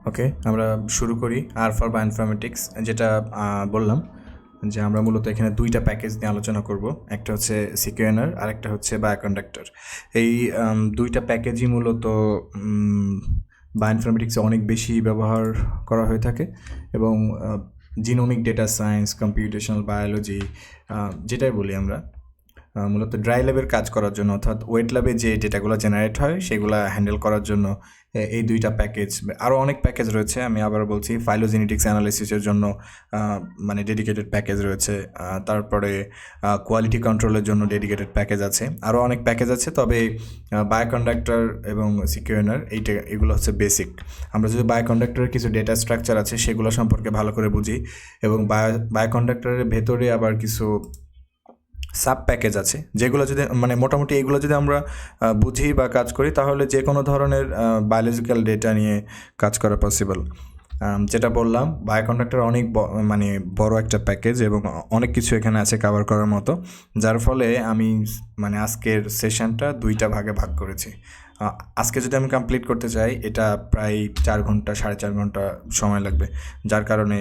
ওকে, আমরা শুরু করি। আর ফর বায়োইনফরমেটিক্স, যেটা বললাম যে আমরা মূলত এখানে দুইটা প্যাকেজ নিয়ে আলোচনা করব। একটা হচ্ছে সিকিউএনআর আর একটা হচ্ছে বায়োকন্ডাক্টর। এই দুইটা প্যাকেজই মূলত বায়োইনফরমেটিক্সে অনেক বেশি ব্যবহার করা হয়ে থাকে এবং genomic data science, computational biology, যেটাই বলি আমরা, মূলত ড্রাই ল্যাবের কাজ করার জন্য, অর্থাৎ ওয়েট ল্যাবে যে ডেটাগুলো জেনারেট হয় সেগুলো হ্যান্ডেল করার জন্য এই দুইটা প্যাকেজ, আরও অনেক প্যাকেজ রয়েছে। আমি আবার বলছি, ফাইলোজেনেটিক্স অ্যানালিসিসের জন্য মানে ডেডিকেটেড প্যাকেজ রয়েছে, তারপরে কোয়ালিটি কন্ট্রোলের জন্য ডেডিকেটেড প্যাকেজ আছে, আরও অনেক প্যাকেজ আছে। তবে বায়োকন্ডাক্টর এবং সিকিউএনআর এগুলো হচ্ছে বেসিক। আমরা যদি বায়োকন্ডাক্টরের কিছু ডেটা স্ট্রাকচার আছে সেগুলো সম্পর্কে ভালো করে বুঝি, এবং বায়োকন্ডাক্টরের ভেতরে আবার কিছু সাব প্যাকেজ আছে যেগুলো যদি মানে মোটামুটি এইগুলো যদি আমরা বুঝি বা কাজ করি, তাহলে যে কোনো ধরনের বায়োলজিক্যাল ডেটা নিয়ে কাজ করা পসিবল। যেটা বললাম, বায়োকন্ডাক্টর অনেক মানে বড় একটা প্যাকেজ এবং অনেক কিছু এখানে আছে কভার করার মতো, যার ফলে আমি মানে আজকের সেশনটা দুইটা ভাগে ভাগ করেছি। আজকে যদি আমি কমপ্লিট করতে চাই, এটা প্রায় 4 ঘন্টা 4.5 ঘন্টা সময় লাগবে, যার কারণে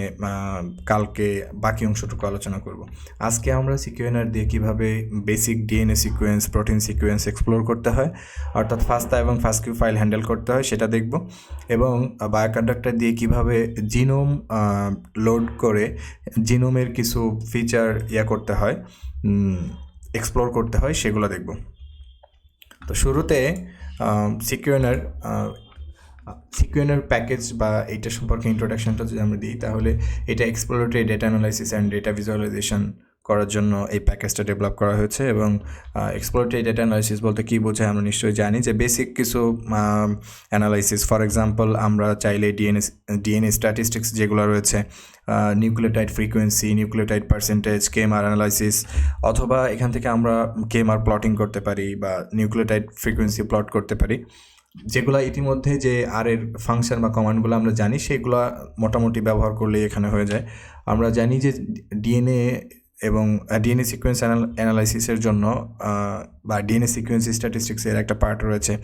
কালকে বাকি অংশটুকু আলোচনা করব। আজকে আমরা সিকিউএনআর দিয়ে কীভাবে basic DNA sequence, protein sequence explore করতে হয়, অর্থাৎ ফাস্টা এবং ফাস্কিউ ফাইল হ্যান্ডেল করতে হয় সেটা দেখব, এবং বায়োকন্ডাক্টর দিয়ে কীভাবে জিনোম লোড করে জিনোমের কিছু ফিচার করতে হয়, এক্সপ্লোর করতে হয়, সেগুলো দেখব। তো শুরুতে সিকিউএনআর প্যাকেজ বা এইটা সম্পর্কে ইন্ট্রোডাকশনটা যদি আমরা দিই, তাহলে এটা exploratory data analysis and data visualisation করার জন্য এই প্যাকেজটা ডেভেলপ করা হয়েছে। এবং এক্সপ্লোরেটরি ডেটা অ্যানালাইসিস বলতে কী বোঝায় আমরা নিশ্চয়ই জানি, যে বেসিক কিছু অ্যানালাইসিস। ফর এক্সাম্পল, আমরা চাইলে ডিএনএ স্ট্যাটিস্টিক্স যেগুলো রয়েছে, nucleotide frequency, nucleotide percentage, KMR analysis, অথবা এখান থেকে আমরা কেএমআর প্লটিং করতে পারি বা নিউক্লিওটাইড ফ্রিকোয়েন্সি প্লট করতে পারি, যেগুলো ইতিমধ্যে যে আর এর ফাংশন বা কমান্ডগুলো আমরা জানি সেগুলো মোটামুটি ব্যবহার করলেই এখানে হয়ে যায়। আমরা জানি যে ডিএনএ এবং ডিএনএ সিকোয়েন্স অ্যানালাইসিসের জন্য বা ডিএনএ সিকোয়েন্স স্ট্যাটিস্টিক্সের একটা পার্ট রয়েছে,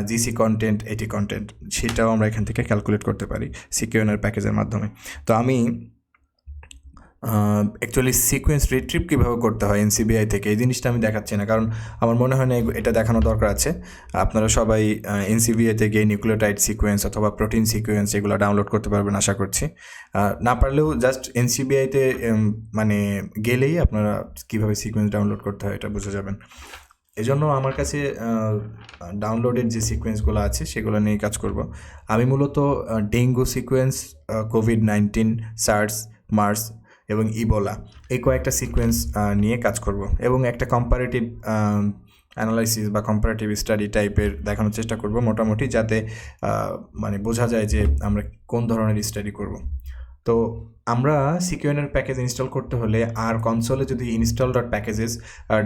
জিসি কন্টেন্ট, এটি কন্টেন্ট, সেটাও আমরা এখান থেকে ক্যালকুলেট করতে পারি সিকিউএনআর প্যাকেজের মাধ্যমে। তো আমি অ্যাকচুয়ালি সিকোয়েন্স রিট্রিভ কীভাবে করতে হয় এনসিবিআই থেকে, এই জিনিসটা আমি দেখাচ্ছি না, কারণ আমার মনে হয় না এটা দেখানো দরকার আছে। আপনারা সবাই এনসিবিআইতে গিয়ে নিউক্লিওটাইড সিকোয়েন্স অথবা প্রোটিন সিকোয়েন্স এগুলো ডাউনলোড করতে পারবেন আশা করছি। না পারলেও জাস্ট এনসিবিআইতে মানে গেলেই আপনারা কীভাবে সিকোয়েন্স ডাউনলোড করতে হয় এটা বুঝে যাবেন। এজন্য আমার কাছে ডাউনলোডের যে সিকোয়েন্সগুলো আছে সেগুলো নিয়ে কাজ করব। আমি মূলত ডেঙ্গু সিকোয়েন্স, কোভিড-19, সার্স, মার্স এবং ইবোলা, এই কয়েকটা সিকোয়েন্স নিয়ে কাজ করব, এবং একটা কম্পারেটিভ অ্যানালাইসিস বা কম্পারেটিভ স্টাডি টাইপের দেখানোর চেষ্টা করব মোটামুটি, যাতে মানে বোঝা যায় যে আমরা কোন ধরনের স্টাডি করব। তো আমরা সিকিউএনআর প্যাকেজ ইনস্টল করতে হলে আর কনসোলে যদি install dot packages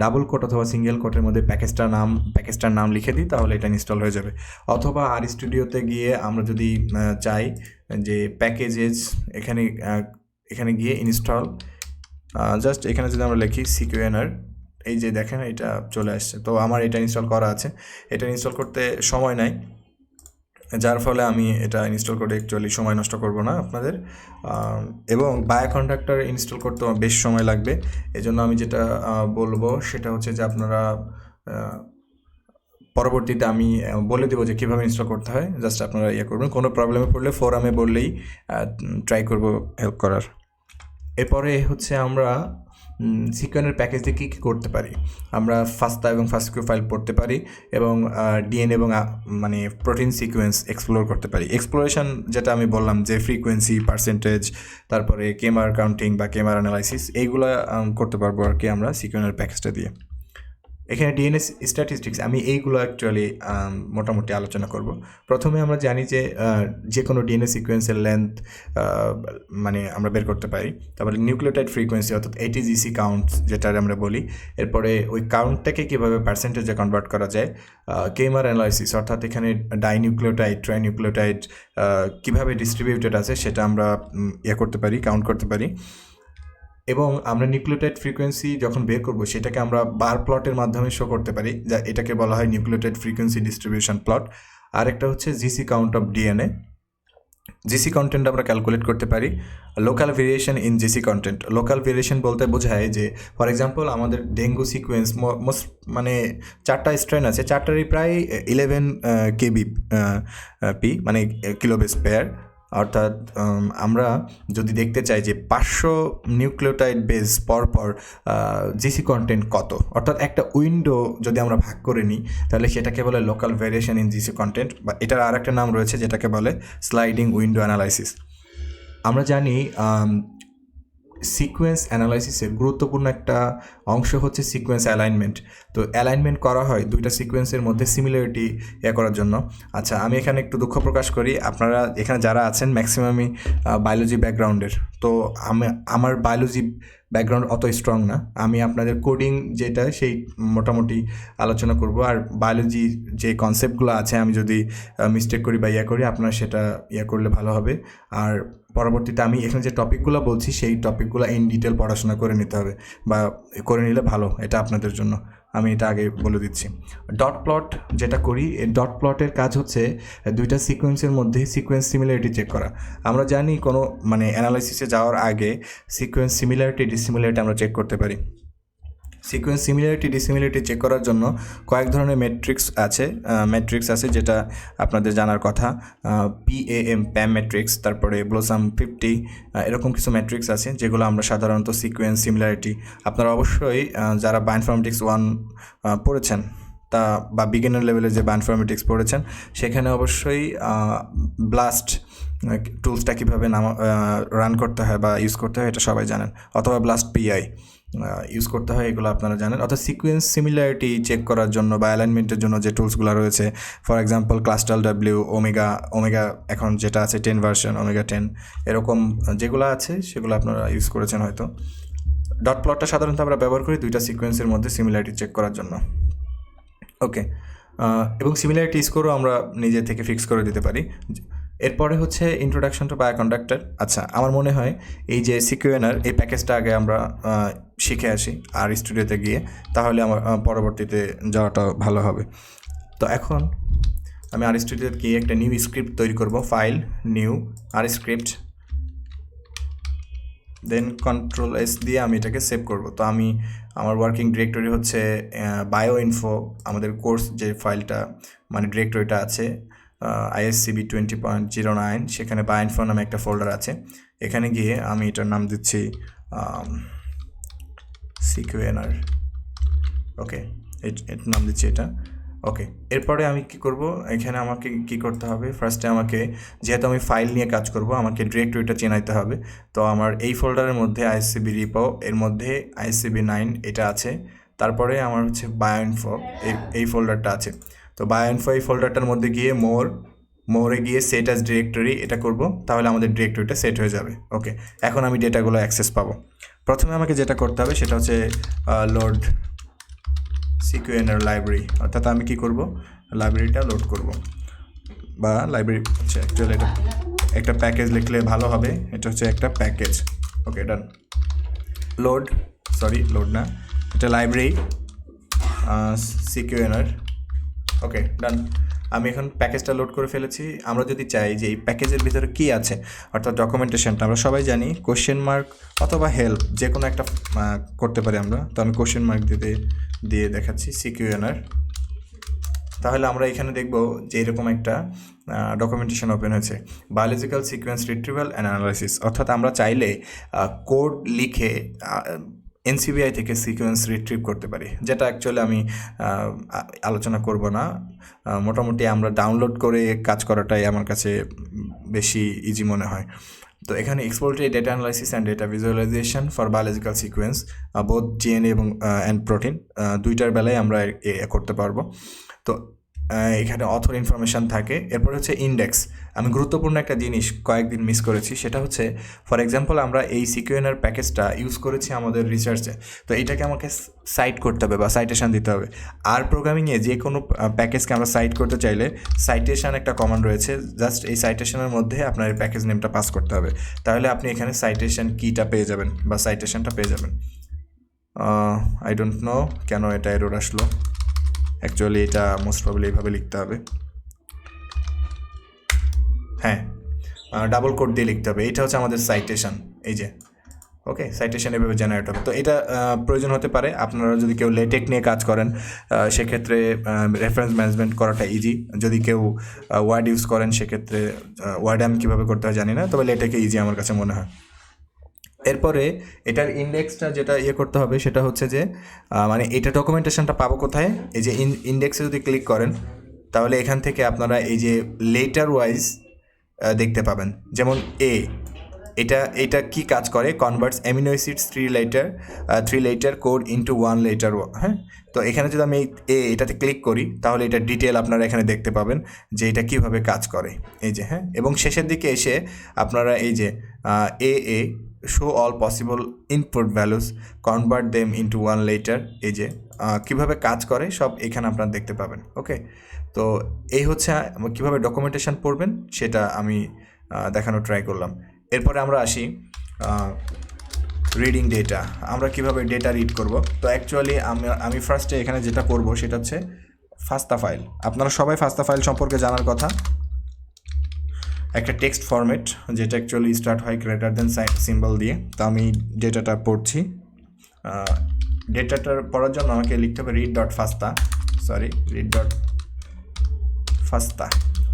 double quote অথবা সিঙ্গেল কোটের মধ্যে প্যাকেজটার নাম লিখে দিই, তাহলে এটা ইনস্টল হয়ে যাবে। অথবা আর স্টুডিওতে গিয়ে আমরা যদি চাই যে প্যাকেজেস, এখানে গিয়ে ইনস্টল, জাস্ট এখানে যদি আমরা লিখি সিকিউএনআর, এই যে দেখেন এটা চলে আসছে। তো আমার এটা ইনস্টল করা আছে, এটা ইনস্টল করতে সময় নাই, যার ফলে আমি এটা ইনস্টল করে অ্যাকচুয়ালি সময় নষ্ট করব না আপনাদের। এবং বায়োকন্ডাক্টর ইনস্টল করতে বেশ সময় লাগবে, এজন্য আমি যেটা বলবো সেটা হচ্ছে যে আপনারা পরবর্তীতে আমি বলে দেবো যে কীভাবে ইনস্টল করতে হয়, জাস্ট আপনারা করবেন। কোনো প্রবলেমে পড়লে ফোরামে বললেই ট্রাই করব হেল্প করার। এরপরে হচ্ছে আমরা সিকিউএনআর প্যাকেজ দিয়ে কী কী করতে পারি। আমরা ফাস্টা এবং ফাস্কিউ ফাইল পড়তে পারি, এবং ডিএনএ এবং মানে প্রোটিন সিকোয়েন্স এক্সপ্লোর করতে পারি। এক্সপ্লোরেশন যেটা আমি বললাম, যে ফ্রিকোয়েন্সি, পার্সেন্টেজ, তারপরে কেএমআর কাউন্টিং বা কেএমআর অ্যানালাইসিস, এইগুলো করতে পারবো আর কি আমরা সিকিউএনআর প্যাকেজটা দিয়ে। এখানে ডিএনএ স্ট্যাটিস্টিক্স, আমি এইগুলো অ্যাকচুয়ালি মোটামুটি আলোচনা করব। প্রথমে আমরা জানি যে কোনো ডিএনএ সিকোয়েন্সের লেন্থ মানে আমরা বের করতে পারি। তারপরে নিউক্লিওটাইড ফ্রিকোয়েন্সি অর্থাৎ এটিজিসি কাউন্ট যেটা আমরা বলি। এরপরে ওই কাউন্টটাকে কীভাবে পার্সেন্টেজে কনভার্ট করা যায়। কেএমআর অ্যানালাইসিস অর্থাৎ এখানে ডাইনিউক্লিওটাইড, ট্রাইনিউক্লিওটাইড কীভাবে ডিস্ট্রিবিউটেড আছে সেটা আমরা করতে পারি, কাউন্ট করতে পারি। এবং আমরা নিউক্লিওটাইড ফ্রিকোয়েন্সি যখন বের করব সেটাকে আমরা বার প্লটের মাধ্যমে শো করতে পারি, যা এটাকে বলা হয় নিউক্লিওটাইড ফ্রিকোয়েন্সি ডিস্ট্রিবিউশন প্লট। আর একটা হচ্ছে GC count of DNA, GC content আমরা ক্যালকুলেট করতে পারি। Local variation in GC content, local variation বলতে বোঝায় যে ফর এক্সাম্পল আমাদের ডেঙ্গু সিকোয়েন্স মোস্ট মানে 4টা স্ট্রেন আছে, 4টারই প্রায় 11 কেবি পি মানে কিলোবেস পেয়ার। অর্থাৎ আমরা যদি দেখতে চাই যে 500 নিউক্লিওটাইড বেস পরপর জিসি কন্টেন্ট কত, অর্থাৎ একটা উইন্ডো যদি আমরা ভাগ করে নিই তাহলে সেটাকে বলে local variation in GC content, বা এটার আর একটা নাম রয়েছে যেটাকে বলে স্লাইডিং উইন্ডো অ্যানালাইসিস। আমরা জানি সিকোয়েন্স অ্যানালাইসিসের গুরুত্বপূর্ণ একটা অংশ হচ্ছে সিকোয়েন্স অ্যালাইনমেন্ট। তো অ্যালাইনমেন্ট করা হয় দুইটা সিকোয়েন্সের মধ্যে সিমিলারিটি করার জন্য। আচ্ছা, আমি এখানে একটু দুঃখ প্রকাশ করি, আপনারা এখানে যারা আছেন ম্যাক্সিমামই বায়োলজি ব্যাকগ্রাউন্ডের, তো আমার বায়োলজি ব্যাকগ্রাউন্ড অত স্ট্রং না। আমি আপনাদের কোডিং যেটা সেই মোটামুটি আলোচনা করব, আর বায়োলজি যে কনসেপ্টগুলো আছে আমি যদি মিস্টেক করি বা করি আপনারা সেটা করলে ভালো হবে। আর পরবর্তীতে আমি এখানে যে টপিকগুলো বলছি সেই টপিকগুলো ইন ডিটেল পড়াশোনা করে নিতে হবে, বা করে নিলে ভালো, এটা আপনাদের জন্য আমি এটা আগে বলে দিচ্ছি। ডট প্লট যেটা করি, এই ডট প্লটের কাজ হচ্ছে দুইটা সিকোয়েন্সের মধ্যে সিকোয়েন্স সিমিলারিটি চেক করা। আমরা জানি কোনো মানে অ্যানালাইসিসে যাওয়ার আগে সিকোয়েন্স সিমিলারিটি ডিসিমিলারিটি আমরা চেক করতে পারি। সিকোয়েন্স সিমিলারিটি ডিসিমিলারিটি চেক করার জন্য কয়েক ধরনের ম্যাট্রিক্স আছে যেটা আপনাদের জানার কথা। PAM ম্যাট্রিক্স, তারপরে ব্লোসাম 50, এরকম কিছু ম্যাট্রিক্স আছে যেগুলো আমরা সাধারণত সিকোয়েন্স সিমিলারিটি, আপনারা অবশ্যই যারা বায়োইনফরমেটিক্স 1 পড়েছেন বা বিগিনার লেভেলে যে বায়োইনফরমেটিক্স পড়েছেন সেখানে অবশ্যই ব্লাস্ট টুলসটা কীভাবে রান করতে হয় বা ইউজ করতে হয় এটা সবাই জানেন, অথবা ব্লাস্ট PI ইউজ করতে হয়, এগুলো আপনারা জানেন। অর্থাৎ সিকোয়েন্স সিমিলারিটি চেক করার জন্য বা অ্যালাইনমেন্টের জন্য যে টুলসগুলো রয়েছে, ফর এক্সাম্পল ClustalW, ওমেগা এখন যেটা আছে 10 ভার্সন, ওমেগা 10, এরকম যেগুলো আছে সেগুলো আপনারা ইউজ করেছেন হয়তো। ডট প্লটটা সাধারণত আমরা ব্যবহার করি দুইটা সিকোয়েন্সের মধ্যে সিমিলারিটি চেক করার জন্য। ওকে, এবং সিমিলারিটি স্কোরও আমরা নিজে থেকে ফিক্স করে দিতে পারি। এরপরে হচ্ছে ইন্ট্রোডাকশন টু বায়োকন্ডাক্টর। আচ্ছা, আমার মনে হয় এই যে সিকিউএনআর এই প্যাকেজটা আগে আমরা শিখে আসি আর স্টুডিওতে গিয়ে, তাহলে আমার পরবর্তীতে যাওয়াটা ভালো হবে। তো এখন আমি আর স্টুডিওতে গিয়ে একটা নিউ স্ক্রিপ্ট তৈরি করব, ফাইল নিউ আর স্ক্রিপ্ট, দেন Ctrl+S দিয়ে আমি এটাকে সেভ করব। তো আমি আমার ওয়ার্কিং ডিরেক্টরি হচ্ছে বায়োইনফো, আমাদের কোর্স যে ফাইলটা মানে ডিরেক্টরিটা আছে ISCB 20.09, সেখানে বায়োইনফো নামে একটা ফোল্ডার আছে। এখানে গিয়ে আমি এটার নাম দিচ্ছি সিকিউএনআর। ওকে, এটার নাম দিচ্ছি এটা। ওকে, এরপরে আমি কি করব, এখানে আমাকে কি করতে হবে, ফার্স্টে আমাকে যেহেতু আমি ফাইল নিয়ে কাজ করব আমাকে ডিরেক্টরিটা চেনাইতে হবে। তো আমার এই ফোল্ডারের মধ্যে ISCB রিপো, এর মধ্যে ISCB 9 এটা আছে, তারপরে আমার হচ্ছে বায়োইনফো এই ফোল্ডারটা আছে। তো বায়োইনফো এই ফোল্ডারটার মধ্যে গিয়ে মোরে গিয়ে সেট অ্যাজ ডিরেক্টরি এটা করব, তাহলে আমাদের ডিরেক্টরিটা সেট হয়ে যাবে। ওকে, এখন আমি ডেটাগুলো অ্যাক্সেস পাবো। প্রথমে আমাকে যেটা করতে হবে সেটা হচ্ছে লোড সিকিউএনআর লাইব্রেরি, অর্থাৎ আমি কি করব, লাইব্রেরিটা লোড করব, বা লাইব্রেরি হচ্ছে অ্যাকচুয়ালি এটা একটা প্যাকেজ লিখলে ভালো হবে, এটা হচ্ছে একটা প্যাকেজ। ওকে, ডান। লোড না, এটা লাইব্রেরি সিকিউএনআর। ওকে, ডান। আমি এখন প্যাকেজটা লোড করে ফেলেছি। আমরা যদি চাই যে এই প্যাকেজের ভিতরে কী আছে, অর্থাৎ ডকুমেন্টেশনটা, আমরা সবাই জানি কোশ্চেন মার্ক অথবা হেল্প যে কোনো একটা করতে পারি আমরা। তো আমি কোশ্চেন মার্ক দিয়ে দেখাচ্ছি সিকিউএনআর। তাহলে আমরা এখানে দেখব যে এরকম একটা ডকুমেন্টেশন ওপেন হয়েছে, biological sequence retrieval and analysis. অর্থাৎ আমরা চাইলে কোড লিখে NCBI থেকে সিকোয়েন্স রিট্রিভ করতে পারি, যেটা অ্যাকচুয়ালি আমি আলোচনা করব না। মোটামুটি আমরা ডাউনলোড করে কাজ করাটাই আমার কাছে বেশি ইজি মনে হয়। তো এখানে exploratory data analysis and data visualisation for biological sequence, both DNA এবং অ্যান্ড প্রোটিন, দুইটার বেলায় আমরা করতে পারবো। তো এখানে অথর ইনফরমেশান থাকে। এরপর হচ্ছে ইন্ডেক্স। আমি গুরুত্বপূর্ণ একটা জিনিস কয়েকদিন মিস করেছি, সেটা হচ্ছে ফর এক্সাম্পল আমরা এই সিকিউএনআর প্যাকেজটা ইউজ করেছি আমাদের রিসার্চে, তো এটাকে আমাকে সাইট করতে হবে বা সাইটেশন দিতে হবে। আর প্রোগ্রামিংয়ে যে কোনো প্যাকেজকে আমরা সাইট করতে চাইলে সাইটেশন একটা কমান্ড রয়েছে, জাস্ট এই সাইটেশনের মধ্যে আপনার এই প্যাকেজ নেমটা পাস করতে হবে, তাহলে আপনি এখানে সাইটেশন কিটা পেয়ে যাবেন বা সাইটেশনটা পেয়ে যাবেন। আই ডোন্ট নো কেন এটা এরর আসলো, অ্যাকচুয়ালি এটা মোস্ট প্রবলি এইভাবে লিখতে হবে। হ্যাঁ, ডাবল কোট দিয়ে লিখতে হবে। এটা হচ্ছে আমাদের সাইটেশন, এই যে ওকে, সাইটেশন এভাবে জেনারেট হবে। তো এটা প্রয়োজন হতে পারে আপনারা যদি কেউ লেটেক নিয়ে কাজ করেন, সেক্ষেত্রে রেফারেন্স ম্যানেজমেন্ট করাটা ইজি। যদি কেউ ওয়ার্ড ইউজ করেন সেক্ষেত্রে ওয়ার্ড আমি কীভাবে করতে হয় জানি না, তবে লেটেকে ইজি আমার কাছে মনে হয়। এরপরে এটার ইন্ডেক্সটা যেটা করতে হবে সেটা হচ্ছে যে মানে এটা ডকুমেন্টেশনটা পাবো কোথায়, এই যে ইন্ডেক্সে যদি ক্লিক করেন তাহলে এখান থেকে আপনারা এই যে লেটার ওয়াইজ দেখতে পাবেন। যেমন এটা কি কাজ করে, converts amino acids 3 letter code into 1 letter. হ্যাঁ, তো এখানে যদি আমি এটাতে ক্লিক করি তাহলে এটা ডিটেল আপনারা এখানে দেখতে পাবেন যে এটা কীভাবে কাজ করে, এই যে। হ্যাঁ, এবং শেষের দিকে এসে আপনারা এই যে এ show all possible input values, convert them into 1 letter, এই যে কীভাবে কাজ করে সব এখানে আপনারা দেখতে পাবেন। ওকে, তো এই হচ্ছে কীভাবে ডকুমেন্টেশন পড়বেন সেটা আমি দেখানো ট্রাই করলাম। এরপরে আমরা আসি রিডিং ডেটা। আমরা কিভাবে ডেটা রিড করব। তো অ্যাকচুয়ালি আমি ফার্স্টে এখানে যেটা করব সেটা হচ্ছে ফাস্তা ফাইল। আপনারা সবাই ফাস্তা ফাইল সম্পর্কে জানার কথা, একটা টেক্সট ফরম্যাট যেটা অ্যাকচুয়ালি স্টার্ট হয় গ্রেটার দেন সিম্বল দিয়ে। তো আমি ডেটাটা পড়ছি। ডেটাটার পড়ার জন্য আমাকে লিখতে হবে রিড ডট ফাস্তা।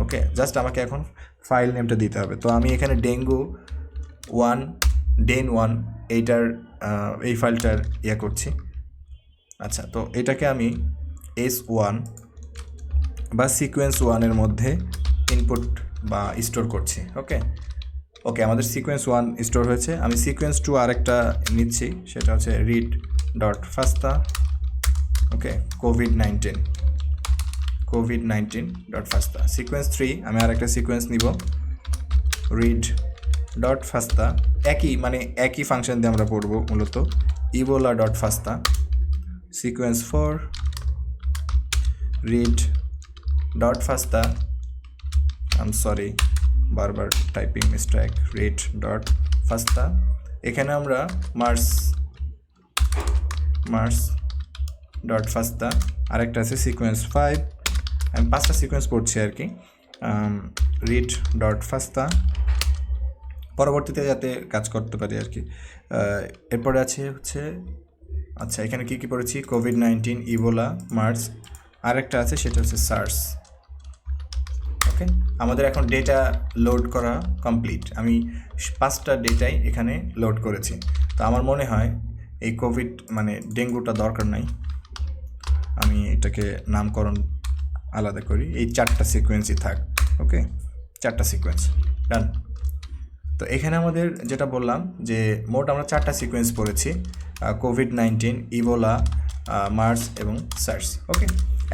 ওকে, জাস্ট আমাকে এখন ফাইল নেমটা দিতে হবে। তো আমি এখানে den1 এইটার এই ফাইলটার করছি। আচ্ছা, তো এটাকে আমি S1 বা সিকোয়েন্স 1-এর মধ্যে ইনপুট বা স্টোর করছি। ওকে, আমাদের সিকোয়েন্স 1 স্টোর হয়েছে। আমি সিকোয়েন্স 2 আরেকটা নিচ্ছি, সেটা হচ্ছে রিড ডট ফাস্তা। ওকে, কোভিড-19 ডট ফাস্তা। সিকোয়েন্স 3 আমি আরেকটা সিকোয়েন্স নিব, রিড ডট ফাস্তা। একই ফাংশন দিয়ে আমরা পড়ব মূলত, Ebola dot fasta. Sequence 4 read dot fasta. বারবার typing mistake. Read dot fasta. এখানে আমরা মার্স ডট ফাস্তা। আরেকটা আছে সিকোয়েন্স 5, আমি 5টা সিকোয়েন্স পড়ছি আর কি। রিড ডট ফাস্তা, পরবর্তীতে যাতে কাজ করতে পারি আর কি। এরপরে হচ্ছে আচ্ছা, এখানে কি পড়েছি, কোভিড-19, ইবোলা, মার্স, আরেকটা আছে সেটা হচ্ছে সার্স। ওকে, আমাদের এখন ডেটা লোড করা কমপ্লিট। আমি 5টা ডেটাই এখানে লোড করেছি। তো আমার মনে হয় এই ডেঙ্গুটা দরকার নাই, আমি এটাকে নামকরণ আলাদা করি। এই 4টা সিকোয়েন্সই থাক। ওকে, 4টা সিকোয়েন্স ডান। তো এখানে আমাদের যেটা বললাম যে মোট আমরা 4টা সিকোয়েন্স পড়েছি, কোভিড-19, ইবোলা, মার্স এবং সার্স। ওকে,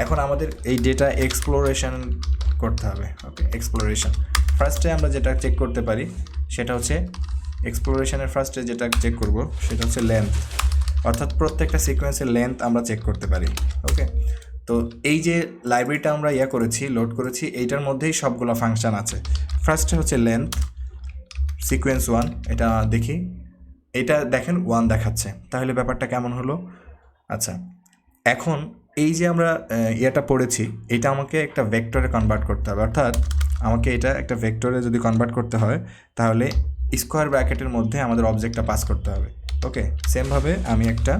এখন আমাদের এই ডেটা এক্সপ্লোরেশন করতে হবে। ওকে, এক্সপ্লোরেশন ফার্স্টে আমরা যেটা চেক করতে পারি সেটা হচ্ছে এক্সপ্লোরেশনের ফার্স্টে যেটা চেক করব সেটা হচ্ছে লেন্থ, অর্থাৎ প্রত্যেকটা সিকোয়েন্সের লেন্থ আমরা চেক করতে পারি। ওকে, তো এই যে লাইব্রেরিটা আমরা লোড করেছি এইটার মধ্যেই সবগুলো ফাংশন আছে। ফার্স্টে হচ্ছে লেন্থ, সিকোয়েন্স 1, এটা দেখি, এটা দেখেন 1 দেখাচ্ছে, তাহলে ব্যাপারটা কেমন হলো। আচ্ছা, এখন এই যে আমরা পড়েছি এটা আমাকে একটা ভেক্টরে কনভার্ট করতে হবে, অর্থাৎ আমাকে এটা একটা ভেক্টরে যদি কনভার্ট করতে হয় তাহলে স্কোয়ার ব্র্যাকেটের মধ্যে আমাদের অবজেক্টটা পাস করতে হবে। ওকে, সেমভাবে আমি একটা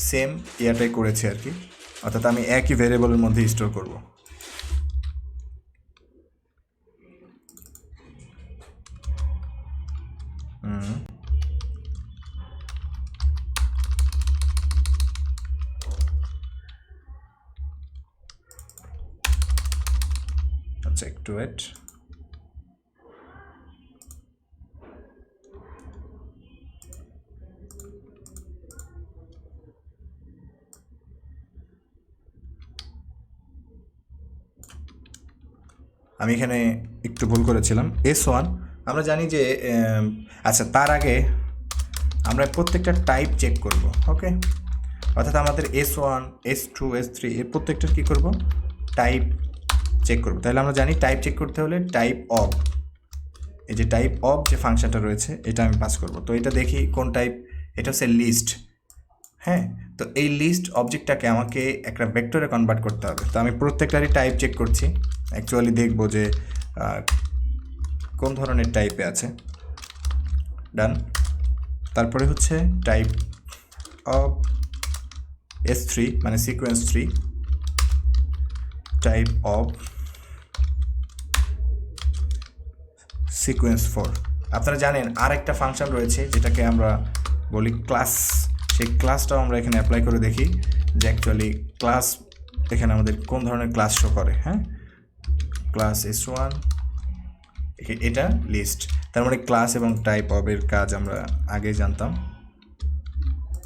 সেম করেছি আর কি, অর্থাৎ আমি একই ভেরিয়েবলের মধ্যে স্টোর করব। আচ্ছা, একটু ওয়েট। আমি এখানে একটু ভুল করেছিলাম, S1 আমরা জানি যে আচ্ছা, তার আগে আমরা প্রত্যেকটা টাইপ চেক করব। ওকে, অর্থাৎ আমাদের S1, S2, S3 এর প্রত্যেকটা কী করব, টাইপ চেক করব। তাহলে আমরা জানি টাইপ চেক করতে হলে টাইপ অফ, এই যে টাইপ অফ যে ফাংশনটা রয়েছে এটা আমি পাস করব। তো এটা দেখি কোন টাইপ, এটা হচ্ছে লিস্ট। হ্যাঁ, তো এই লিস্ট অবজেক্টটাকে আমাকে একটা ভেক্টরে কনভার্ট করতে হবে। তো আমি প্রত্যেকটারই টাইপ চেক করছি, অ্যাকচুয়ালি দেখব যে কোন ধরনের টাইপে আছে, ডান। তারপরে হচ্ছে টাইপ অফ S3 মানে সিকোয়েন্স 3, টাইপ অফ সিকোয়েন্স 4। আপনারা জানেন আর একটা ফাংশন রয়েছে যেটাকে আমরা বলি ক্লাস। সেই ক্লাসটাও আমরা এখানে অ্যাপ্লাই করে দেখি যে অ্যাকচুয়ালি ক্লাস এখানে আমাদের কোন ধরনের ক্লাস শো করে। হ্যাঁ, ক্লাস S1, এটা লিস্ট। তার মানে ক্লাস এবং টাইপ অফ এর কাজ আমরা আগে জানতাম,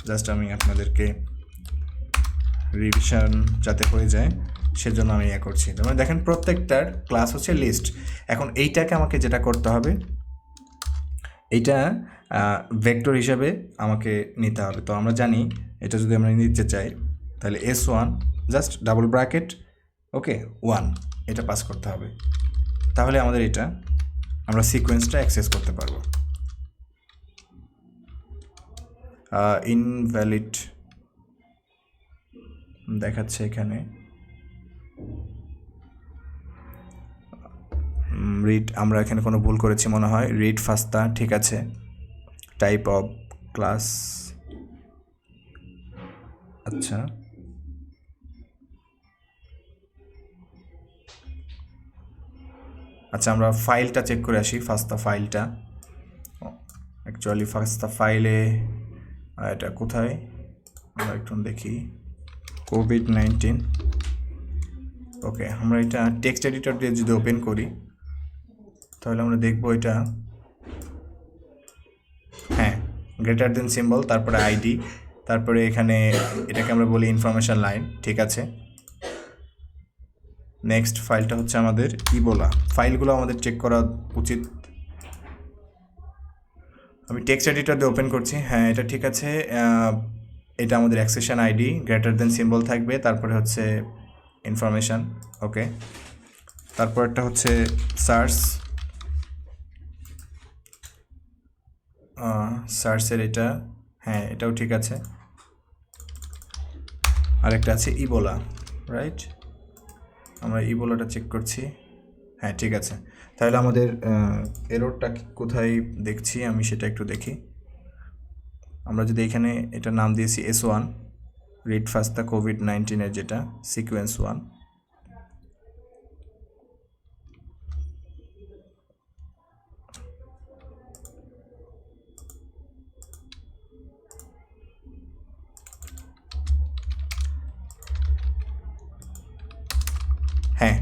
জাস্ট আমি আপনাদেরকে রিভিশন যাতে হয়ে যায় সেজন্য আমি করছি। তার মানে দেখেন প্রত্যেকটার ক্লাস হচ্ছে লিস্ট। এখন এইটাকে আমাকে যেটা করতে হবে, এইটা ভেক্টর হিসাবে আমাকে নিতে হবে। তো আমরা জানি এটা যদি আমরা নিতে চাই তাহলে S1 জাস্ট ডাবল ব্র্যাকেট ওকে 1 এটা পাস করতে হবে, তাহলে আমাদের এটা আমরা সিকোয়েন্সটা অ্যাক্সেস করতে পারবো। ইনভ্যালিড দেখাচ্ছে এখানে, রিড আমরা এখানে কোনো ভুল করেছি মনে হয়, রিড ফাস্তা ঠিক আছে, টাইপ অফ ক্লাস, আচ্ছা আচ্ছা আমরা ফাইলটা চেক করে আসি, ফাস্তা ফাইলটা। অ্যাকচুয়ালি ফাস্তা ফাইলে এটা কোথায় আমরা একটু দেখি, কোভিড-19। ওকে, আমরা এটা টেক্সট এডিটর দিয়ে যদি ওপেন করি তাহলে আমরা দেখব এটা, হ্যাঁ গ্রেটার দেন সিম্বল, তারপরে আইডি, তারপরে এখানে এটাকে আমরা বলি ইনফরমেশন লাইন, ঠিক আছে। নেক্সট ফাইলটা হচ্ছে আমাদের ইবোলা। ফাইলগুলো আমাদের চেক করা উচিত। আমি টেক্সট এডিটর দিয়ে ওপেন করছি, হ্যাঁ এটা ঠিক আছে। এটা আমাদের accession ID, greater than symbol থাকবে, তারপরে হচ্ছে ইনফরমেশন, ওকে। তারপরটা হচ্ছে সার্চ, সার্চের এটা, হ্যাঁ এটাও ঠিক আছে। আরেকটা আছে ইবোলা, রাইট, আমরা ইবোলাটা চেক করছি, হ্যাঁ ঠিক আছে। তাহলে আমাদের এররটা কোথায় দেখছি আমি সেটা একটু দেখি। আমরা যদি এখানে এটা নাম দিয়েছি S1, রিড ফাস্তা কোভিড-19 যেটা সিকোয়েন্স 1, হ্যাঁ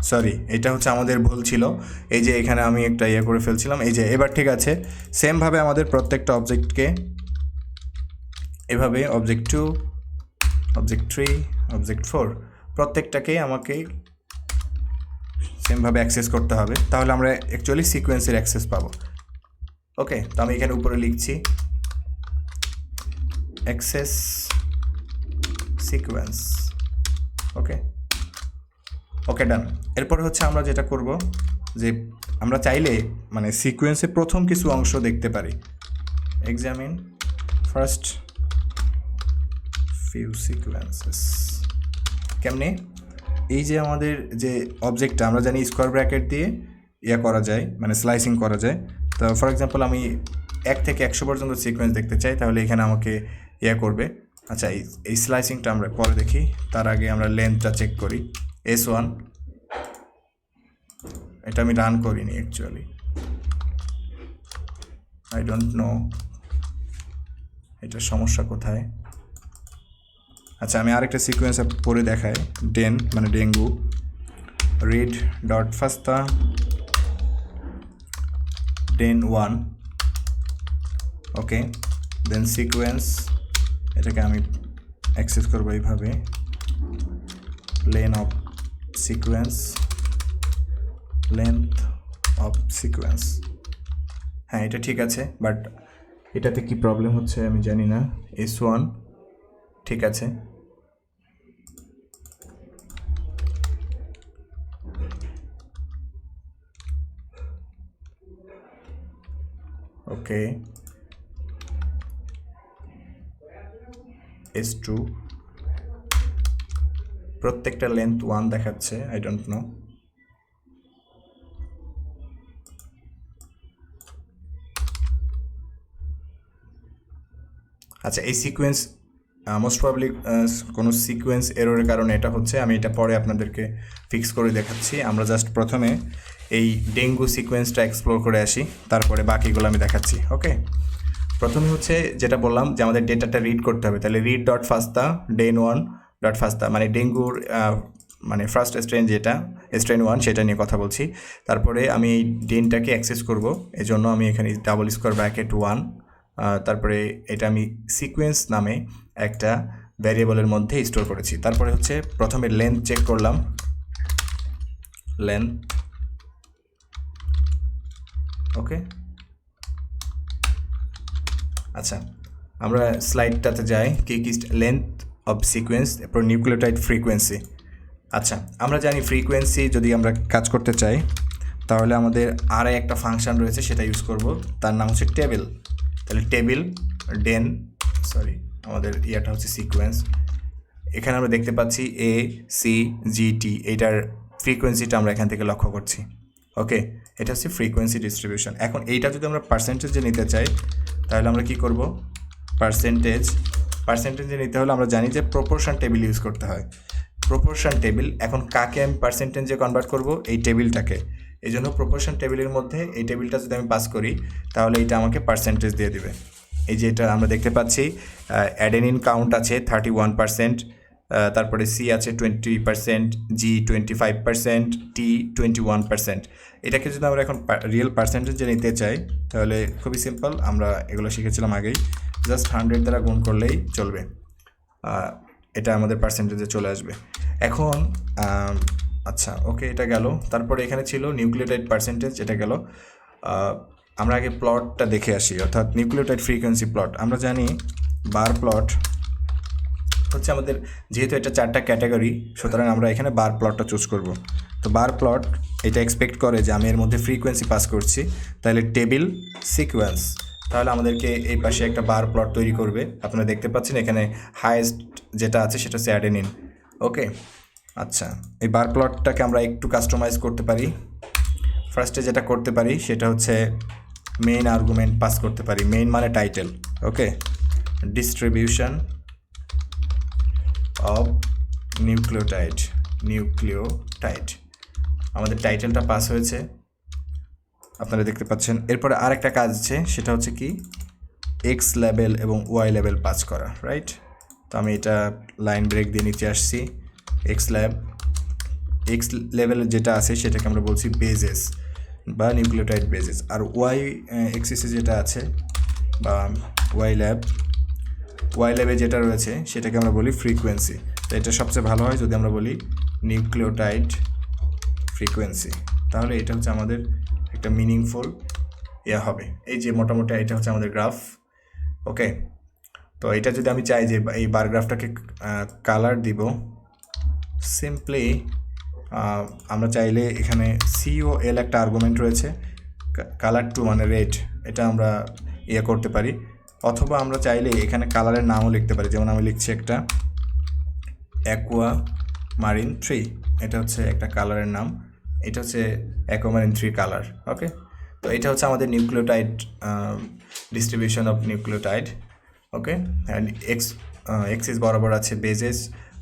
সরি এটা হচ্ছে আমাদের ভুল ছিল, এই যে এখানে আমি একটা করে ফেলছিলাম, এই যে এবার ঠিক আছে। সেমভাবে আমাদের প্রত্যেকটা অবজেক্টকে এভাবে অবজেক্ট 2, অবজেক্ট 3, অবজেক্ট 4 প্রত্যেকটাকেই আমাকে সেমভাবে অ্যাক্সেস করতে হবে, তাহলে আমরা অ্যাকচুয়ালি সিকোয়েন্সের অ্যাক্সেস পাবো। ওকে, তো আমি এখানে উপরে লিখছি অ্যাক্সেস সিকোয়েন্স, ওকে ওকে ডান। এরপর হচ্ছে আমরা যেটা করব যে আমরা চাইলে মানে সিকোয়েন্সের প্রথম কিছু অংশ দেখতে পারি। এক্সামিন ফার্স্ট ফিউ সিকোয়েন্সেস, কেমনে? এই যে আমাদের যে অবজেক্টটা আমরা জানি স্কোয়ার ব্র্যাকেট দিয়ে করা যায়, মানে স্লাইসিং করা যায়। তো ফর এক্সাম্পল আমি 1 থেকে 100 পর্যন্ত সিকোয়েন্স দেখতে চাই, তাহলে এখানে আমাকে করবে। আচ্ছা এই স্লাইসিংটা আমরা পরে দেখি, তার আগে আমরা লেন্থটা চেক করি। S1 এটা আমি রান করিনি অ্যাকচুয়ালি, আই ডোন্ট নো এটার সমস্যা কোথায়। আচ্ছা আমি আরেকটা সিকোয়েন্স পরে দেখাই, ডেন মানে ডেঙ্গু, রিড ডট ফাস্তা ডেন 1, ওকে দেন সিকোয়েন্স, এটাকে আমি অ্যাক্সেস করবো এইভাবে, lane of sequence, length of sequence, হ্যাঁ এটা ঠিক আছে, বাট এটাতে কি প্রবলেম হচ্ছে আমি জানি না। S1 ঠিক আছে, ওকে, S2 প্রত্যেকটা লেন্থ 1 দেখাচ্ছে, আই ডোন্ট নো। আচ্ছা, এই সিকোয়েন্স মোস্ট প্রবলি কোনো সিকোয়েন্স এররের কারণে এটা হচ্ছে, আমি এটা পরে আপনাদেরকে ফিক্স করে দেখাচ্ছি। আমরা জাস্ট প্রথমে এই ডেঙ্গু সিকোয়েন্সটা এক্সপ্লোর করে আসি, তারপরে বাকিগুলো আমি দেখাচ্ছি। ওকে, প্রথমে হচ্ছে যেটা বললাম যে আমাদের ডেটাটা রিড করতে হবে, তাহলে রিড ডট ফাস্তা ডেন 1 ডট ফাস্তা, মানে ডেঙ্গুর মানে ফার্স্ট স্ট্রেন যেটা স্ট্রেন 1 সেটা নিয়ে কথা বলছি। তারপরে আমি এই ডেনটাকে অ্যাক্সেস করব, এজন্য আমি এখানে ডাবল স্কোয়ার ব্র্যাকেট 1, তারপরে এটা আমি সিকোয়েন্স নামে একটা ভ্যারিয়েবলের মধ্যে স্টোর করেছি। তারপরে হচ্ছে প্রথমে লেন্থ চেক করলাম, লেন্থ। ওকে, আচ্ছা আমরা স্লাইডটাতে যাই, কি লেন্থ অফ সিকোয়েন্স, এরপর নিউক্লিওটাইড ফ্রিকোয়েন্সি। আচ্ছা, আমরা জানি ফ্রিকোয়েন্সি যদি আমরা কাজ করতে চাই তাহলে আমাদের আর একটা ফাংশন রয়েছে, সেটা ইউজ করব, তার নাম হচ্ছে টেবিল। তাহলে টেবিল ডেন, সরি আমাদের ইয়াটা হচ্ছে সিকোয়েন্স। এখানে আমরা দেখতে পাচ্ছি এ সি জি টি, এইটার ফ্রিকোয়েন্সিটা আমরা এখান থেকে লক্ষ্য করছি। ওকে, এটা হচ্ছে ফ্রিকোয়েন্সি ডিস্ট্রিবিউশন। এখন এইটা যদি আমরা পার্সেন্টেজে নিতে চাই তাহলে আমরা কি করব, পার্সেন্টেজে নিতে হলে আমরা জানি যে প্রপোর্শন টেবিল ইউজ করতে হয়। প্রপোর্শন টেবিল, এখন কাকে আমি পার্সেন্টেজে কনভার্ট করব, এই টেবিলটাকে। এই জন্য প্রপোর্শন টেবিলের মধ্যে এই টেবিলটা যদি আমি পাস করি তাহলে এটা আমাকে পার্সেন্টেজ দিয়ে দিবে। এই যে এটা আমরা দেখতে পাচ্ছি অ্যাডেনিন কাউন্ট আছে 31%, তারপরে সি আছে 20%, জি 25%, টি 21%। এটাকে যদি আমরা এখন রিয়েল পার্সেন্টেজে নিতে চাই তাহলে খুবই সিম্পল, আমরা এগুলো শিখেছিলাম আগেই, জাস্ট 100 দ্বারা গুণ করলেই চলবে, এটা আমাদের পার্সেন্টেজে চলে আসবে। এখন আচ্ছা ওকে, এটা গেল। তারপরে এখানে ছিল নিউক্লিওটাইড পার্সেন্টেজ, এটা গেল। আমরা আগে প্লটটা দেখে আসি, অর্থাৎ নিউক্লিওটাইড ফ্রিকোয়েন্সি প্লট। আমরা জানি বার প্লট হচ্ছে আমাদের, যেহেতু এটা 4টা ক্যাটাগরি, সুতরাং আমরা এখানে বার প্লটটা চুজ করব। তো বার প্লট এটা এক্সপেক্ট করে যে আমি এর মধ্যে ফ্রিকোয়েন্সি পাস করছি, তাহলে টেবিল সিকোয়েন্স, তাহলে আমাদেরকে এই পাশে একটা বার প্লট তৈরি করবে। আপনারা দেখতে পাচ্ছেন এখানে হাইয়েস্ট যেটা আছে সেটা হচ্ছে অ্যাডেনিন। ওকে, আচ্ছা এই বার প্লটটাকে আমরা একটু কাস্টমাইজ করতে পারি। ফার্স্টে যেটা করতে পারি সেটা হচ্ছে মেইন আর্গুমেন্ট পাস করতে পারি, মেইন মানে title. Okay, distribution of nucleotide, আমাদের টাইটেলটা পাস হয়েছে, আপনারা দেখতে পাচ্ছেন। এরপরে আরেকটা কাজ আছে, সেটা হচ্ছে কি এক্স লেভেল এবং ওয়াই লেভেল পাস করা, রাইট? তো আমি এটা লাইন ব্রেক দিয়ে নিচে আসছি। এক্স লেভেল যেটা আছে সেটাকে আমরা বলছি বেজেস বা নিউক্লিওটাইড বেজেস, আর ওয়াই এক্সিসে যেটা আছে বা ওয়াই ল্যাবে যেটা রয়েছে সেটাকে আমরা বলি ফ্রিকোয়েন্সি। তো এটা সবচেয়ে ভালো হয় যদি আমরা বলি নিউক্লিওটাইড ফ্রিকোয়েন্সি, তাহলে এটা হচ্ছে আমাদের একটা মিনিংফুল হবে। এই যে মোটামুটি এটা হচ্ছে আমাদের গ্রাফ। ওকে, তো এটা যদি আমি চাই যে এই বার গ্রাফটাকে কালার দিব, সিম্পলি আমরা চাইলে এখানে COL একটা আর্গুমেন্ট রয়েছে, কালার টু মানে রেড, এটা আমরা করতে পারি। অথবা আমরা চাইলে এখানে কালারের নামও লিখতে পারি, যেমন আমি লিখছি একটা অ্যাকোয়া মারিন 3, এটা হচ্ছে একটা কালারের নাম, এটা হচ্ছে অ্যাকোয়ামারিন 3 কালার। ওকে, তো এটা হচ্ছে আমাদের nucleotide distribution of nucleotide. Okay, and axis বরাবর আছে বেজেস,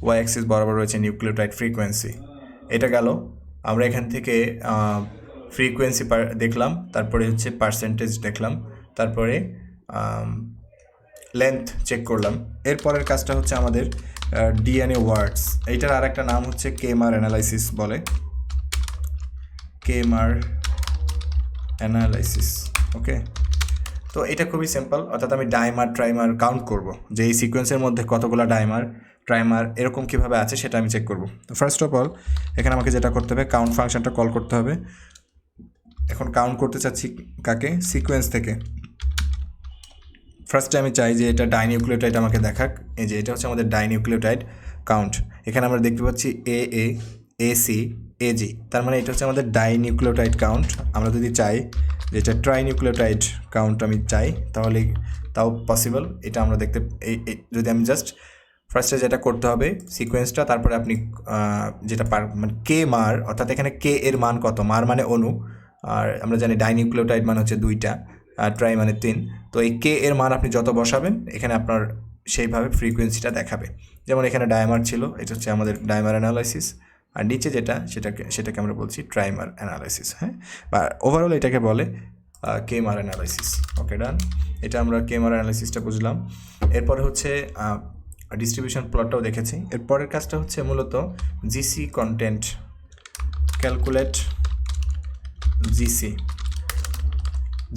ওয়াই এক্সিস বরাবর রয়েছে নিউক্লিওটাইড ফ্রিকোয়েন্সি। এটা গেল। আমরা এখান থেকে ফ্রিকোয়েন্সি দেখলাম, তারপরে হচ্ছে পার্সেন্টেজ দেখলাম, তারপরে লেন্থ চেক করলাম। এরপরের কাজটা হচ্ছে আমাদের ডিএনএ ওয়ার্ডস, এইটার আর একটা নাম হচ্ছে কেএমআর অ্যানালাইসিস বলে, কেএমআর অ্যানালাইসিস। ওকে, তো এটা খুবই সিম্পল, অর্থাৎ আমি ডাইমার ট্রাইমার কাউন্ট করব, যে এই সিকোয়েন্সের মধ্যে কতগুলো ডাইমার ট্রাইমার এরকম কীভাবে আছে সেটা আমি চেক করব। তো ফার্স্ট অফ অল এখানে আমাকে যেটা করতে হবে, কাউন্ট ফাংশনটা কল করতে হবে। এখন কাউন্ট করতে চাচ্ছি কাকে, সিকোয়েন্স থেকে। ফার্স্টে আমি চাই যে এটা ডাইনিউক্লিওটাইড আমাকে দেখাক, এই যে এটা হচ্ছে আমাদের ডাইনিউক্লিওটাইড কাউন্ট। এখানে আমরা দেখতে পাচ্ছি AA, AC, AG, তার মানে এটা হচ্ছে আমাদের ডাইনিউক্লিওটাইড কাউন্ট। আমরা যদি চাই যেটা ট্রাইনিউক্লিওটাইড কাউন্ট আমি চাই তাহলে তাও পসিবল। এটা আমরা দেখতে যদি আমি জাস্ট ফার্স্টে যেটা করতে হবে সিকোয়েন্সটা, তারপরে আপনি যেটা মানে কে মার, অর্থাৎ এখানে কে এর মান কত, মার মানে অণু, আর আমরা জানি ডাইনিউক্লিওটাইড মানে হচ্ছে 2টা, আর ট্রাই মানে 3। তো এই কে এর মান আপনি যত বসাবেন এখানে আপনার সেইভাবে ফ্রিকোয়েন্সিটা দেখাবে। যেমন এখানে ডায়মার ছিল, এটা হচ্ছে আমাদের ডায়মার অ্যানালাইসিস, আর নিচে যেটা সেটাকে আমরা বলছি ট্রাইমার অ্যানালাইসিস, হ্যাঁ, বা ওভারঅল এটাকে বলে কেমার অ্যানালাইসিস। ওকে, ডান। এটা আমরা কেমার অ্যানালাইসিসটা বুঝলাম। এরপরে হচ্ছে ডিস্ট্রিবিউশন প্লটটাও দেখেছি। এরপরের কাজটা হচ্ছে মূলত জিসি কন্টেন্ট ক্যালকুলেট।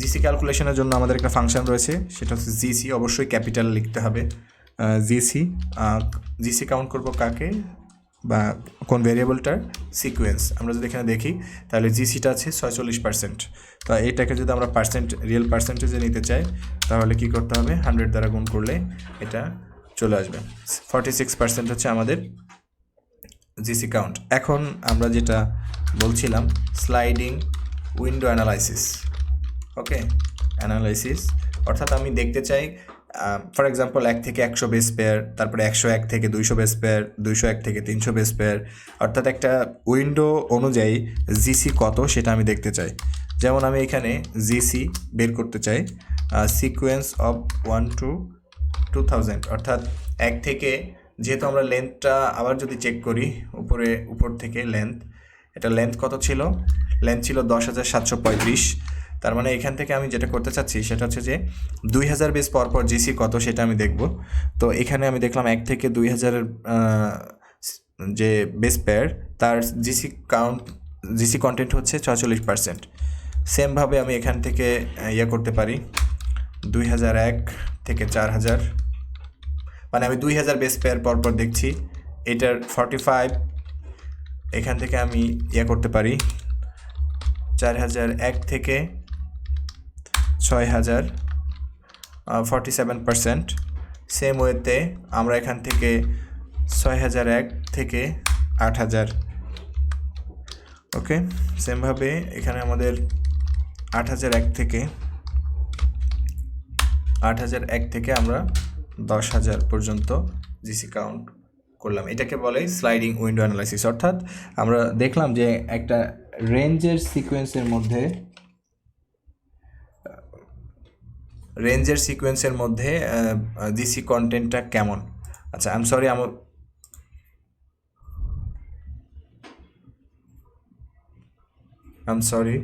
জিসি ক্যালকুলেশনের জন্য আমাদের একটা ফাংশন রয়েছে, সেটা হচ্ছে জিসি, অবশ্যই ক্যাপিটাল লিখতে হবে। জিসি কাউন্ট করব কাকে, বা কোন ভেরিয়েবলটার সিকোয়েন্স। আমরা যদি এখানে দেখি তাহলে জিসিটা আছে 46%। তো এইটাকে যদি আমরা রিয়েল পার্সেন্টেজে নিতে চাই তাহলে কি করতে হবে, 100 দ্বারা গুণ করলে এটা চলে আসবে। 46% হচ্ছে আমাদের জিসি কাউন্ট। এখন আমরা যেটা বলছিলাম স্লাইডিং উইন্ডো অ্যানালাইসিস। ওকে, অ্যানালাইসিস অর্থাৎ আমি দেখতে চাই ফর এক্সাম্পল 1 থেকে 100 বেস পেয়ার, তারপরে 101 থেকে 200 বেস পেয়ার, 201 থেকে 300 বেস পেয়ার, অর্থাৎ একটা উইন্ডো অনুযায়ী জিসি কত সেটা আমি দেখতে চাই। যেমন আমি এখানে জিসি বের করতে চাই সিকোয়েন্স অফ 1 to 2000, অর্থাৎ 1 থেকে, যেহেতু আমরা লেন্থটা আবার যদি চেক করি উপর থেকে লেন্থ, এটা লেন্থ কত ছিল, লেন্থ ছিল 10,735। তার মানে এখান থেকে আমি যেটা করতে চাচ্ছি সেটা হচ্ছে যে 2000 বেস পর জিসি কত সেটা আমি দেখব। তো এখানে আমি দেখলাম 1 থেকে 2000 যে বেস পেয়ার তার জিসি কন্টেন্ট হচ্ছে 46%। সেমভাবে আমি এখান থেকে করতে পারি 2001 থেকে 4000, মানে আমি 2000 বেস পেয়ার পর দেখছি, এটার 45, এখান থেকে আমি করতে পারি 4001 থেকে 6000, 47%। সেম ওয়েতে আমরা এখান থেকে 6001 থেকে 8000। ওকে, সেমভাবে এখানে আমাদের 8001 থেকে আমরা 10,000 পর্যন্ত জিসি কাউন্ট করলাম। এটাকে বলে স্লাইডিং উইন্ডো অ্যানালাইসিস। অর্থাৎ আমরা দেখলাম যে একটা রেঞ্জের সিকোয়েন্সের মধ্যে জিসি কন্টেন্টটা কেমন। আচ্ছা, আই এম সরি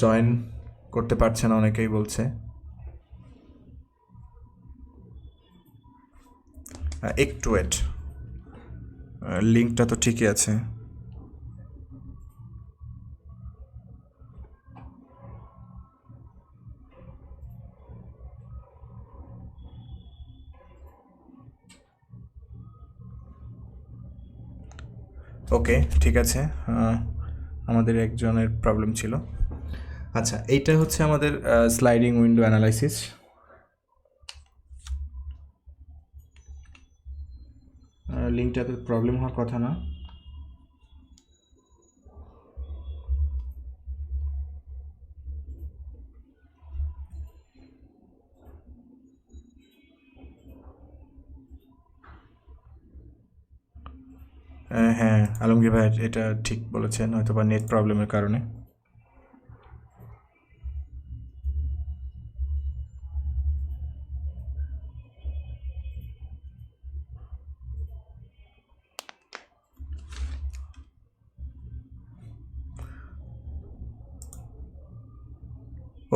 জয়েন করতে পারছে না অনেকেই বলছে। একটু ওয়েট, লিঙ্কটা তো ঠিকই আছে। ওকে, ঠিক আছে, আমাদের একজনের প্রবলেম ছিল। আচ্ছা, এইটা হচ্ছে আমাদের স্লাইডিং উইন্ডো অ্যানালাইসিস। লিঙ্কটাতে প্রবলেম হওয়ার কথা না। হ্যাঁ, আলমগীর ভাই এটা ঠিক বলেছেন, হয়তো বা নেট প্রবলেমের কারণে।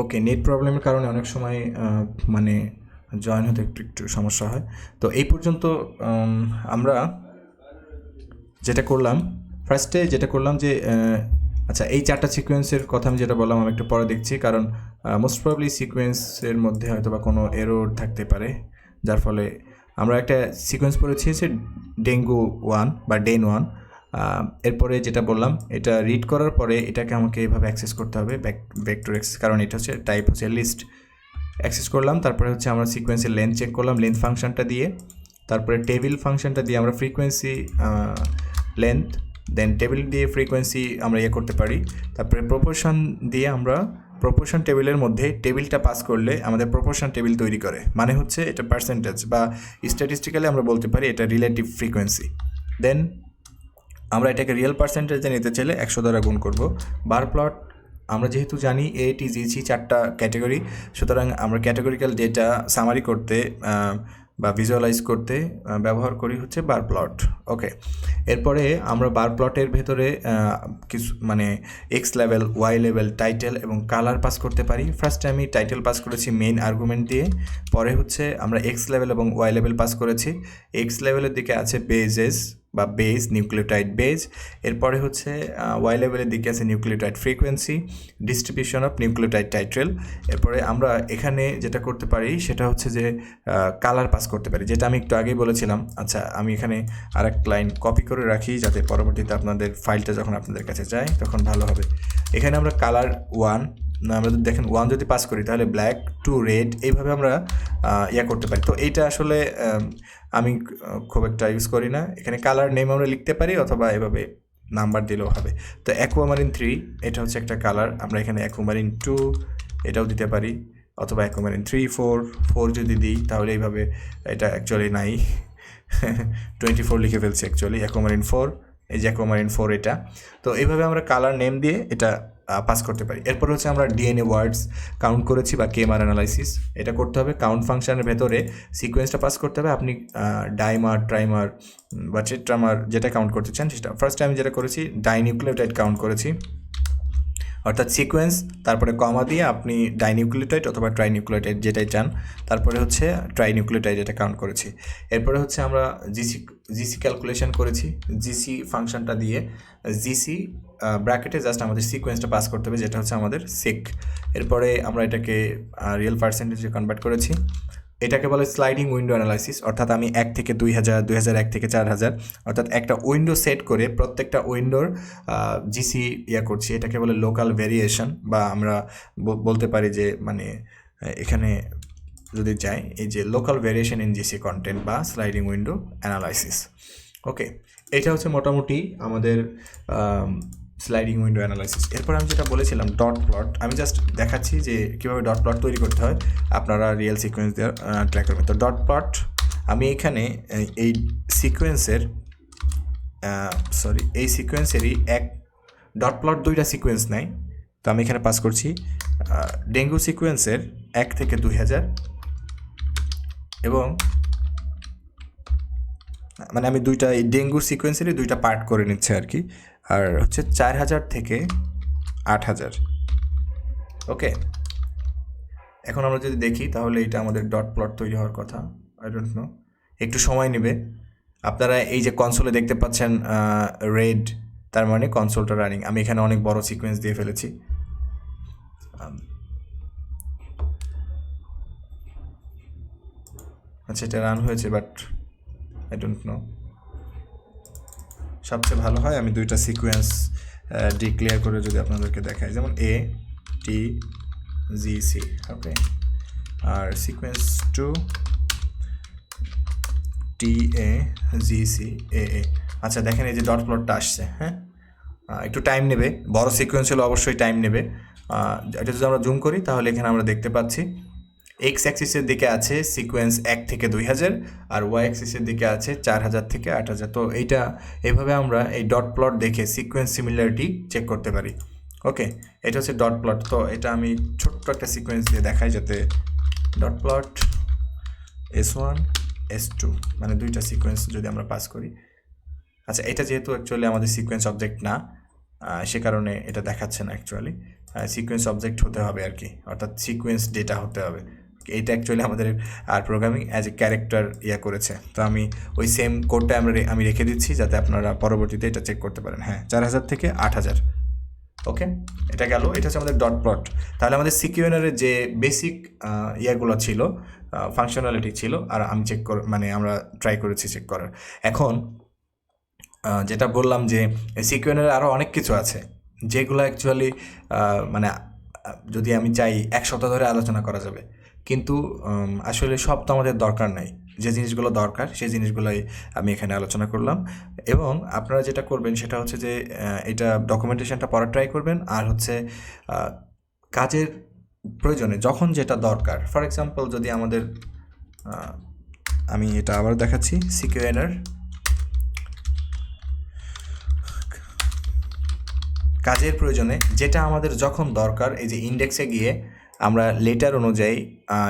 ওকে, নেট প্রবলেমের কারণে অনেক সময় মানে জয়েন হতে একটু সমস্যা হয়। তো এই পর্যন্ত আমরা যেটা করলাম যে আচ্ছা, এই 4টা সিকোয়েন্সের কথা আমি যেটা বললাম আমি একটু পরে দেখছি, কারণ মোস্ট প্রবলি সিকোয়েন্সের মধ্যে হয়তো বা কোনো এরর থাকতে পারে, যার ফলে আমরা একটা সিকোয়েন্স পড়েছি যে ডেঙ্গু 1 বা ডেন 1। এরপরে যেটা বললাম, এটা রিড করার পরে এটাকে আমাকে এইভাবে অ্যাক্সেস করতে হবে, ভেক্টর অ্যাক্সেস, কারণ এটা হচ্ছে টাইপ হচ্ছে লিস্ট। অ্যাক্সেস করলাম, তারপরে হচ্ছে আমরা সিকোয়েন্সের লেন্থ চেক করলাম লেন্থ ফাংশনটা দিয়ে, তারপরে টেবিল ফাংশনটা দিয়ে আমরা ফ্রিকোয়েন্সি লেন্থ, দেন টেবিল দিয়ে ফ্রিকোয়েন্সি আমরা করতে পারি, তারপরে প্রপোর্শন দিয়ে আমরা প্রপোর্শন টেবিলের মধ্যে টেবিলটা পাস করলে আমাদের প্রপোর্শন টেবিল তৈরি করে, মানে হচ্ছে এটা পার্সেন্টেজ বা স্ট্যাটিস্টিক্যালি আমরা বলতে পারি এটা রিলেটিভ ফ্রিকোয়েন্সি। দেন আমরা এটাকে রিয়েল পার্সেন্টেজে নিতে চাইলে 100 দ্বারা গুণ করব। বার প্লট আমরা যেহেতু জানি ATGC 4টা ক্যাটাগরি, সুতরাং আমরা ক্যাটাগরিক্যাল ডেটা সামারি করতে বা ভিজুয়ালাইজ করতে ব্যবহার করি হচ্ছে বার প্লট। ওকে, এরপরে আমরা বার প্লটের ভেতরে কিছু মানে x level, y level, title এবং কালার পাস করতে পারি। ফার্স্টে আমি টাইটেল পাস করেছি মেইন আর্গুমেন্ট দিয়ে, পরে হচ্ছে আমরা এক্স লেভেল এবং ওয়াই লেভেল পাস করেছি। এক্স লেভেলের দিকে আছে বেজেস বা বেজ, নিউক্লিওটাইড বেজ। এরপরে হচ্ছে ওয়াই লেভেলের দিকে আছে nucleotide frequency, distribution of nucleotide title. এরপরে আমরা এখানে যেটা করতে পারি সেটা হচ্ছে যে কালার পাস করতে পারি, যেটা আমি একটু আগেই বলেছিলাম। আচ্ছা, আমি এখানে আরেক লাইন কপি করে রাখি যাতে পরবর্তীতে আপনাদের ফাইলটা যখন আপনাদের কাছে যায় তখন ভালো হবে। এখানে আমরা কালার 1, আমরা যদি দেখেন 1 যদি পাস করি তাহলে ব্ল্যাক টু রেড, এইভাবে আমরা করতে পারি। তো এইটা আসলে আমি খুব একটা ইউজ করি না। এখানে কালার নেম আমরা লিখতে পারি অথবা এভাবে নাম্বার দিলেও হবে। তো অ্যাকুয়ামারিন 3 এটা হচ্ছে একটা কালার, আমরা এখানে অ্যাকুয়ামারিন 2 এটাও দিতে পারি, অথবা অ্যাকুয়ামারিন 3, 4 যদি দিই তাহলে এইভাবে, এটা অ্যাকচুয়ালি নাই 24 লিখে ফেলছি অ্যাকচুয়ালি। অ্যাকুয়ামারিন 4, এই যে অ্যাকুয়ামারিন 4 এটা। তো এইভাবে আমরা কালার নেম দিয়ে এটা পাস করতে পারি। এরপর হচ্ছে আমরা ডিএনএ ওয়ার্ডস কাউন্ট করেছি বা কেএমআর অ্যানালাইসিস, এটা করতে হবে। কাউন্ট ফাংশনের ভেতরে সিকোয়েন্সটা পাস করতে হবে। আপনি ডাইমার, ট্রাইমার বা টেট্রামার যেটা কাউন্ট করতে চান সেটা। ফার্স্ট টাইম যেটা করেছি ডাইনিউক্লিওটাইড কাউন্ট করেছি, অর্থাৎ সিকোয়েন্স তারপরে কমা দিয়ে আপনি ডাইনিউক্লিওটাইড অথবা ট্রাইনিউক্লিওটাইড যেটাই চান, তারপরে হচ্ছে ট্রাইনিউক্লিওটাইড এটা কাউন্ট করেছি। এরপরে হচ্ছে আমরা জিসি ক্যালকুলেশন করেছি, জিসি ফাংশনটা দিয়ে জিসি ব্র্যাকেটে জাস্ট আমাদের সিকোয়েন্সটা পাস করতে হবে, যেটা হচ্ছে আমাদের সেক। এরপরে আমরা এটাকে রিয়েল পার্সেন্টেজে কনভার্ট করেছি। এটাকে বলে স্লাইডিং উইন্ডো অ্যানালাইসিস, অর্থাৎ আমি 1 থেকে 2000, 2001 থেকে 4000, অর্থাৎ একটা উইন্ডো সেট করে প্রত্যেকটা উইন্ডোর জিসি করছি। এটাকে বলে লোকাল ভেরিয়েশন, বা আমরা বলতে পারি যে মানে এখানে যদি যাই, এই যে local variation in GC content বা স্লাইডিং উইন্ডো অ্যানালাইসিস। ওকে, এটা হচ্ছে মোটামুটি আমাদের স্লাইডিং উইন্ডো অ্যানালাইসিস। এরপর আমি যেটা বলেছিলাম ডট প্লট, আমি জাস্ট দেখাচ্ছি যে কীভাবে ডট প্লট তৈরি করতে হয়, আপনারা রিয়েল সিকোয়েন্স দিয়ে ট্র্যাক করবেন। তো ডট প্লট আমি এখানে এই সিকোয়েন্সের এই সিকোয়েন্সেরই এক ডট প্লট 2টা সিকোয়েন্স নেয়। তো আমি এখানে পাস করছি ডেঙ্গু সিকোয়েন্সের 1 থেকে 2000, এবং মানে আমি দুইটা এই ডেঙ্গু সিকোয়েন্সেরই 2টা পার্ট করে নিচ্ছে আর কি, আর হচ্ছে 4000 থেকে 8000। ওকে, এখন আমরা যদি দেখি তাহলে এটা আমাদের ডট প্লট তৈরি হওয়ার কথা। আই ডোন্ট নো, একটু সময় নেবে। আপনারা এই যে কনসোলে দেখতে পাচ্ছেন রেড, তার মানে কনসোলটা রানিং। আমি এখানে অনেক বড় সিকোয়েন্স দিয়ে ফেলেছি। আচ্ছা, এটা রান হয়েছে, বাট আই ডোন্ট নো। সবচেয়ে ভালো হয় আমি 2টা সিকোয়েন্স ডিক্লেয়ার করে যদি আপনাদেরকে দেখাই, যেমন ATGC। ওকে, আর সিকোয়েন্স 2 TAGCAA। আচ্ছা, দেখেন এই যে ডট প্লটটা আসছে। হ্যাঁ, একটু টাইম নেবে, বড় সিকোয়েন্স হলে অবশ্যই টাইম নেবে। এটা যদি আমরা জুম করি তাহলে এখানে আমরা দেখতে পাচ্ছি এক্স অ্যাক্সিসের দিকে আছে সিকোয়েন্স 1 থেকে 2000, আর ওয়াই অ্যাক্সিসের দিকে আছে 4000 থেকে 8000। তো এইভাবে আমরা এই ডট প্লট দেখে সিকোয়েন্স সিমিলারিটি চেক করতে পারি। ওকে, এটা হচ্ছে ডট প্লট। তো এটা আমি ছোট্ট একটা সিকোয়েন্স দিয়ে দেখাই, যাতে ডট প্লট S1 S2 মানে 2টা সিকোয়েন্স যদি আমরা পাস করি। আচ্ছা, এটা যেহেতু অ্যাকচুয়ালি আমাদের সিকোয়েন্স অবজেক্ট না, সে কারণে এটা দেখাচ্ছে না। অ্যাকচুয়ালি সিকোয়েন্স অবজেক্ট হতে হবে আর কি, অর্থাৎ সিকোয়েন্স ডেটা হতে হবে। এইটা অ্যাকচুয়ালি আমাদের প্রোগ্রামিং অ্যাজ এ ক্যারেক্টার করেছে। তো আমি ওই সেম কোডটা আমি রেখে দিচ্ছি যাতে আপনারা পরবর্তীতে এটা চেক করতে পারেন। হ্যাঁ, 4000 থেকে 8000। ওকে, এটা গেল। এটা হচ্ছে আমাদের ডট প্লট। তাহলে আমাদের সিকিউএনআরের যে বেসিক গুলো ছিল, ফাংশনালিটি ছিল, আর আমি মানে আমরা ট্রাই করেছি চেক করার। এখন যেটা বললাম যে সিকিউএনআর আরও অনেক কিছু আছে যেগুলো অ্যাকচুয়ালি মানে যদি আমি চাই 1 সপ্তাহ ধরে আলোচনা করা যাবে, কিন্তু আসলে সব তো আমাদের দরকার নাই। যে জিনিসগুলো দরকার সেই জিনিসগুলোই আমি এখানে আলোচনা করলাম। এবং আপনারা যেটা করবেন সেটা হচ্ছে যে এটা ডকুমেন্টেশনটা পড়ার ট্রাই করবেন, আর হচ্ছে কাজের প্রয়োজনে যখন যেটা দরকার, ফর এক্সাম্পল যদি আমাদের আমি এটা আবার দেখাচ্ছি, সিকিউএনআর কাজের প্রয়োজনে যেটা আমাদের যখন দরকার, এই যে ইন্ডেক্সে গিয়ে আমরা লেটার অনুযায়ী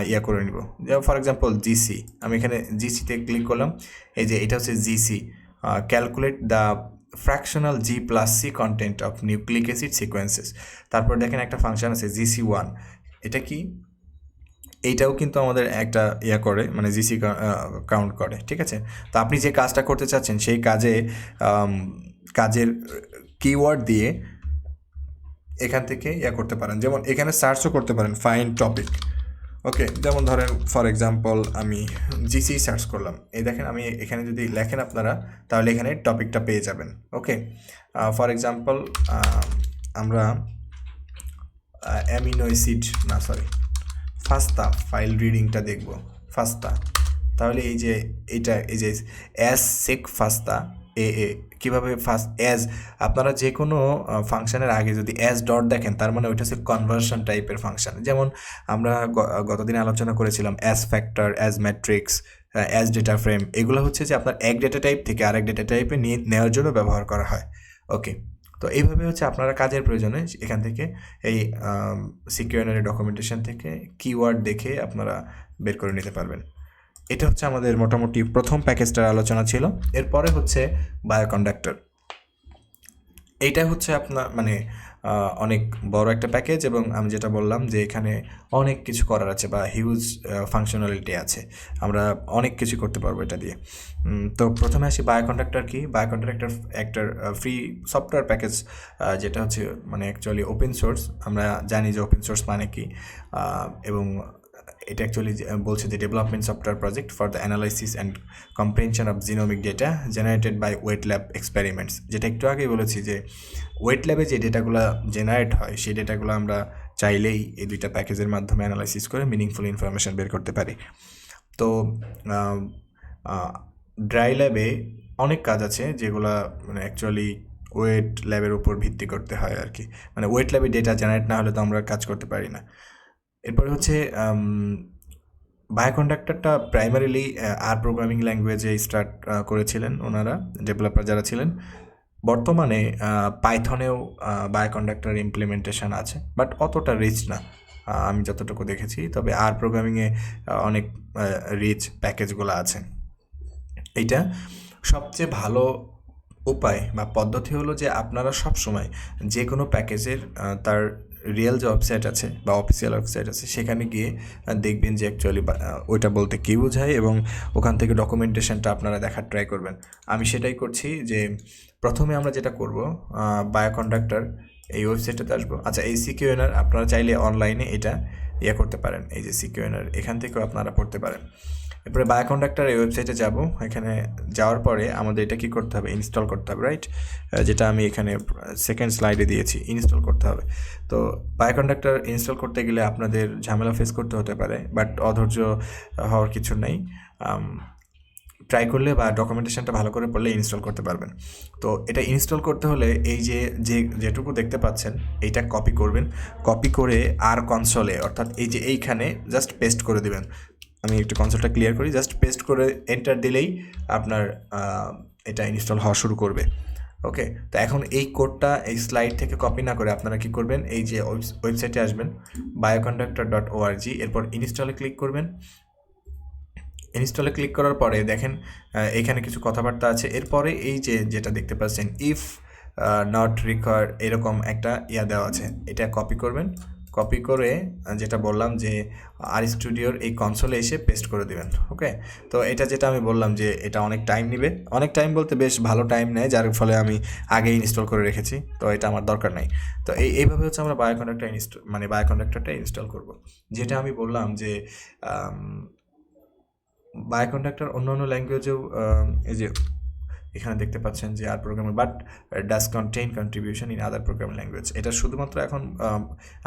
ইয়া করে নিব। যেমন ফর এক্সাম্পল জিসি, আমি এখানে জিসিতে ক্লিক করলাম, এই যে এটা হচ্ছে GC, calculate the fractional G plus C content of nucleic acid sequences. তারপর দেখেন একটা ফাংশন আছে জিসি ওয়ান, এটা কি, এইটাও কিন্তু আমাদের একটা ইয়া করে, মানে জিসি কাউন্ট করে, ঠিক আছে। তো আপনি যে কাজটা করতে চাচ্ছেন সেই কাজের কিওয়ার্ড দিয়ে এখান থেকে ইয়া করতে পারেন, যেমন এখানে সার্চও করতে পারেন ফাইন্ড টপিক। ওকে, যেমন ধরেন ফর এক্সাম্পল আমি জিসি সার্চ করলাম, এই দেখেন আমি এখানে যদি লেখেন আপনারা তাহলে এখানে টপিকটা পেয়ে যাবেন। ওকে, ফর এক্সাম্পল আমরা অ্যামিনো অ্যাসিড না সরি ফাস্তা ফাইল রিডিংটা দেখব, ফাস্তা, তাহলে এই যে এটা এই যে অ্যাজ সেক ফাস্তা এ কীভাবে ফার্স্ট অ্যাজ, আপনারা যে কোনো ফাংশনের আগে যদি অ্যাজ ডট দেখেন তার মানে ওইটা হচ্ছে কনভার্সন টাইপের ফাংশন। যেমন আমরা গতদিন আলোচনা করেছিলাম as factor, as matrix, as data frame, এগুলো হচ্ছে যে আপনার এক ডেটা টাইপ থেকে আরেক ডেটা টাইপে নেওয়ার জন্য ব্যবহার করা হয়। ওকে, তো এইভাবে হচ্ছে আপনারা কাজের প্রয়োজনে এখান থেকে এই সিকিউরিটি ডকুমেন্টেশন থেকে কিওয়ার্ড দেখে আপনারা বের করে নিতে পারবেন। এটা হচ্ছে আমাদের মোটামুটি প্রথম প্যাকেজটার আলোচনা ছিল। এরপরে হচ্ছে বায়োকন্ডাক্টর। এইটা হচ্ছে আপনার মানে অনেক বড় একটা প্যাকেজ, এবং আমি যেটা বললাম যে এখানে অনেক কিছু করার আছে বা হিউজ ফাংশনালিটি আছে, আমরা অনেক কিছু করতে পারবো এটা দিয়ে। তো প্রথমে আসি বায়োকন্ডাক্টর কি। বায়োকন্ডাক্টর একটা ফ্রি সফটওয়্যার প্যাকেজ, যেটা হচ্ছে মানে অ্যাকচুয়ালি ওপেন সোর্স। আমরা জানি যে ওপেন সোর্স মানে কি, এবং এটা অ্যাকচুয়ালি বলছে যে development software project for the analysis and comprehension of genomic data generated by wet lab experiments. যেটা একটু আগেই বলেছি যে ওয়েট ল্যাবে যে ডেটাগুলো জেনারেট হয় সেই ডেটাগুলো আমরা চাইলেই এই দুইটা প্যাকেজের মাধ্যমে অ্যানালাইসিস করে মিনিংফুল ইনফরমেশন বের করতে পারি। তো ড্রাই ল্যাবে অনেক কাজ আছে যেগুলো মানে অ্যাকচুয়ালি ওয়েট ল্যাবের উপর ভিত্তি করতে হয় আর কি, মানে ওয়েট ল্যাবে ডেটা জেনারেট না হলে তো আমরা কাজ করতে পারি না। এরপরে হচ্ছে বায়োকন্ডাক্টরটা প্রাইমারিলি আর প্রোগ্রামিং ল্যাঙ্গুয়েজে স্টার্ট করেছিলেন ওনারা, ডেভেলপার যারা ছিলেন। বর্তমানে পাইথনেও বায়োকন্ডাক্টর ইমপ্লিমেন্টেশন আছে, বাট অতটা রিচ না আমি যতটুকু দেখেছি। তবে আর প্রোগ্রামিংয়ে অনেক রিচ প্যাকেজগুলো আছে। এইটা সবচেয়ে ভালো উপায় বা পদ্ধতি হলো যে আপনারা সবসময় যে কোনো প্যাকেজের তার রিয়েল যে ওয়েবসাইট আছে বা অফিসিয়াল ওয়েবসাইট আছে সেখানে গিয়ে দেখবেন যে অ্যাকচুয়ালি ওইটা বলতে কী বোঝায়, এবং ওখান থেকে ডকুমেন্টেশনটা আপনারা দেখার ট্রাই করবেন। আমি সেটাই করছি যে প্রথমে আমরা যেটা করব, বায়োকন্ডাক্টর এই ওয়েবসাইটটাতে আসবো। আচ্ছা, এই সিকিউএনআর আপনারা চাইলে অনলাইনে এটা ইয়ে করতে পারেন, এই যে সিকিউএনআর এখান থেকেও আপনারা পড়তে পারেন। এরপরে বায়োকন্ডাক্টর এই ওয়েবসাইটে যাব। এখানে যাওয়ার পরে আমাদের এটা কী করতে হবে, ইনস্টল করতে হবে, রাইট? যেটা আমি এখানে সেকেন্ড স্লাইডে দিয়েছি, ইনস্টল করতে হবে। তো বায়োকন্ডাক্টর ইনস্টল করতে গেলে আপনাদের ঝামেলা ফেস করতে হতে পারে, বাট অধৈর্য হওয়ার কিছু নেই। ট্রাই করলে বা ডকুমেন্টেশনটা ভালো করে পড়লে ইনস্টল করতে পারবেন। তো এটা ইনস্টল করতে হলে এই যেটুকু দেখতে পাচ্ছেন এইটা কপি করবেন, কপি করে আর কনসোলে অর্থাৎ এই যে এইখানে জাস্ট পেস্ট করে দেবেন। আমি একটু কনসোলটা ক্লিয়ার করি, জাস্ট পেস্ট করে এন্টার দিলেই আপনার এটা ইনস্টল হওয়া শুরু করবে। ওকে, তো এখন এই কোডটা এই স্লাইড থেকে কপি না করে আপনারা কি করবেন, এই যে ওয়েবসাইটে আসবেন bioconductor.org, এরপর ইনস্টলে ক্লিক করবেন। ইনস্টলে ক্লিক করার পরে দেখেন এখানে কিছু কথাবার্তা আছে। এরপরে এই যেটা দেখতে পাচ্ছেন ইফ নট রিকোয়ার্ড এরকম একটা দেওয়া আছে, এটা কপি করবেন। কপি করে যেটা বললাম যে আর স্টুডিওর এই কনসোলে এসে পেস্ট করে দেবেন। ওকে, তো এটা যেটা আমি বললাম যে এটা অনেক টাইম নেবে, অনেক টাইম বলতে বেশ ভালো টাইম নেয়, যার ফলে আমি আগেই ইনস্টল করে রেখেছি, তো এটা আমার দরকার নাই। তো এইভাবে হচ্ছে আমরা বায়োকন্ডাক্টরটা ইনস্টল করব। যেটা আমি বললাম যে বায়োকন্ডাক্টর অন্যান্য ল্যাঙ্গুয়েজেও এই যে এখানে দেখতে পাচ্ছেন যে R programming but does contain contribution in other programming language. এটা শুধুমাত্র এখন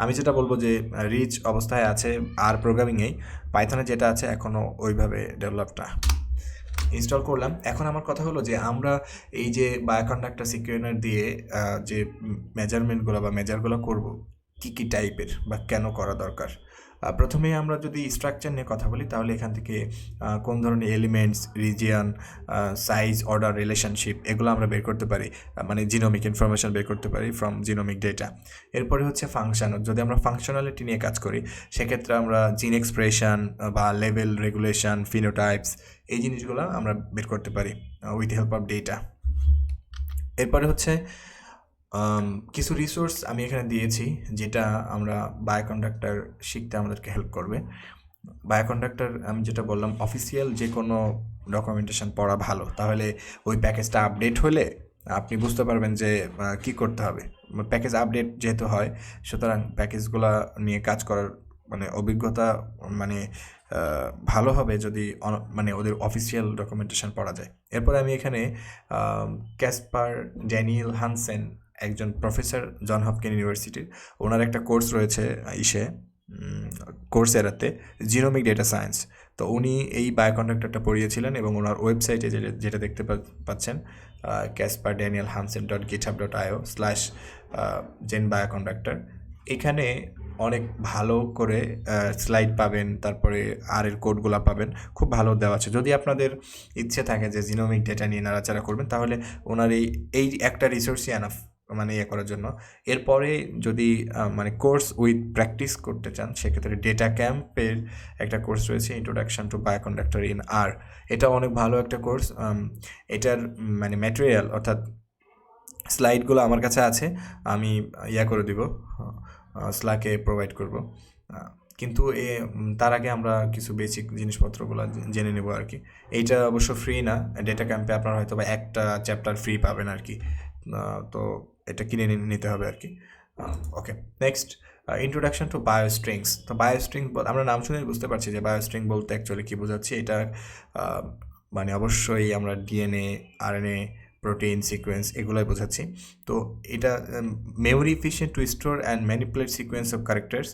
আমি যেটা বলবো যে রিচ অবস্থায় আছে আর প্রোগ্রামিংয়েই, পাইথনে যেটা আছে এখনও ওইভাবে ডেভেলপ না। ইনস্টল করলাম। এখন আমার কথা হলো যে আমরা এই যে বায়োকন্ডাক্টর সিকিউরিটি দিয়ে যে মেজারমেন্টগুলো বা মেজারগুলো করব, কী টাইপের বা কেন করা দরকার। প্রথমে আমরা যদি স্ট্রাকচার নিয়ে কথা বলি তাহলে এখান থেকে কোন ধরনের elements, region, size, order, relationship এগুলো আমরা বের করতে পারি, মানে জিনোমিক ইনফরমেশন বের করতে পারি ফ্রম জিনোমিক ডেটা। এরপরে হচ্ছে ফাংশন, যদি আমরা ফাংশনালিটি নিয়ে কাজ করি সেক্ষেত্রে আমরা জিন এক্সপ্রেশন বা লেভেল, রেগুলেশন, ফিনোটাইপস এই জিনিসগুলো আমরা বের করতে পারি উইথ হেল্প অফ ডেটা। এরপরে হচ্ছে কিছু রিসোর্স আমি এখানে দিয়েছি যেটা আমরা বায়োকন্ডাক্টর শিখতে আমাদেরকে হেল্প করবে। বায়োকন্ডাক্টর আমি যেটা বললাম, অফিসিয়াল যে কোনো ডকুমেন্টেশন পড়া ভালো, তাহলে ওই প্যাকেজটা আপডেট হলে আপনি বুঝতে পারবেন যে কি করতে হবে। প্যাকেজ আপডেট যেহেতু হয়, সুতরাং প্যাকেজগুলো নিয়ে কাজ করার মানে অভিজ্ঞতা মানে ভালো হবে যদি মানে ওদের অফিসিয়াল ডকুমেন্টেশন পড়া যায়। এরপরে আমি এখানে ক্যাসপার ড্যানিয়েল হানসেন, একজন প্রফেসর জন হপকিন ইউনিভার্সিটির, ওনার একটা কোর্স রয়েছে কোর্সেরাতে, জিনোমিক ডেটা সায়েন্স। তো উনি এই বায়োকন্ডাক্টরটা পড়িয়েছিলেন এবং ওনার ওয়েবসাইটে যেটা দেখতে পাচ্ছেন casper.daniel-hansen.github.io/gen-bioconductor, এখানে অনেক ভালো করে স্লাইড পাবেন, তারপরে আর এর কোডগুলো পাবেন, খুব ভালো দেওয়া আছে। যদি আপনাদের ইচ্ছে থাকে যে জিনোমিক ডেটা নিয়ে নাড়াচাড়া করবেন তাহলে ওনার এই একটা রিসোর্সই এনাফ মানে করার জন্য। এরপরে যদি মানে কোর্স উইথ প্র্যাকটিস করতে চান সেক্ষেত্রে ডেটা ক্যাম্পের একটা কোর্স রয়েছে, ইন্ট্রোডাকশন টু বায়োকন্ডাক্টর ইন আর। এটা অনেক ভালো একটা কোর্স। এটার মানে ম্যাটেরিয়াল অর্থাৎ স্লাইডগুলো আমার কাছে আছে, আমি করে দিব, স্ল্যাকে প্রোভাইড করব। কিন্তু তার আগে আমরা কিছু বেসিক জিনিসপত্রগুলো জেনে নেব আর কি। এইটা অবশ্য ফ্রি না, ডেটা ক্যাম্পে আপনারা হয়তো বা একটা চ্যাপ্টার ফ্রি পাবেন আর কি, তো এটা কিনে নিতে হবে আর কি। ওকে, নেক্সট ইন্ট্রোডাকশন টু বায়োস্ট্রিংস। তো বায়োস্ট্রিং আমরা নাম শুনে বুঝতে পারছি যে বায়োস্ট্রিং বলতে অ্যাকচুয়ালি কী বোঝাচ্ছি। এটা মানে অবশ্যই আমরা ডিএনএ, আরএনএ, প্রোটিন সিকোয়েন্স এগুলোই বোঝাচ্ছি। তো এটা memory efficient to store and manipulate sequence of characters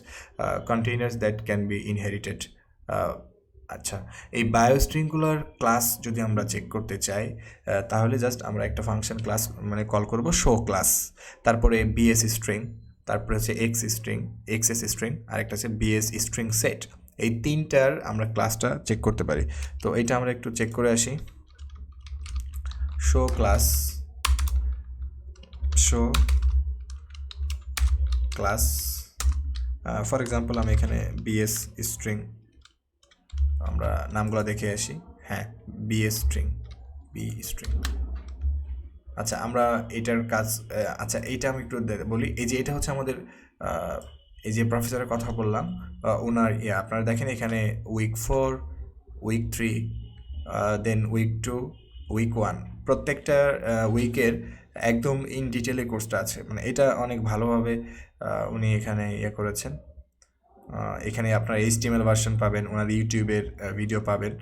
containers that can be inherited. আচ্ছা, এই বায়োস্ট্রিংগুলোর ক্লাস যদি আমরা চেক করতে চাই তাহলে জাস্ট আমরা একটা ফাংশন ক্লাস মানে কল করব, শো ক্লাস, তারপরে বিএস স্ট্রিং, তারপরে হচ্ছে এক্সএস স্ট্রিং, আর একটা হচ্ছে বিএস স্ট্রিং সেট। এই তিনটার আমরা ক্লাসটা চেক করতে পারি। তো এইটা আমরা একটু চেক করে আসি। শো ক্লাস ফর এক্সাম্পল আমি এখানে বিএস স্ট্রিং, আমরা নামগুলো দেখে আসি। হ্যাঁ, বি স্ট্রিং। আচ্ছা, আমরা এটার কাজ, আচ্ছা এইটা আমি একটু বলি। এই যে এটা হচ্ছে আমাদের এই যে প্রফেসরের কথা বললাম ওনার আপনারা দেখেন এখানে উইক 4, উইক 3, দেন উইক 2, উইক 1, প্রত্যেকটা উইকের একদম ইন ডিটেলে কোর্সটা আছে। মানে এটা অনেক ভালোভাবে উনি এখানে করেছেন। এখানে আপনার HTML ভার্সন পাবেন, ওনার ইউটিউবের ভিডিও পাবেন।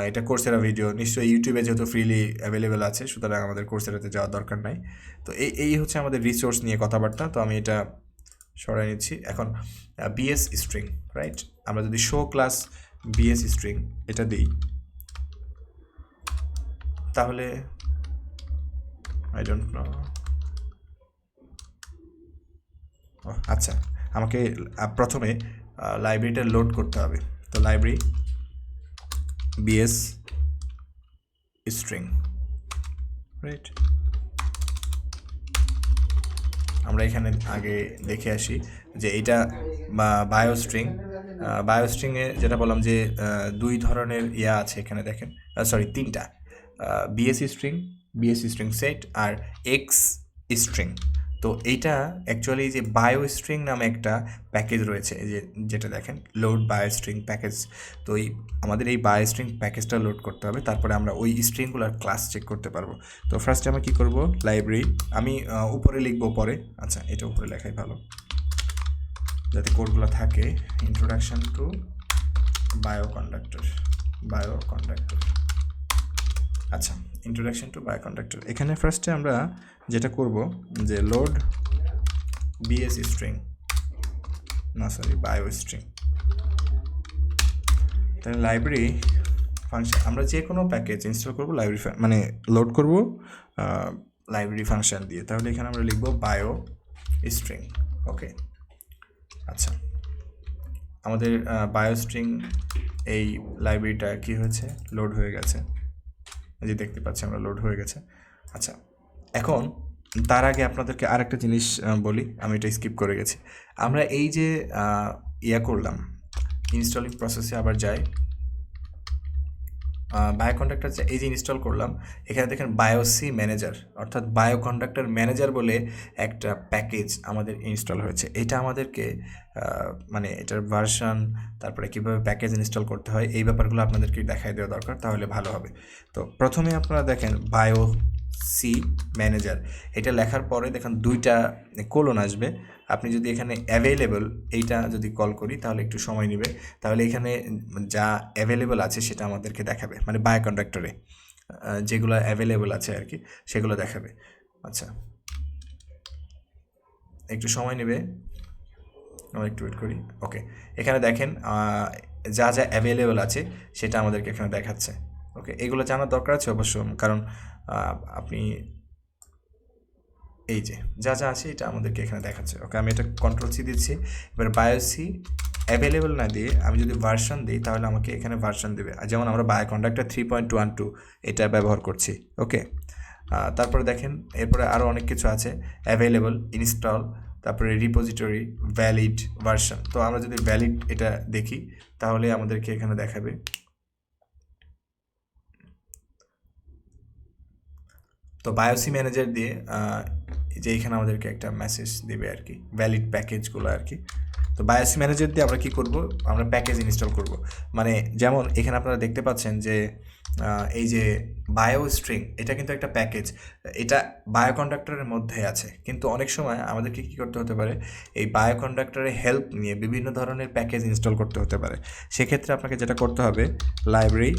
এটা কোর্সেরা ভিডিও, নিশ্চয়ই ইউটিউবে যেহেতু ফ্রিলি অ্যাভেলেবেল আছে সুতরাং আমাদের কোর্সেরাতে যাওয়ার দরকার নাই। তো এই হচ্ছে আমাদের রিসোর্স নিয়ে কথাবার্তা। তো আমি এটা সরাই নিচ্ছি। এখন বিএস স্ট্রিং, রাইট? আমরা যদি শো ক্লাস বিএস স্ট্রিং এটা দিই তাহলে আই ডোন্ট নো, আচ্ছা আমাকে প্রথমে লাইব্রেরিটা লোড করতে হবে। তো লাইব্রেরি বিএস স্ট্রিং, রাইট? আমরা এখানে আগে দেখে আসি যে এটা বায়োস্ট্রিংয়ে যেটা বললাম যে দুই ধরনের আছে এখানে দেখেন, তিনটা, বিএস স্ট্রিং সেট আর এক্স স্ট্রিং। তো এইটা অ্যাকচুয়ালি যে বায়োস্ট্রিং নামে একটা প্যাকেজ রয়েছে, যেটা দেখেন লোড বায়োস্ট্রিং প্যাকেজ। তো আমাদের এই বায়োস্ট্রিং প্যাকেজটা লোড করতে হবে, তারপরে আমরা ওই স্ট্রিংগুলোর ক্লাস চেক করতে পারবো। তো ফার্স্টে আমরা কী করব, লাইব্রেরি আমি উপরে লিখবো পরে, আচ্ছা এটা উপরে লেখাই ভালো যাতে কোডগুলো থাকে। ইন্ট্রোডাকশন টু বায়োকন্ডাক্টর, আচ্ছা ইন্ট্রোডাকশন টু বায়োকন্ডাক্টর। এখানে ফার্স্টে আমরা যেটা করব যে লোড বিএস স্ট্রিং, বায়োস্ট্রিং, তাহলে লাইব্রেরি ফাংশন, আমরা যে কোনো প্যাকেজ ইনস্টল করব লাইব্রেরি মানে লোড করব লাইব্রেরি ফাংশন দিয়ে। তাহলে এখানে আমরা লিখব বায়োস্ট্রিং। ওকে, আচ্ছা, আমাদের বায়োস্ট্রিং এই লাইব্রেরিটা কি হয়েছে, লোড হয়ে গেছে, এই যে দেখতে পাচ্ছি আমরা লোড হয়ে গেছে। আচ্ছা, এখন তার আগে আপনাদেরকে আরেকটা জিনিস বলি, আমি এটা স্কিপ করে গেছি। আমরা এই যে করলাম, ইনস্টলিং প্রসেসে আবার যাই, বায়োকন্ডাক্টর এই যে ইনস্টল করলাম, এখানে দেখেন বায়োসি ম্যানেজার অর্থাৎ বায়োকন্ডাক্টর ম্যানেজার বলে একটা প্যাকেজ আমাদের ইনস্টল হয়েছে। এটা আমাদেরকে মানে এটার ভার্সন, তারপরে কীভাবে প্যাকেজ ইনস্টল করতে হয়, এই ব্যাপারগুলো আপনাদেরকে দেখাই দেওয়া দরকার, তাহলে ভালো হবে। তো প্রথমে আপনারা দেখেন বায়োসি ম্যানেজার, এটা লেখার পরে দেখেন দুইটা কোলন আসবে। আপনি যদি এখানে অ্যাভেলেবল এইটা যদি কল করি তাহলে একটু সময় নেবে, তাহলে এখানে যা অ্যাভেলেবল আছে সেটা আমাদেরকে দেখাবে, মানে বায়োকন্ডাক্টরে যেগুলো অ্যাভেলেবল আছে আর কি সেগুলো দেখাবে। আচ্ছা, একটু সময় নেবে, আমরা একটু ওয়েট করি। ওকে, এখানে দেখেন যা যা অ্যাভেলেবল আছে সেটা আমাদেরকে এখানে দেখাচ্ছে। ওকে, এগুলো জানার দরকার আছে অবশ্য, কারণ আপনি এই যে যা যা আছে এটা আমাদেরকে এখানে দেখাচ্ছে। ওকে, আমি এটা কন্ট্রোল সি দিচ্ছি। এবার বায়োসি অ্যাভেলেবল না দিয়ে আমি যদি ভার্সন দিই তাহলে আমাকে এখানে ভার্সন দেবে, যেমন আমরা বায়োকন্ডাক্টর 3.12 এটা ব্যবহার করছি। ওকে, তারপরে দেখেন এরপরে আরও অনেক কিছু আছে, অ্যাভেলেবল, ইনস্টল, তারপরে রিপোজিটরি, ভ্যালিড, ভার্সন। তো আমরা যদি ভ্যালিড এটা দেখি তাহলে আমাদেরকে এখানে দেখাবে। তো বায়োসি ম্যানেজার দিয়ে যে এখানে আমাদেরকে একটা মেসেজ দেবে আর কি, ভ্যালিড প্যাকেজগুলো আর কি। তো বায়োসি ম্যানেজার দিয়ে আমরা কি করব, আমরা প্যাকেজ ইনস্টল করব। মানে যেমন এখানে আপনারা দেখতে পাচ্ছেন যে এই যে বায়োস্ট্রিং, এটা কিন্তু একটা প্যাকেজ, এটা বায়োকন্ডাক্টরের মধ্যে আছে, কিন্তু অনেক সময় আমাদেরকে কী করতে হতে পারে, এই বায়োকন্ডাক্টরের হেল্প নিয়ে বিভিন্ন ধরনের প্যাকেজ ইনস্টল করতে হতে পারে। সেক্ষেত্রে আপনাকে যেটা করতে হবে, লাইব্রেরি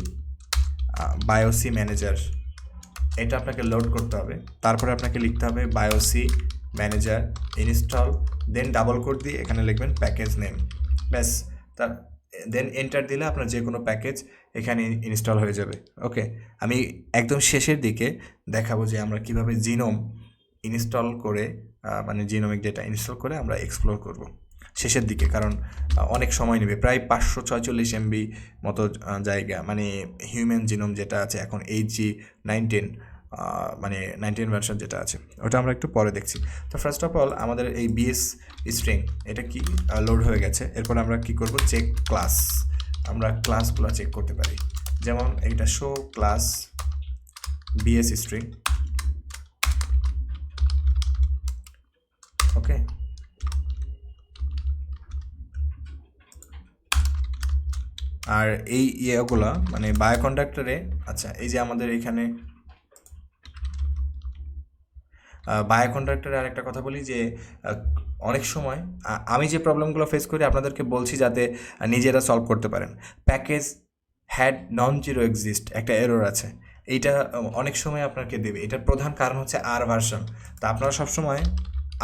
বায়োসি ম্যানেজার, এটা আপনাকে লোড করতে হবে। তারপরে আপনাকে লিখতে হবে বায়োসি ম্যানেজার ইনস্টল, দেন ডাবল কোড দিয়ে এখানে লিখবেন প্যাকেজ নেম, ব্যাস। তার দেন এন্টার দিলে আপনার যে কোনো প্যাকেজ এখানে ইনস্টল হয়ে যাবে। ওকে, আমি একদম শেষের দিকে দেখাবো যে আমরা কিভাবে জিনোম ইনস্টল করে, মানে জিনোমিক ডেটা ইনস্টল করে আমরা এক্সপ্লোর করব শেষের দিকে, কারণ অনেক সময় নেবে, প্রায় 546 MB মতো জায়গা, মানে হিউম্যান জিনোম যেটা আছে এখন HG19, মানে 19 ভার্সন যেটা আছে ওটা আমরা একটু পরে দেখছি। তো ফার্স্ট অফ অল আমাদের এই বিএস স্ট্রিং এটা কি লোড হয়ে গেছে। এরপর আমরা কি করব, চেক ক্লাস, আমরা ক্লাসগুলো চেক করতে পারি, যেমন এইটা শো ক্লাস বিএস স্ট্রিং। ওকে, আর এই ইয়েগুলা মানে বায়োকন্ডাক্টরে, আচ্ছা এই যে আমাদের এখানে বায়োকন্ডাক্টরে আরেকটা কথা বলি যে অনেক সময় আমি যে প্রবলেমগুলো ফেস করি আপনাদেরকে বলছি যাতে নিজেরা সলভ করতে পারেন। Package had non zero exist একটা এরর আছে, এইটা অনেক সময় আপনাকে দেবে। এটার প্রধান কারণ হচ্ছে আর ভার্সন। তা আপনারা সবসময়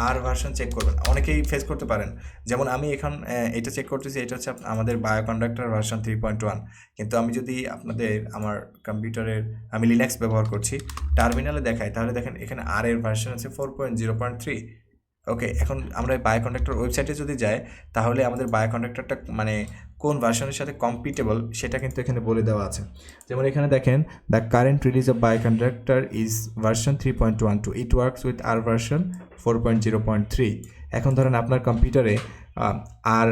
আর ভার্সন চেক করবেন, অনেকেই ফেস করতে পারেন। যেমন আমি এখন এটা চেক করতেছি, এটা হচ্ছে আমাদের বায়োকন্ডাক্টর ভার্সন 3.1, কিন্তু আমি যদি আপনাদের আমার কম্পিউটারের, আমি লিনাক্স ব্যবহার করছি, টার্মিনালে দেখাই তাহলে দেখেন এখানে আর এর ভার্সন আছে 4.0.3। ওকে, এখন আমরা বায়োকন্ডাক্টর ওয়েবসাইটে যদি যাই তাহলে আমাদের বায়োকন্ডাক্টরটা মানে কোন ভার্সনের সাথে কম্পিটেবল সেটা কিন্তু এখানে বলে দেওয়া আছে। যেমন এখানে দেখেন, the current release of Bioconductor is version 3.12, it works with R version 4.0.3। এখন ধরেন আপনার কম্পিউটারে আর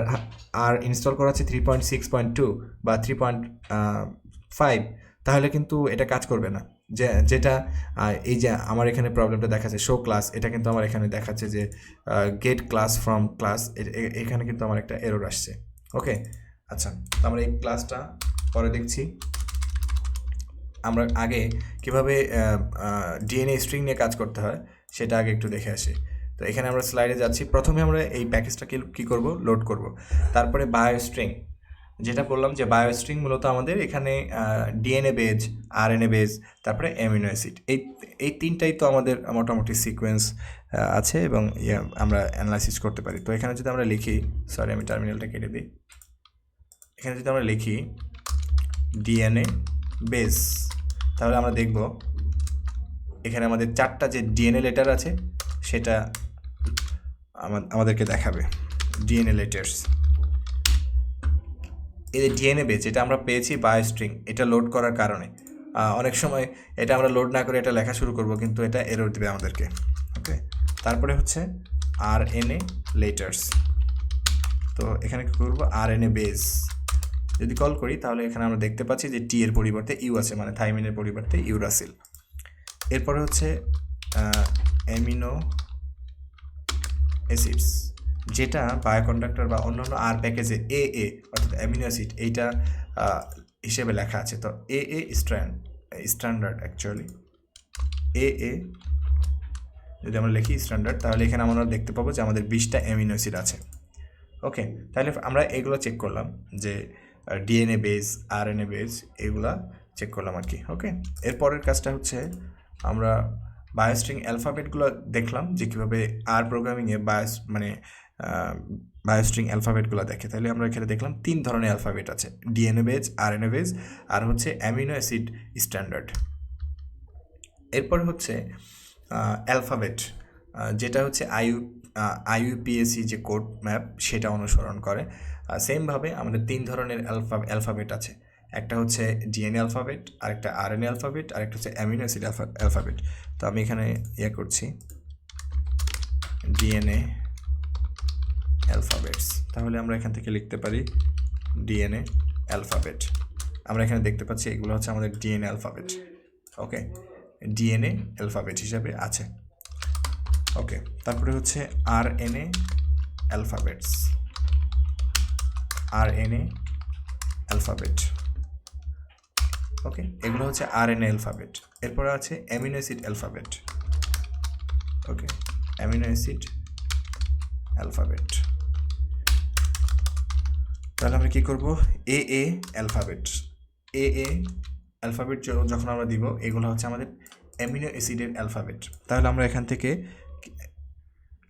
আর ইনস্টল করা আছে 3.6.2 বা 3.5, তাহলে কিন্তু এটা কাজ করবে না। যেটা এই যে আমার এখানে প্রবলেমটা দেখাচ্ছে শো ক্লাস, এটা কিন্তু আমার এখানে দেখাচ্ছে যে গেট ক্লাস ফ্রম ক্লাস, এখানে কিন্তু আমার একটা এরর আসছে। ওকে, আচ্ছা, আমরা এই ক্লাসটা পরে দেখছি। আমরা আগে কিভাবে ডিএনএ স্ট্রিং নিয়ে কাজ করতে হয় সেটা আগে একটু দেখে আসি। তো এখানে আমরা স্লাইডে যাচ্ছি, প্রথমে আমরা এই প্যাকেজটাকে কী করব, লোড করব। তারপরে বায়োস্ট্রিং, যেটা বললাম যে বায়োস্ট্রিং মূলত আমাদের এখানে ডিএনএ বেজ, আরএনএ বেজ, তারপরে অ্যামিনো অ্যাসিড, এই তিনটাই তো আমাদের মোটামুটি সিকোয়েন্স আছে এবং আমরা অ্যানালাইসিস করতে পারি। তো এখানে যদি আমরা লিখি, সরি আমি টার্মিনালটা কেটে দিই, এখানে যদি আমরা লিখি ডিএনএ বেজ, তাহলে আমরা দেখব এখানে আমাদের 4টা যে ডিএনএ লেটার আছে সেটা আমাদেরকে দেখাবে। DNA letters. এই যে ডিএনএ বেস এটা আমরা পেয়েছি বায়োস্ট্রিং, এটা লোড করার কারণে অনেক সময় এটা আমরা লোড না করে এটা লেখা শুরু করব, কিন্তু এটা এরর দেবে আমাদেরকে। ওকে, তারপরে হচ্ছে আরএনএ লেটার্স। তো এখানে কী করবো, আরএনএ বেস যদি কল করি তাহলে এখানে আমরা দেখতে পাচ্ছি যে টি এর পরিবর্তে ইউ আছে, মানে থাইমিনের পরিবর্তে ইউরাসিল। এরপরে হচ্ছে অ্যামিনো অ্যাসিডস, যেটা বায়োকন্ডাক্টর বা অন্যান্য আর প্যাকেজে এ অর্থাৎ অ্যামিনো অ্যাসিড এইটা হিসেবে লেখা আছে। তো এ স্ট্যান্ডার্ড অ্যাকচুয়ালি এ যদি আমরা লিখি স্ট্যান্ডার্ড, তাহলে এখানে আমরা দেখতে পাবো যে আমাদের 20টা অ্যামিনো অ্যাসিড আছে। ওকে, তাহলে আমরা এগুলো চেক করলাম যে ডিএনএ বেস, আরএনএ বেস, এগুলা চেক করলাম আর কি। ওকে, এরপরের কাজটা হচ্ছে আমরা বায়োস্ট্রিং অ্যালফাবেটগুলো দেখলাম যে কীভাবে আর প্রোগ্রামিংয়ে বায়োস্ট্রিং অ্যালফাবেটগুলো দেখে। তাহলে আমরা এখানে দেখলাম 3 ধরনের অ্যালফাবেট আছে, ডিএনএ বেস, আরএনএ বেস, আর হচ্ছে অ্যামিনো অ্যাসিড স্ট্যান্ডার্ড। এরপর হচ্ছে অ্যালফাবেট, যেটা হচ্ছে আইইউপিএসি যে কোড ম্যাপ সেটা অনুসরণ করে। সেমভাবে আমাদের 3 ধরনের অ্যালফাবেট আছে, একটা হচ্ছে ডিএনএ অ্যালফাবেট, আরেকটা আরএনএ অ্যালফাবেট, আরেকটা হচ্ছে অ্যামিনো অ্যাসিড অ্যালফাবেট। তো আমি এখানে করছি ডিএনএ অ্যালফাবেটস, তাহলে আমরা এখান থেকে লিখতে পারি ডিএনএ অ্যালফাবেট। আমরা এখানে দেখতে পাচ্ছি এগুলো হচ্ছে আমাদের ডিএনএ অ্যালফাবেট। ওকে, ডিএনএ অ্যালফাবেট হিসাবে আছে। ওকে, তারপরে হচ্ছে আরএনএ অ্যালফাবেটস, আরএনএ অ্যালফাবেট। ওকে, এগুলো হচ্ছে আরএনএ অ্যালফাবেট। এরপরে আছে অ্যামিনো অ্যাসিড অ্যালফাবেট। ওকে, অ্যামিনো অ্যাসিড অ্যালফাবেট। তাহলে আমরা কী করবো, এ অ্যালফাবেট, এ অ্যালফাবেট যখন আমরা দিব, এগুলো হচ্ছে আমাদের অ্যামিনো অ্যাসিডের অ্যালফাবেট। তাহলে আমরা এখান থেকে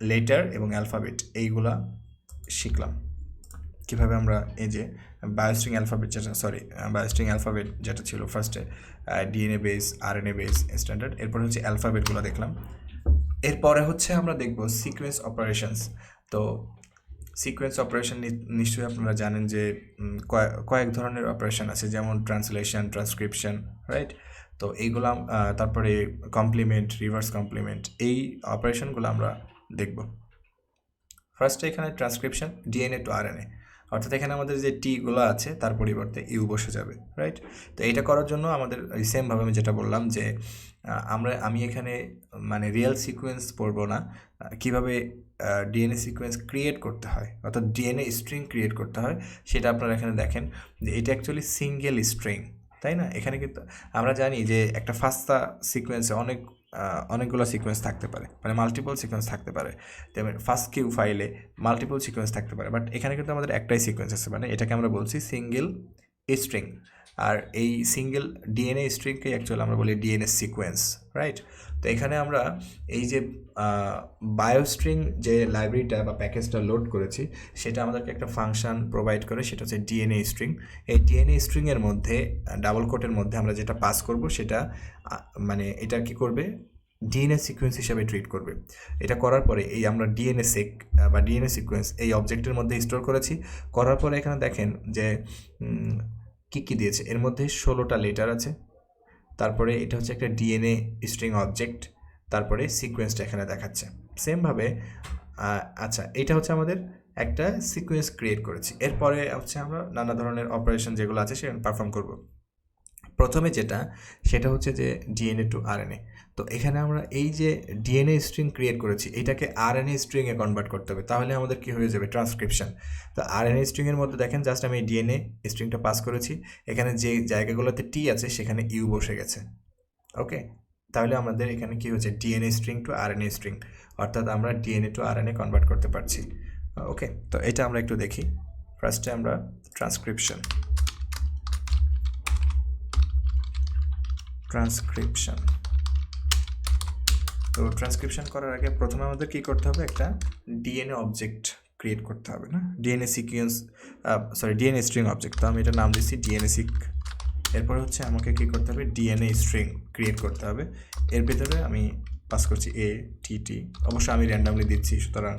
লেটার এবং অ্যালফাবেট এইগুলা শিখলাম কীভাবে আমরা এই যে বায়োস্ট্রিং অ্যালফাবেট যেটা ছিল ফার্স্টে DNA base, RNA base, standard, এরপর হচ্ছে অ্যালফাবেটগুলো দেখলাম। এরপরে হচ্ছে আমরা দেখব সিকোয়েন্স অপারেশনস। তো সিকোয়েন্স অপারেশন নিশ্চয়ই আপনারা জানেন যে কয়েক ধরনের অপারেশন আছে, যেমন ট্রান্সলেশন, ট্রান্সক্রিপশন, রাইট। তো এইগুলো তারপরে কমপ্লিমেন্ট, রিভার্স কমপ্লিমেন্ট, এই অপারেশনগুলো আমরা দেখব। ফার্স্টে এখানে ট্রান্সক্রিপশন, ডিএনএ টু আরএনএ, অর্থাৎ এখানে আমাদের যে টিগুলো আছে তার পরিবর্তে ইউ বসে যাবে, রাইট। তো এইটা করার জন্য আমাদের সেমভাবে আমি যেটা বললাম যে আমি এখানে মানে রিয়েল সিকোয়েন্স পড়বো না, কীভাবে ডিএনএ সিকোয়েন্স ক্রিয়েট করতে হয়, অর্থাৎ ডিএনএ স্ট্রিং ক্রিয়েট করতে হয়, সেটা আপনারা এখানে দেখেন যে এটা অ্যাকচুয়ালি সিঙ্গেল স্ট্রিং, তাই না। এখানে কিন্তু আমরা জানি যে একটা ফাস্তা সিকোয়েন্সে অনেকগুলো সিকোয়েন্স থাকতে পারে, মানে মাল্টিপল সিকোয়েন্স থাকতে পারে, তেমন ফার্স্ট কিউ ফাইলে মাল্টিপল সিকোয়েন্স থাকতে পারে, বাট এখানে কিন্তু আমাদের একটাই সিকোয়েন্স আছে, মানে এটাকে আমরা বলছি সিঙ্গেল স্ট্রিং। আর এই সিঙ্গেল ডিএনএ স্ট্রিংকে অ্যাকচুয়ালি আমরা বলি ডিএনএ সিকোয়েন্স, রাইট। তো এখানে আমরা এই যে বায়োস্ট্রিং যে লাইব্রেরিটা বা প্যাকেজটা লোড করেছি, সেটা আমাদেরকে একটা ফাংশন প্রোভাইড করে, সেটা হচ্ছে ডিএনএ স্ট্রিং। এই ডিএনএ স্ট্রিংয়ের মধ্যে ডাবল কোটের মধ্যে আমরা যেটা পাস করব, সেটা মানে এটা কি করবে, ডিএনএ সিকোয়েন্স হিসাবে ট্রিট করবে। এটা করার পরে এই আমরা ডিএনএ সেক বা ডিএনএ সিকোয়েন্স এই অবজেক্টের মধ্যে স্টোর করেছি। করার পরে এখানে দেখেন যে কী দিয়েছে, এর মধ্যে 16টা লেটার আছে, তারপরে এটা হচ্ছে একটা ডিএনএ স্ট্রিং অবজেক্ট, তারপরে সিকোয়েন্সটা এখানে দেখাচ্ছে সেমভাবে। আচ্ছা, এটা হচ্ছে আমাদের একটা সিকোয়েন্স ক্রিয়েট করেছি। এরপরে হচ্ছে আমরা নানা ধরনের অপারেশন যেগুলো আছে সেখানে পারফর্ম করব। প্রথমে সেটা হচ্ছে যে ডিএনএ টু আরএনএ। তো এখানে আমরা এই যে ডিএনএ স্ট্রিং ক্রিয়েট করেছি, এটাকে আরএনএ স্ট্রিংয়ে কনভার্ট করতে হবে, তাহলে আমাদের কী হয়ে যাবে, ট্রান্সক্রিপশন। তো আরএনএ স্ট্রিংয়ের মধ্যে দেখেন জাস্ট আমি ডিএনএ স্ট্রিংটা পাস করেছি, এখানে যে জায়গাগুলোতে টি আছে সেখানে ইউ বসে গেছে। ওকে, তাহলে আমাদের এখানে কী হচ্ছে, DNA string to RNA string, অর্থাৎ আমরা ডিএনএ টু আরএনএ কনভার্ট করতে পারছি। ওকে, তো এটা আমরা একটু দেখি। ফার্স্টে আমরা ট্রান্সক্রিপশন তো ট্রান্সক্রিপশন করার আগে প্রথমে আমাদের কী করতে হবে, একটা ডিএনএ অবজেক্ট ক্রিয়েট করতে হবে, না ডিএনএ স্ট্রিং অবজেক্ট। তো আমি এটা নাম দিচ্ছি ডিএনএ সিক। এরপর হচ্ছে আমাকে কী করতে হবে, ডিএনএ স্ট্রিং ক্রিয়েট করতে হবে। এর ভিতরে আমি পাস করছি টি, অবশ্য আমি র্যান্ডামলি দিচ্ছি, সুতরাং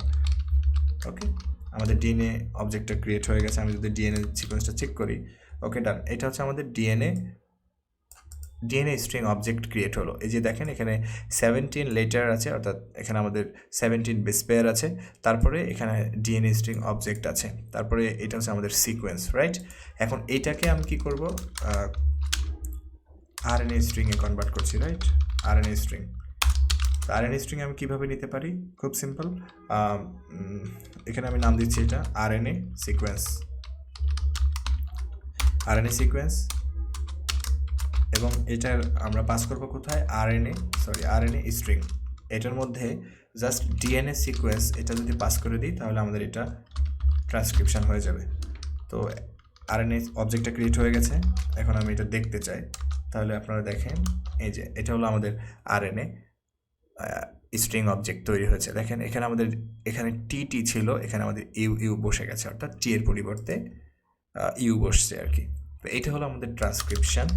ওকে আমাদের ডিএনএ অবজেক্টটা ক্রিয়েট হয়ে গেছে। আমি যদি ডিএনএ সিকোয়েন্সটা চেক করি, ওকে ডান, এটা হচ্ছে আমাদের ডিএনএ স্ট্রিং অবজেক্ট ক্রিয়েট হলো। এই যে দেখেন এখানে 17 লেটার আছে, অর্থাৎ এখানে আমাদের 17 বেস পেয়ার আছে, তারপরে এখানে ডিএনএ স্ট্রিং অবজেক্ট আছে, তারপরে এটা হচ্ছে আমাদের সিকোয়েন্স, রাইট? এখন এইটাকে আমি কি করব, আরএনএ স্ট্রিংয়ে কনভার্ট করছি, রাইট? RNA string. তো আরএনএ স্ট্রিং আমি কীভাবে নিতে পারি? খুব সিম্পল, এখানে আমি নাম দিচ্ছি এটা আরএনএ সিকোয়েন্স, এবং এটার আমরা পাস করব কোথায়? RNA string. এটার মধ্যে জাস্ট ডিএনএ সিকোয়েন্স এটা যদি পাস করে দিই তাহলে আমাদের এটা ট্রান্সক্রিপশন হয়ে যাবে। তো আরএনএ অবজেক্টটা ক্রিয়েট হয়ে গেছে। এখন আমি এটা দেখতে চাই, তাহলে আপনারা দেখেন এই যে এটা হলো আমাদের আরএনএ স্ট্রিং অবজেক্ট তৈরি হয়েছে। দেখেন এখানে টি ছিল, এখানে আমাদের ইউ বসে গেছে, অর্থাৎ টি এর পরিবর্তে ইউ বসছে আর কি। তো এইটা হলো আমাদের ট্রান্সক্রিপশন।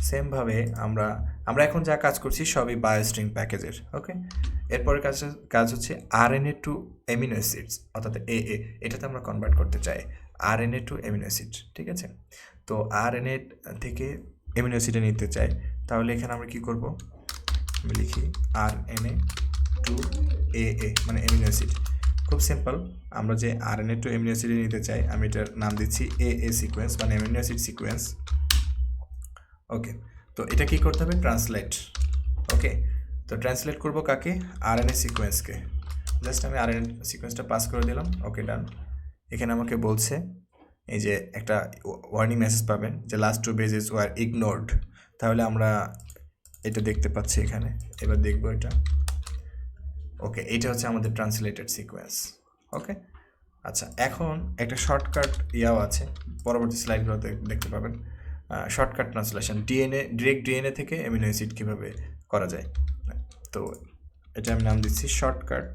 সেমভাবে আমরা এখন যা কাজ করছি সবই বায়োস্ট্রিং প্যাকেজের, ওকে। এরপরে কাজ হচ্ছে আরএনএ টু অ্যামিনো অ্যাসিডস, অর্থাৎ এটাতে আমরা কনভার্ট করতে চাই আরএনএ টু অ্যামিনো অ্যাসিড, ঠিক আছে? তো আরএনএ থেকে অ্যামিনো অ্যাসিডে নিতে চাই, তাহলে এখানে আমরা কি করব? আমি লিখি আরএনএ টু মানে অ্যামিনো অ্যাসিড। খুব সিম্পল, আমরা যে আরএনএ টু অ্যামিনো অ্যাসিডে নিতে চাই, আমি এটার নাম দিচ্ছি সিকোয়েন্স মানে অ্যামিনো অ্যাসিড সিকোয়েন্স, ওকে। তো এটা কি করতে হবে? ট্রান্সলেট, ওকে। তো ট্রান্সলেট করব কাকে? আরএনএ সিকোয়েন্সকে। জাস্ট আমি আরএনএ সিকোয়েন্সটা পাস করে দিলাম, ওকে ডান। এখানে আমাকে বলছে এই যে একটা ওয়ার্নিং মেসেজ পাবেন যে লাস্ট 2 বেজেস ওয়ার ইগনোরড, তাহলে আমরা এটা দেখতে পাচ্ছি এখানে। এবার দেখবো এটা, ওকে। এইটা হচ্ছে আমাদের ট্রান্সলেটেড সিকোয়েন্স, ওকে। আচ্ছা, এখন একটা শর্টকাট ইয়াও আছে, পরবর্তী স্লাইডগুলোতে দেখতে পাবেন। শর্টকাট ট্রান্সলেশন, ডিরেক্ট ডিএনএ থেকে অ্যামিনো অ্যাসিড কীভাবে করা যায়। তো এটা আমি নাম দিচ্ছি শর্টকাট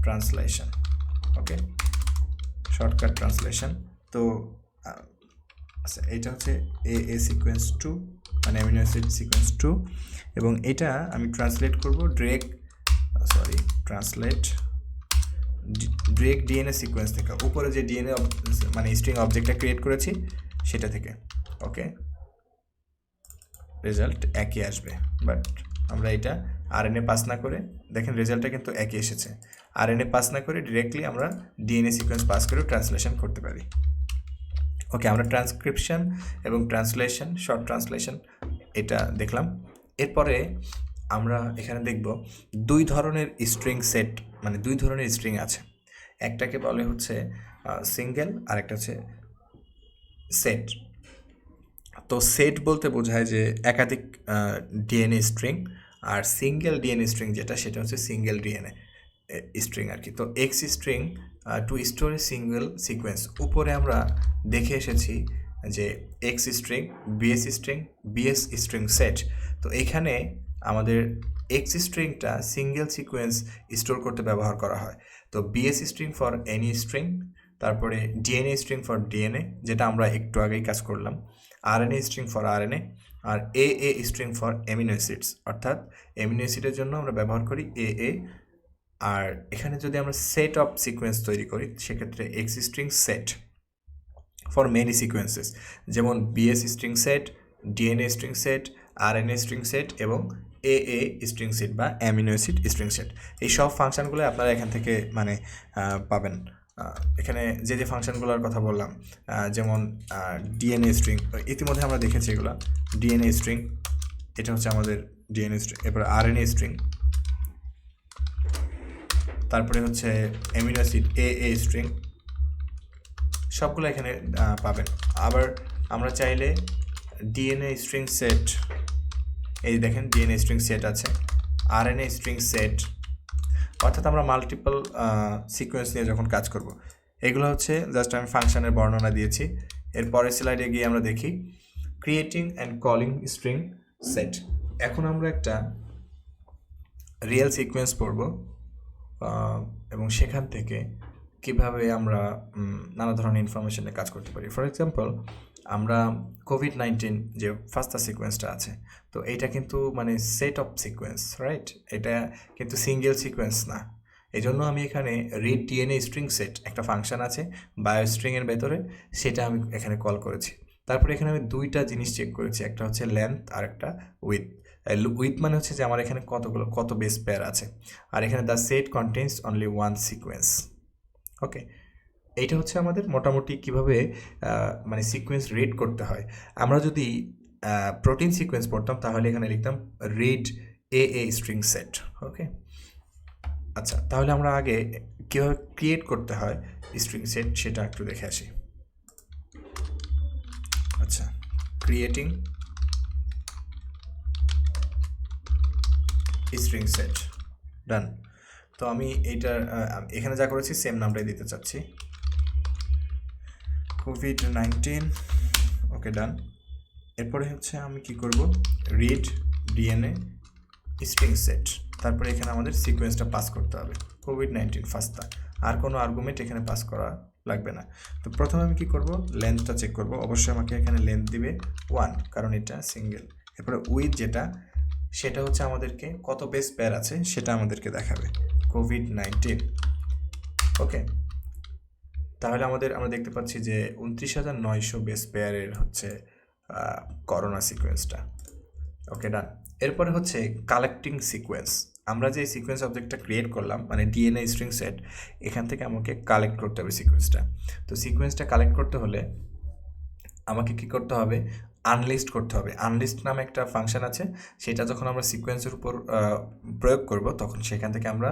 ট্রান্সলেশন, ওকে, শর্টকাট ট্রান্সলেশন। তো আচ্ছা, এইটা হচ্ছে সিকোয়েন্স 2 মানে অ্যামিনো অ্যাসিড সিকোয়েন্স 2, এবং এটা আমি ট্রান্সলেট করব ডিরেক্ট ডিএনএ সিকোয়েন্স থেকে, উপরে যে ডিএনএ মানে স্ট্রিং অবজেক্টটা ক্রিয়েট করেছি সেটা থেকে, ওকে। রেজাল্ট একই আসবে, বাট আমরা এটা আরএনএ পাস না করে, দেখেন রেজাল্টটা কিন্তু একই এসেছে। আরএনএ পাস না করে ডিরেক্টলি আমরা ডিএনএ সিকোয়েন্স পাস করে ট্রান্সলেশন করতে পারি, ওকে। আমরা ট্রান্সক্রিপশন এবং ট্রান্সলেশন, শর্ট ট্রান্সলেশন এটা দেখলাম। এরপরে আমরা এখানে দেখব 2 ধরনের স্ট্রিং সেট, মানে 2 ধরনের স্ট্রিং আছে। একটাকে বলে হচ্ছে সিঙ্গেল, আর একটা হচ্ছে সেট। তো সেট বলতে বোঝায় যে একাধিক ডিএনএ স্ট্রিং, আর সিঙ্গেল ডিএনএ স্ট্রিং যেটা, সেটা হচ্ছে সিঙ্গেল ডিএনএ স্ট্রিং আর কি। তো x string to store a single sequence, উপরে আমরা দেখে এসেছি যে x string, BS string set. তো এখানে আমাদের এক্স স্ট্রিংটা সিঙ্গেল সিকোয়েন্স স্টোর করতে ব্যবহার করা হয়। তো BS string for any string, তারপরে ডিএনএ স্ট্রিং ফর ডিএনএ, যেটা আমরা একটু আগেই কাজ করলাম, RNA string for RNA, R string for amino acids, অর্থাৎ অ্যামিনো অ্যাসিডের জন্য আমরা ব্যবহার করি আর এখানে যদি আমরা সেট অফ সিকোয়েন্স তৈরি করি সেক্ষেত্রে X string set for many sequences, যেমন BS string set, DNA string set, RNA string set এবং স্ট্রিং সেট বা অ্যামিনো অ্যাসিড স্ট্রিং সেট। এই সব ফাংশনগুলো আপনারা এখান থেকে মানে পাবেন। এখানে যে ফাংশনগুলোর কথা বললাম, যেমন ডিএনএ স্ট্রিং, ইতিমধ্যে আমরা দেখেছি এগুলো। ডিএনএ স্ট্রিং, এটা হচ্ছে আমাদের ডিএনএ স্ট্রিং। এরপর আরএনএ স্ট্রিং, তারপরে হচ্ছে অ্যামিনো অ্যাসিড স্ট্রিং, সবগুলো এখানে পাবেন। আবার আমরা চাইলে ডিএনএ স্ট্রিং সেট, এই দেখেন ডিএনএ স্ট্রিং সেট আছে, আরএনএ স্ট্রিং সেট, অর্থাৎ আমরা মাল্টিপল সিকোয়েন্স নিয়ে যখন কাজ করব। এগুলো হচ্ছে জাস্ট আমি ফাংশনের বর্ণনা দিয়েছি। এর পরের স্লাইডে গিয়ে আমরা দেখি creating and calling string set. এখন আমরা একটা রিয়েল সিকোয়েন্স পড়ব এবং সেখান থেকে কিভাবে আমরা নানা ধরনের ইনফরমেশনে কাজ করতে পারি। ফর এক্সাম্পল, আমরা কোভিড-19 যে ফাস্টা সিকোয়েন্সটা আছে, তো এইটা কিন্তু মানে সেট অফ সিকোয়েন্স, রাইট? এটা কিন্তু সিঙ্গেল সিকোয়েন্স না, এই জন্য আমি এখানে রিড ডিএনএ স্ট্রিং সেট একটা ফাংশন আছে বায়োস্ট্রিংয়ের ভেতরে, সেটা আমি এখানে কল করেছি। তারপরে এখানে আমি দুইটা জিনিস চেক করেছি, একটা হচ্ছে লেন্থ আর একটা উইথ। উইথ মানে হচ্ছে যে আমার এখানে কত বেস পেয়ার আছে, আর এখানে the set contains only one sequence. Okay, এইটা হচ্ছে আমাদের মোটামুটি কিভাবে মানে সিকোয়েন্স রিড করতে হয়। আমরা যদি প্রোটিন সিকোয়েন্স পড়তাম তাহলে এখানে লিখতাম রিড এ স্ট্রিং সেট। ওকে, আচ্ছা, তাহলে আমরা আগে কীভাবে ক্রিয়েট করতে হয় স্ট্রিং সেট সেটা একটু দেখে আসি। আচ্ছা, ক্রিয়েটিং স্ট্রিং সেট, ডান। তো আমি এইটার এখানে যা করেছি সেম নামটাই দিতে চাচ্ছি, কোভিড-19। ওকে, ডান। এরপরে হচ্ছে আমি কি করব, রিড ডিএনএ স্ট্রিং সেট, তারপরে এখানে আমাদের সিকোয়েন্সটা পাস করতে হবে, কোভিড-19 ফাস্তা। আর কোনো আর্গুমেন্ট এখানে পাস করা লাগবে না। তো প্রথমে আমি কি করব, লেন্থটা চেক করব। অবশ্যই আমাকে এখানে লেন্থ দিবে 1, কারণ এটা সিঙ্গেল। এরপরে উইথ যেটা, সেটা হচ্ছে আমাদেরকে কত বেস পেয়ার আছে সেটা আমাদেরকে দেখাবে, কোভিড-19। ওকে, তাহলে আমরা দেখতে পাচ্ছি যে 29,900 বেস পেয়ারের হচ্ছে করোনা সিকোয়েন্সটা। ওকে, ডান। এরপরে হচ্ছে কালেক্টিং সিকোয়েন্স। আমরা যে সিকোয়েন্স অবজেক্টটা ক্রিয়েট করলাম মানে ডিএনএ স্ট্রিং সেট, এখান থেকে আমাকে কালেক্ট করতে হবে সিকোয়েন্সটা। তো সিকোয়েন্সটা কালেক্ট করতে হলে আমাকে কি করতে হবে, আনলিস্ট করতে হবে। আনলিস্ট নামে একটা ফাংশন আছে, সেটা যখন আমরা সিকোয়েন্সের উপর প্রয়োগ করব তখন সেখান থেকে আমরা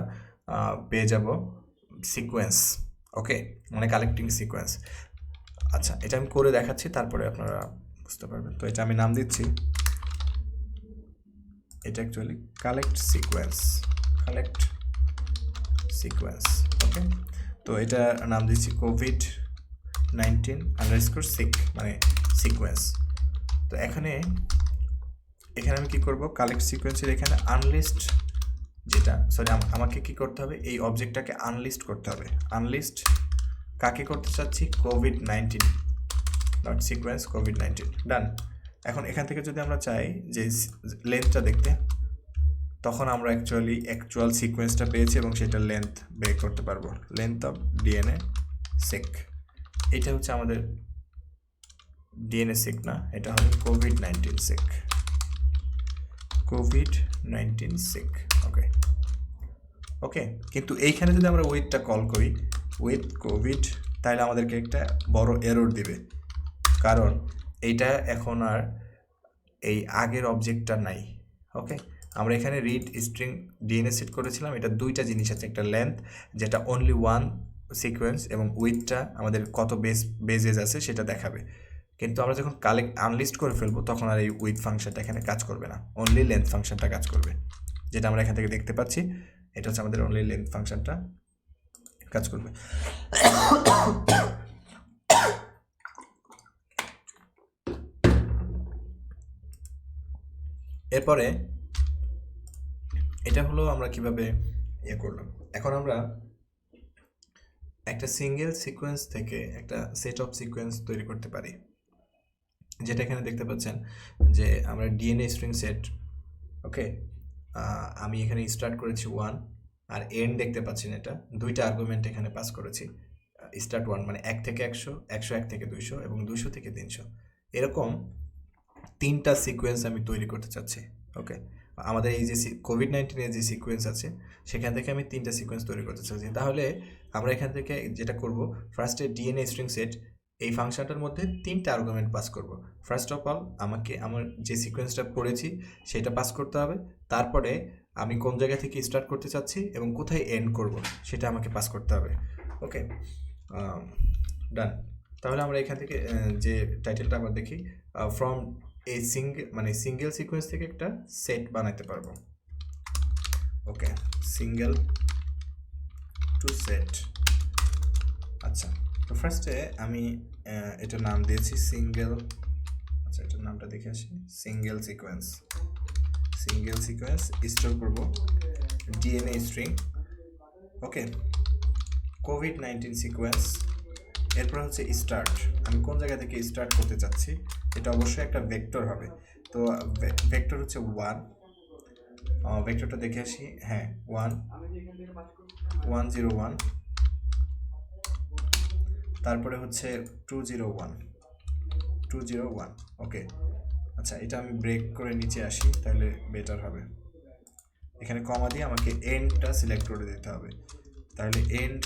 পেয়ে যাব সিকোয়েন্স। ওকে, মানে কালেক্টিং সিকোয়েন্স। আচ্ছা, এটা আমি করে দেখাচ্ছি, তারপরে আপনারা বুঝতে পারবেন। তো এটা আমি নাম দিচ্ছি, এটা অ্যাকচুয়ালি কালেক্ট সিকোয়েন্স। ওকে, তো এটা নাম দিচ্ছি কোভিড-19_sick মানে সিকোয়েন্স। তো এখানে আমি কি করব, কালেক্ট সিকোয়েন্সের এখানে আনলিস্ট যেটা, আমাকে কি করতে হবে, এই অবজেক্টটাকে আনলিস্ট করতে হবে। আনলিস্ট কাকে করতে চাচ্ছি, কোভিড-19 ডট সিকোয়েন্স কোভিড-19, ডান। এখন এখান থেকে যদি আমরা চাই যে লেন্থটা দেখতে, তখন আমরা অ্যাকচুয়াল সিকোয়েন্সটা পেয়েছি এবং সেটার লেন্থ বের করতে পারবো, লেন্থ অফ ডিএনএ সেক। এটা হচ্ছে আমাদের ডিএনএ সেক না, এটা হবে কোভিড-19 সেক। ওকে, কিন্তু এইখানে যদি আমরা উইথটা কল করি, উইথ কোভিড, তাহলে আমাদেরকে একটা বড় এরর দিবে, কারণ এইটা এখন আর এই আগের অবজেক্টটা নাই। ওকে, আমরা এখানে রিড স্ট্রিং ডিএনএ সেট করেছিলাম, এটা দুইটা জিনিস আছে, একটা লেন্থ যেটা অনলি ওয়ান সিকোয়েন্স, এবং উইথটা আমাদের কত বেজেস আছে সেটা দেখাবে। কিন্তু আমরা যখন আনলিস্ট করে ফেলবো তখন আর এই উইথ ফাংশনটা এখানে কাজ করবে না, অনলি লেন্থ ফাংশনটা কাজ করবে, যেটা আমরা এখান থেকে দেখতে পাচ্ছি। এটা হচ্ছে আমাদের অনলি লেন্থ ফাংশনটা কাজ করবে। এরপরে এটা হলো আমরা কিভাবে করলাম। এখন আমরা একটা সিঙ্গেল সিকোয়েন্স থেকে একটা সেট অফ সিকোয়েন্স তৈরি করতে পারি, যেটা এখানে দেখতে পাচ্ছেন যে আমরা ডিএনএ স্ট্রিং সেট। ওকে, আমি এখানে স্টার্ট করেছি 1, আর এন্ড দেখতে পাচ্ছেন এটা দুইটা আর্গুমেন্ট এখানে পাস করেছি। স্টার্ট 1 মানে 1 থেকে 100, 101 থেকে 200 এবং 200 থেকে 300, এরকম 3টা সিকোয়েন্স আমি তৈরি করতে চাচ্ছি। ওকে, আমাদের এই যে কোভিড-19 যে সিকোয়েন্স আছে সেখান থেকে আমি 3টা সিকোয়েন্স তৈরি করতে চাচ্ছি। তাহলে আমরা এখান থেকে যেটা করব, ফার্স্টে ডিএনএ স্ট্রিং সেট এই ফাংশনটার মধ্যে 3টা আর্গুমেন্ট পাস করব। ফার্স্ট অফ অল আমাকে আমার যে সিকোয়েন্সটা পড়েছি সেটা পাস করতে হবে, তারপরে আমি কোন জায়গা থেকে স্টার্ট করতে চাচ্ছি এবং কোথায় এন্ড করব সেটা আমাকে পাস করতে হবে। ওকে, ডান। তাহলে আমরা এখান থেকে যে টাইটেলটা আমরা দেখি, ফ্রম এই সিঙ্গেল সিকোয়েন্স থেকে একটা সেট বানাতে পারবো। ওকে, সিঙ্গেল টু সেট। আচ্ছা, তো ফার্স্টে আমি এটার নাম দিয়েছি সিঙ্গেল। আচ্ছা, এটার নামটা দেখে আসি, সিঙ্গেল সিকোয়েন্স স্টোর করবো ডিএনএ স্ট্রিং। ওকে, কোভিড-19 সিকোয়েন্স। এরপর হচ্ছে স্টার্ট, আমি কোন জায়গা থেকে স্টার্ট করতে চাচ্ছি, এটা অবশ্যই একটা ভেক্টর হবে। তো ভেক্টর হচ্ছে 1, ভেক্টরটা দেখে আসি। হ্যাঁ, 101, তারপরে হচ্ছে 201, ওকে। আচ্ছা, এটা আমি ব্রেক করে নিচে আসি, তাহলে বেটার হবে। এখানে কমা দিয়ে আমাকে এন্ডটা সিলেক্ট করে দিতে হবে, তাহলে এন্ড।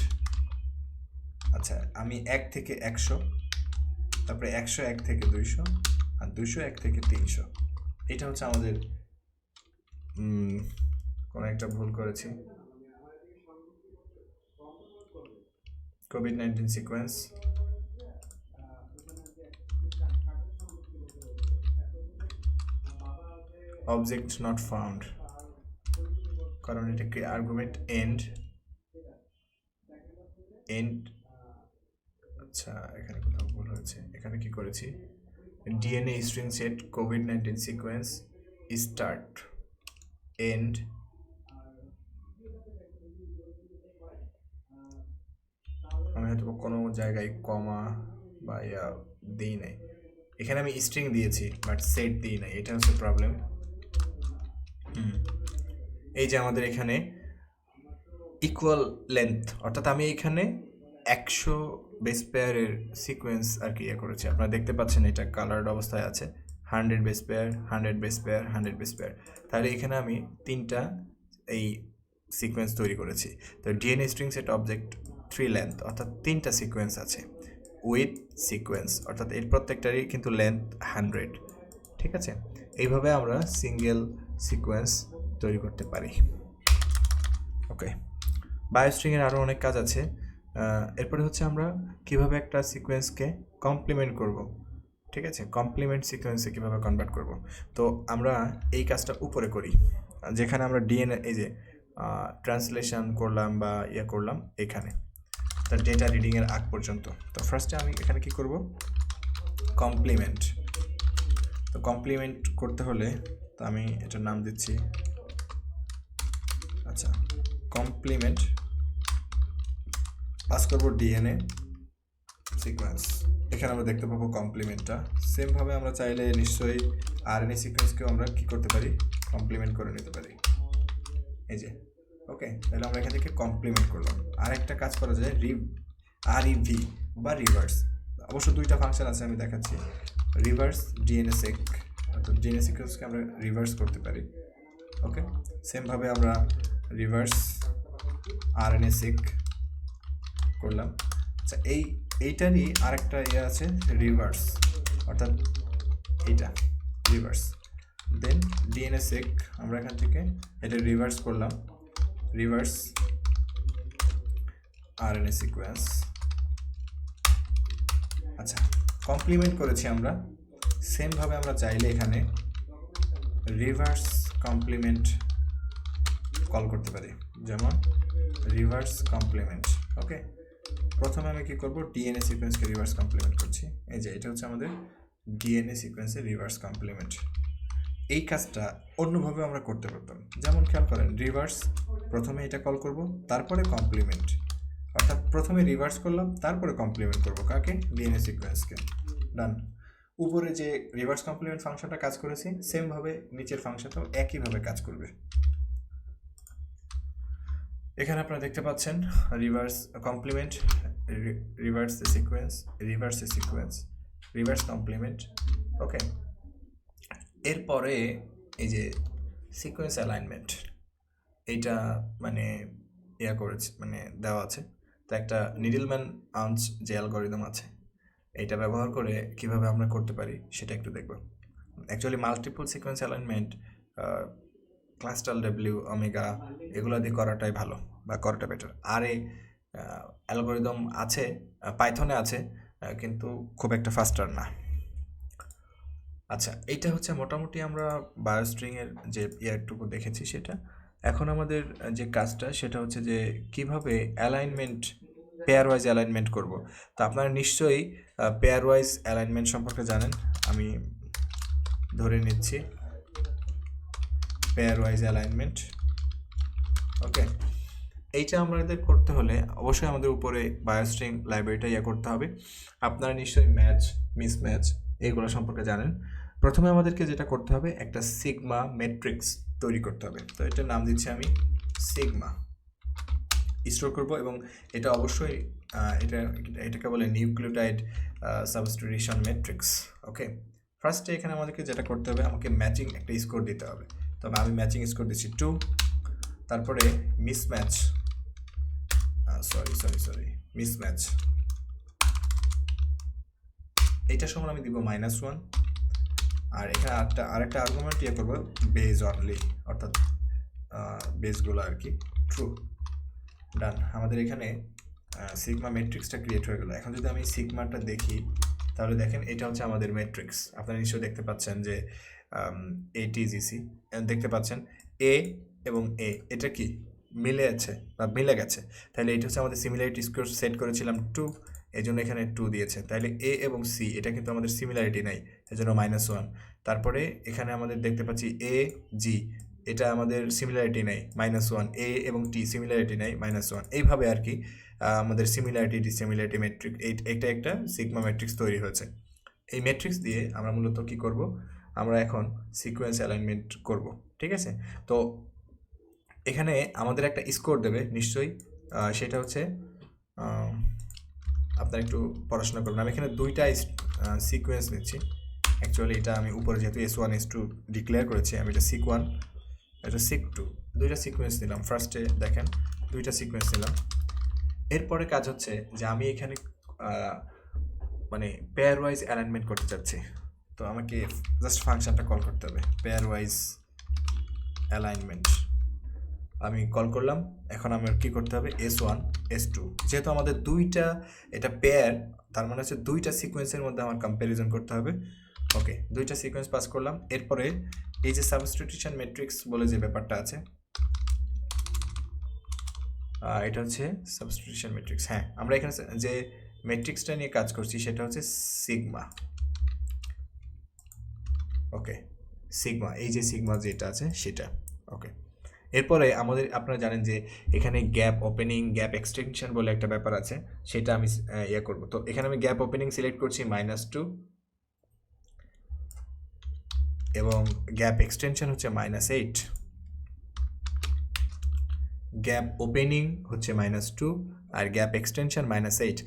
আচ্ছা, আমি 1 থেকে 100, তারপরে 101 থেকে 200, আর 201 থেকে 300। এটা হচ্ছে আমাদের কোনো একটা ভুল করেছি। COVID-19 sequence, object not found, কারণ এটা কি আর্গুমেন্ট এন্ড। আচ্ছা, এখানে কোথাও ভুল হয়েছে। এখানে কি করেছি, DNA string set COVID-19 sequence start end, আমি হয়তো কোনো জায়গায় কমা বা দিই নাই। এখানে আমি স্ট্রিং দিয়েছি বাট সেট দিই নাই, এটা হচ্ছে প্রবলেম। এই যে আমাদের এখানে ইকুয়াল লেন্থ, অর্থাৎ আমি এখানে 100 বেস পেয়ারের সিকোয়েন্স আর কি করেছি। আপনারা দেখতে পাচ্ছেন এটা কালার্ড অবস্থায় আছে, 100 base pair, 100 base pair, 100 base pair. তাহলে এখানে আমি 3টা এই সিকোয়েন্স তৈরি করেছি। তো DNA string set object 3 length, অর্থাৎ 3টা সিকোয়েন্স আছে উইথ সিকোয়েন্স, অর্থাৎ এর প্রত্যেকটারই কিন্তু লেন্থ 100। ঠিক আছে, এইভাবে আমরা সিঙ্গেল সিকোয়েন্স তৈরি করতে পারি। ওকে, বায়োস্ট্রিংয়ের আরও অনেক কাজ আছে। এরপরে হচ্ছে আমরা কিভাবে একটা সিকোয়েন্সকে কমপ্লিমেন্ট করব। ঠিক আছে, কমপ্লিমেন্ট সিকোয়েন্সে কীভাবে কনভার্ট করব। তো আমরা এই কাজটা উপরে করি, যেখানে আমরা ডিএনএ এই যে ট্রান্সলেশন করলাম বা করলাম এখানে, তার ডেটা রিডিংয়ের আগ পর্যন্ত। তো ফার্স্টে আমি এখানে কি করব, কমপ্লিমেন্ট। তো কমপ্লিমেন্ট করতে হলে তো আমি এটার নাম দিচ্ছি, আচ্ছা, কমপ্লিমেন্ট পাস করব ডিএনএ সিকোয়েন্স। এখানে আমরা দেখতে পাবো কমপ্লিমেন্টটা। সেমভাবে আমরা চাইলে নিশ্চয়ই আরএনএ সিকোয়েন্সকেও আমরা কি করতে পারি, কমপ্লিমেন্ট করে নিতে পারি। এই যে, ওকে, তাহলে আমরা এখান থেকে কমপ্লিমেন্ট করলাম। আরেকটা কাজ করা যায়, আরইভি বা রিভার্স। অবশ্য 2টা ফাংশন আছে, আমি দেখাচ্ছি। রিভার্স ডিএনএ সেক, অর্থাৎ ডিএনএ সিকোয়েন্সকে আমরা রিভার্স করতে পারি। ওকে, সেমভাবে আমরা রিভার্স আরএনএ সেক করলাম। আচ্ছা, এইটারই আরেকটা আছে রিভার্স, অর্থাৎ এইটা রিভার্স। দেন ডিএনএ সেক, আমরা এখান থেকে এটা রিভার্স করলাম, রিভার্স আরএনএ সিকোয়েন্স। আচ্ছা, কমপ্লিমেন্ট করেছি আমরা। সেমভাবে আমরা চাইলে এখানে রিভার্স কমপ্লিমেন্ট কল করতে পারি, যেমন রিভার্স কমপ্লিমেন্ট। ওকে, প্রথমে আমি কি করব, ডিএনএ সিকোয়েন্সকে রিভার্স কমপ্লিমেন্ট করছি। এই যে এটা হচ্ছে আমাদের ডিএনএ সিকোয়েন্সের রিভার্স কমপ্লিমেন্ট। এই কাজটা অন্যভাবে আমরা করতে পারতাম, যেমন খেয়াল করেন, রিভার্স, প্রথমে এটা কল করব, তারপরে কমপ্লিমেন্ট, অর্থাৎ প্রথমে রিভার্স করলাম, তারপরে কমপ্লিমেন্ট করব কাকে, ডিএনএ সিকোয়েন্সকে। ডান। উপরে যে রিভার্স কমপ্লিমেন্ট ফাংশনটা কাজ করেছি, সেমভাবে নিচের ফাংশনটাও একইভাবে কাজ করবে। এখানে আপনারা দেখতে পাচ্ছেন reverse complement, reverse the sequence, reverse the sequence, reverse complement. Okay, এরপরে এই যে সিকোয়েন্স অ্যালাইনমেন্ট, এইটা মানে করেছে, মানে দেওয়া আছে। তো একটা নিডলম্যান আর্নস যে অ্যালগরিদম আছে, এইটা ব্যবহার করে কিভাবে আমরা করতে পারি সেটা একটু দেখব। Actually multiple sequence alignment cluster W omega এগুলো দিয়ে করাটাই ভালো বা করাটা বেটার। আর এই অ্যালগরিদম আছে, পাইথনে আছে, কিন্তু খুব একটা ফাস্টার না। আচ্ছা, এইটা হচ্ছে মোটামুটি আমরা বায়োস্ট্রিংয়ের যে একটুকু দেখেছি সেটা। এখন আমাদের যে কাজটা সেটা হচ্ছে যে কিভাবে অ্যালাইনমেন্ট, পেয়ার ওয়াইজ অ্যালাইনমেন্ট করব। তো আপনারা নিশ্চয়ই পেয়ার ওয়াইজ অ্যালাইনমেন্ট সম্পর্কে জানেন, আমি ধরে নিচ্ছি পেয়ার ওয়াইজ অ্যালাইনমেন্ট। ওকে, এইটা আমাদের করতে হলে অবশ্যই আমাদের উপরে বায়োস্ট্রিং লাইব্রেরিটা করতে হবে। আপনারা নিশ্চয়ই ম্যাচ, মিসম্যাচ এগুলো সম্পর্কে জানেন। প্রথমে আমাদেরকে যেটা করতে হবে একটা সিগমা ম্যাট্রিক্স তৈরি করতে হবে। তো এটার নাম দিচ্ছি আমি সিগমা, স্টোর করব এবং এটা অবশ্যই এটাকে বলে নিউক্লিওটাইড সাবস্টিটিউশন ম্যাট্রিক্স। ওকে, ফার্স্টে এখানে আমাদেরকে যেটা করতে হবে, আমাকে ম্যাচিং একটা স্কোর দিতে হবে। তবে আমি ম্যাচিং স্কোর দিচ্ছি 2, তারপরে মিসম্যাচ মিসম্যাচ এইটার সমান আমি দিব -1, আর এখানে আরেকটা আর্গুমেন্ট ইয়ে করবো বেজ অনলি, অর্থাৎ বেসগুলো আর কি ট্রু। ডান, আমাদের এখানে সিগমা ম্যাট্রিক্সটা ক্রিয়েট হয়ে গেল। এখন যদি আমি সিগমাটা দেখি তাহলে দেখেন এটা হচ্ছে আমাদের ম্যাট্রিক্স। আপনারা নিশ্চয়ই দেখতে পাচ্ছেন যে ATGC দেখতে পাচ্ছেন এ এবং এ এটা কি মিলে আছে বা মিলে গেছে। তাহলে এটা হচ্ছে আমাদের সিমিলারিটি স্কোর সেট করেছিলাম 2, এই জন্য এখানে 2 দিয়েছে। তাহলে এ এবং সি এটা কিন্তু আমাদের সিমিলারিটি নাই, এজন্য -1। তারপরে এখানে আমাদের দেখতে পাচ্ছি এ জি, এটা আমাদের সিমিলারিটি নেই, -1। এ এবং টি সিমিলারিটি নেই, -1। এইভাবে আর কি আমাদের সিমিলারিটি ডিসিমিলারিটি ম্যাট্রিক্স এইটা একটা সিগমা ম্যাট্রিক্স তৈরি হয়েছে। এই ম্যাট্রিক্স দিয়ে আমরা মূলত কি করব, আমরা এখন সিকোয়েন্স অ্যালাইনমেন্ট করব। ঠিক আছে, তো এখানে আমাদের একটা স্কোর দেবে নিশ্চয়ই, সেটা হচ্ছে আপনারা একটু পড়াশোনা করবেন। আমি এখানে 2টা সিকোয়েন্স নিচ্ছি। অ্যাকচুয়ালি এটা আমি উপরে যেহেতু S1 S2 ডিক্লেয়ার করেছি, আমি এটা সিক 1 এটা সিক 2 2টা সিকোয়েন্স নিলাম। ফার্স্টে দেখেন 2টা সিকোয়েন্স নিলাম। এরপরে কাজ হচ্ছে যে আমি এখানে মানে পেয়ার ওয়াইজ অ্যালাইনমেন্ট করতে চাচ্ছি। তো আমাকে জাস্ট ফাংশনটা কল করতে হবে, পেয়ার ওয়াইজ অ্যালাইনমেন্ট আমি কল করলাম। এখন আমার কি করতে হবে, S1 S2, যেহেতু আমাদের এটা পেয়ার, তার মানে হচ্ছে 2টা সিকোয়েন্সের মধ্যে আমার কম্প্যারিজন করতে হবে। ওকে, 2টা সিকোয়েন্স পাস করলাম। এরপরে এই যে সাবস্টিটিউশন ম্যাট্রিক্স বলে যে ব্যাপারটা আছে, এটা হচ্ছে সাবস্টিটিউশন ম্যাট্রিক্স। হ্যাঁ, আমরা এখানে যে ম্যাট্রিক্সটা নিয়ে কাজ করছি সেটা হচ্ছে সিগমা। ওকে, সিগমা, এই যে সিগমা যেটা আছে সেটা। ওকে, এরপরে আপনারা জানেন যে এখানে গ্যাপ ওপেনিং গ্যাপ এক্সটেনশন বলে একটা ব্যাপার আছে, সেটা আমি ইয়ে করবো। তো এখানে আমি গ্যাপ ওপেনিং সিলেক্ট করছি -2 এবং গ্যাপ এক্সটেনশন হচ্ছে -8। গ্যাপ ওপেনিং হচ্ছে -2 আর gap extension -8।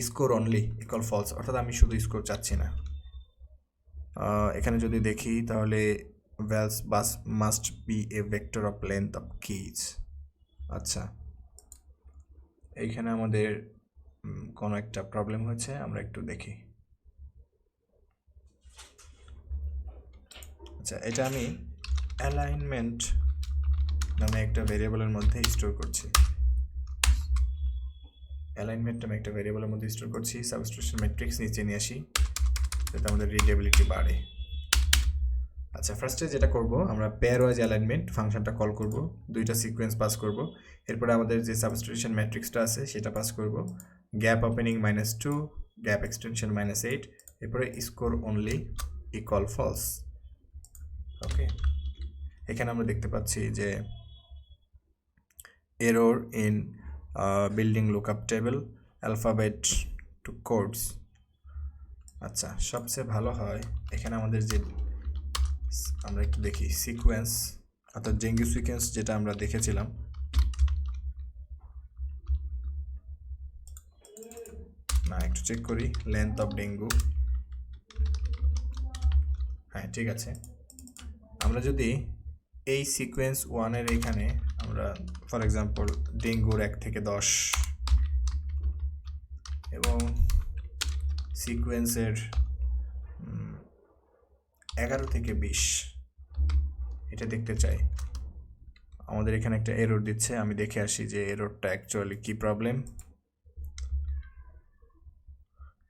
Score only equal false, অর্থাৎ আমি শুধু স্কোর চাচ্ছি না। এখানে যদি দেখি তাহলে vals bus must be a vector of length of keys. আচ্ছা, এইখানে আমাদের কোনো একটা প্রবলেম হয়েছে, আমরা একটু দেখি। আচ্ছা, এটা আমি অ্যালাইনমেন্ট নামে একটা ভেরিয়েবলের মধ্যে স্টোর করছি। অ্যালাইনমেন্ট আমি একটা ভেরিয়েবলের মধ্যে স্টোর করছি। সাবস্টিটিউশন ম্যাট্রিক্স নিচে নিয়ে আসি যাতে আমাদের রিডেবিলিটি বাড়ে। আচ্ছা, ফার্স্টে যেটা করব, আমরা পেয়ার ওয়াইজ অ্যালাইনমেন্ট ফাংশনটা কল করব, 2টা সিকোয়েন্স পাস করব। এরপরে আমাদের যে সাবস্টিটিউশন ম্যাট্রিক্সটা আছে সেটা পাস করব। গ্যাপ ওপেনিং -2, গ্যাপ এক্সটেনশন -8, এরপরে score only equal false. Okay, এখানে আমরা দেখতে পাচ্ছি যে error in building lookup table alphabet to codes. আচ্ছা, সবচেয়ে ভালো হয় এখানে আমাদের যে আমরা একটু দেখি সিকোয়েন্স, অর্থাৎ ডেঙ্গু সিকোয়েন্স যেটা আমরা দেখেছিলাম। না, একটু চেক করি লেন্থ অফ ডেঙ্গু। হ্যাঁ, ঠিক আছে। আমরা যদি এই সিকোয়েন্স 1-এর এখানে আমরা ফর এক্সাম্পল ডেঙ্গুর 1 থেকে 10 এবং সিকোয়েন্সের 11 থেকে 20 এটা দেখতে চাই। আমাদের এখানে একটা এরর দিচ্ছে, আমি দেখে আসি যে এররটা অ্যাকচুয়ালি কি প্রবলেম।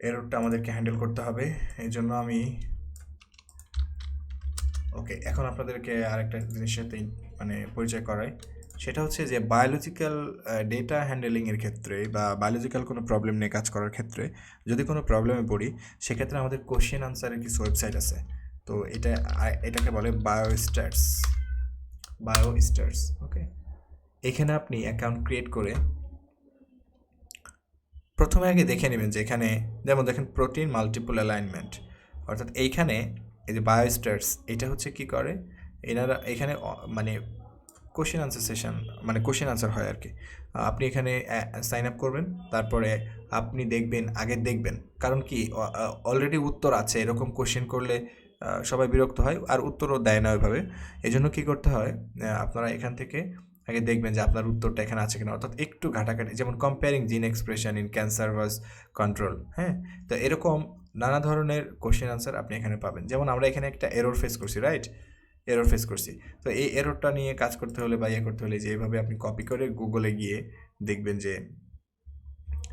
এররটা আমাদেরকে হ্যান্ডেল করতে হবে, এই জন্য আমি ওকে, এখন আপনাদেরকে আরেকটা জিনিসের সাথে পরিচয় করাই। সেটা হচ্ছে যে বায়োলজিক্যাল ডেটা হ্যান্ডেলিংয়ের ক্ষেত্রে বা বায়োলজিক্যাল কোনো প্রবলেম নিয়ে কাজ করার ক্ষেত্রে যদি কোনো প্রবলেমে পড়ি, সেক্ষেত্রে আমাদের কোশ্চেন আনসারের কিছু ওয়েবসাইট আছে। তো এটাকে বলে বায়োস্ট্যাটস। ওকে, এখানে আপনি অ্যাকাউন্ট ক্রিয়েট করে প্রথমে আগে দেখে নেবেন যে এখানে যেমন দেখেন প্রোটিন মাল্টিপল অ্যালাইনমেন্ট, অর্থাৎ এইখানে এই যে বায়োস্টার্স, এটা হচ্ছে কি করে, এনারা এখানে মানে কোশ্চেন আনসার সেশন, মানে কোশ্চেন আনসার হয় আর কি। আপনি এখানে সাইন আপ করবেন, তারপরে আপনি দেখবেন, কারণ কি অলরেডি উত্তর আছে, এরকম কোশ্চেন করলে সবাই বিরক্ত হয় আর উত্তরও দেয় না ওইভাবে। এই জন্য কী করতে হয়, আপনারা এখান থেকে আগে দেখবেন যে আপনার উত্তরটা এখানে আছে কিনা, অর্থাৎ একটু ঘাটাঘাটি, যেমন কম্পেয়ারিং জিন expression in cancer verse control, হ্যাঁ। তো এরকম নানা ধরনের কোশ্চেন আনসার আপনি এখানে পাবেন। যেমন আমরা এখানে একটা এরর ফেস করছি, রাইট, এরর ফেস করছি। তো এই এররটা নিয়ে কাজ করতে হলে বা ইয়ে করতে হলে যে এইভাবে আপনি কপি করে গুগলে গিয়ে দেখবেন যে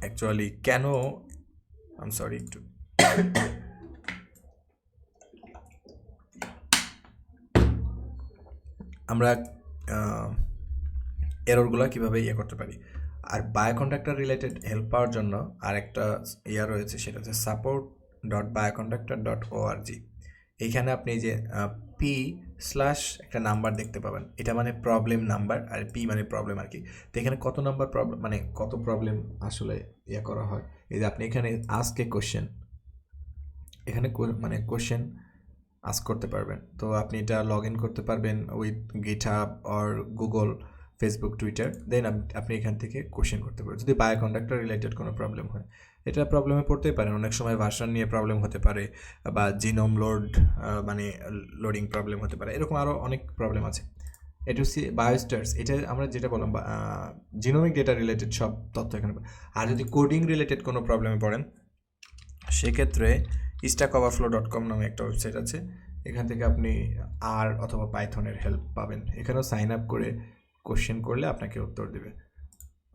অ্যাকচুয়ালি কেন, আই এম সরি একটু, আমরা এররগুলো কীভাবে ইয়ে করতে পারি। আর বায়োকন্ডাক্টর রিলেটেড হেল্প পাওয়ার জন্য আর একটা ইয়া রয়েছে, সেটা হচ্ছে support.bioconductor.org। এইখানে আপনি যে P/ একটা নাম্বার দেখতে পাবেন, এটা মানে প্রবলেম নাম্বার, আর P মানে প্রবলেম আর কি। তো এখানে কত নাম্বার প্রবলেম, মানে কত প্রবলেম আসলে ইয়ে করা হয়, এই যে আপনি এখানে আস্ক এ কোশ্চেন, এখানে মানে কোশ্চেন আস্ক করতে পারবেন। তো আপনি এটা লগ ইন করতে পারবেন with GitHub or Google, Facebook, Twitter, then আপনি এখান থেকে কোশ্চেন করতে পারেন যদি বায়োকন্ডাক্টর রিলেটেড কোনো প্রবলেম হয়। এটা প্রবলেমে পড়তেই পারেন, অনেক সময় ভার্সন নিয়ে প্রবলেম হতে পারে, বা জিনোম মানে লোডিং প্রবলেম হতে পারে, এরকম আরও অনেক প্রবলেম আছে। এটা হচ্ছে বায়োস্টার্স, এটা আমরা যেটা বললাম জিনোমিক ডেটা রিলেটেড সব তথ্য এখানে। আর যদি কোডিং রিলেটেড কোনো প্রবলেমে পড়েন, সেক্ষেত্রে stackoverflow.com নামে একটা ওয়েবসাইট আছে, এখান থেকে আপনি আর অথবা পাইথনের হেল্প পাবেন। এখানেও সাইন আপ করে কোশ্চেন করলে আপনাকে উত্তর দেবে।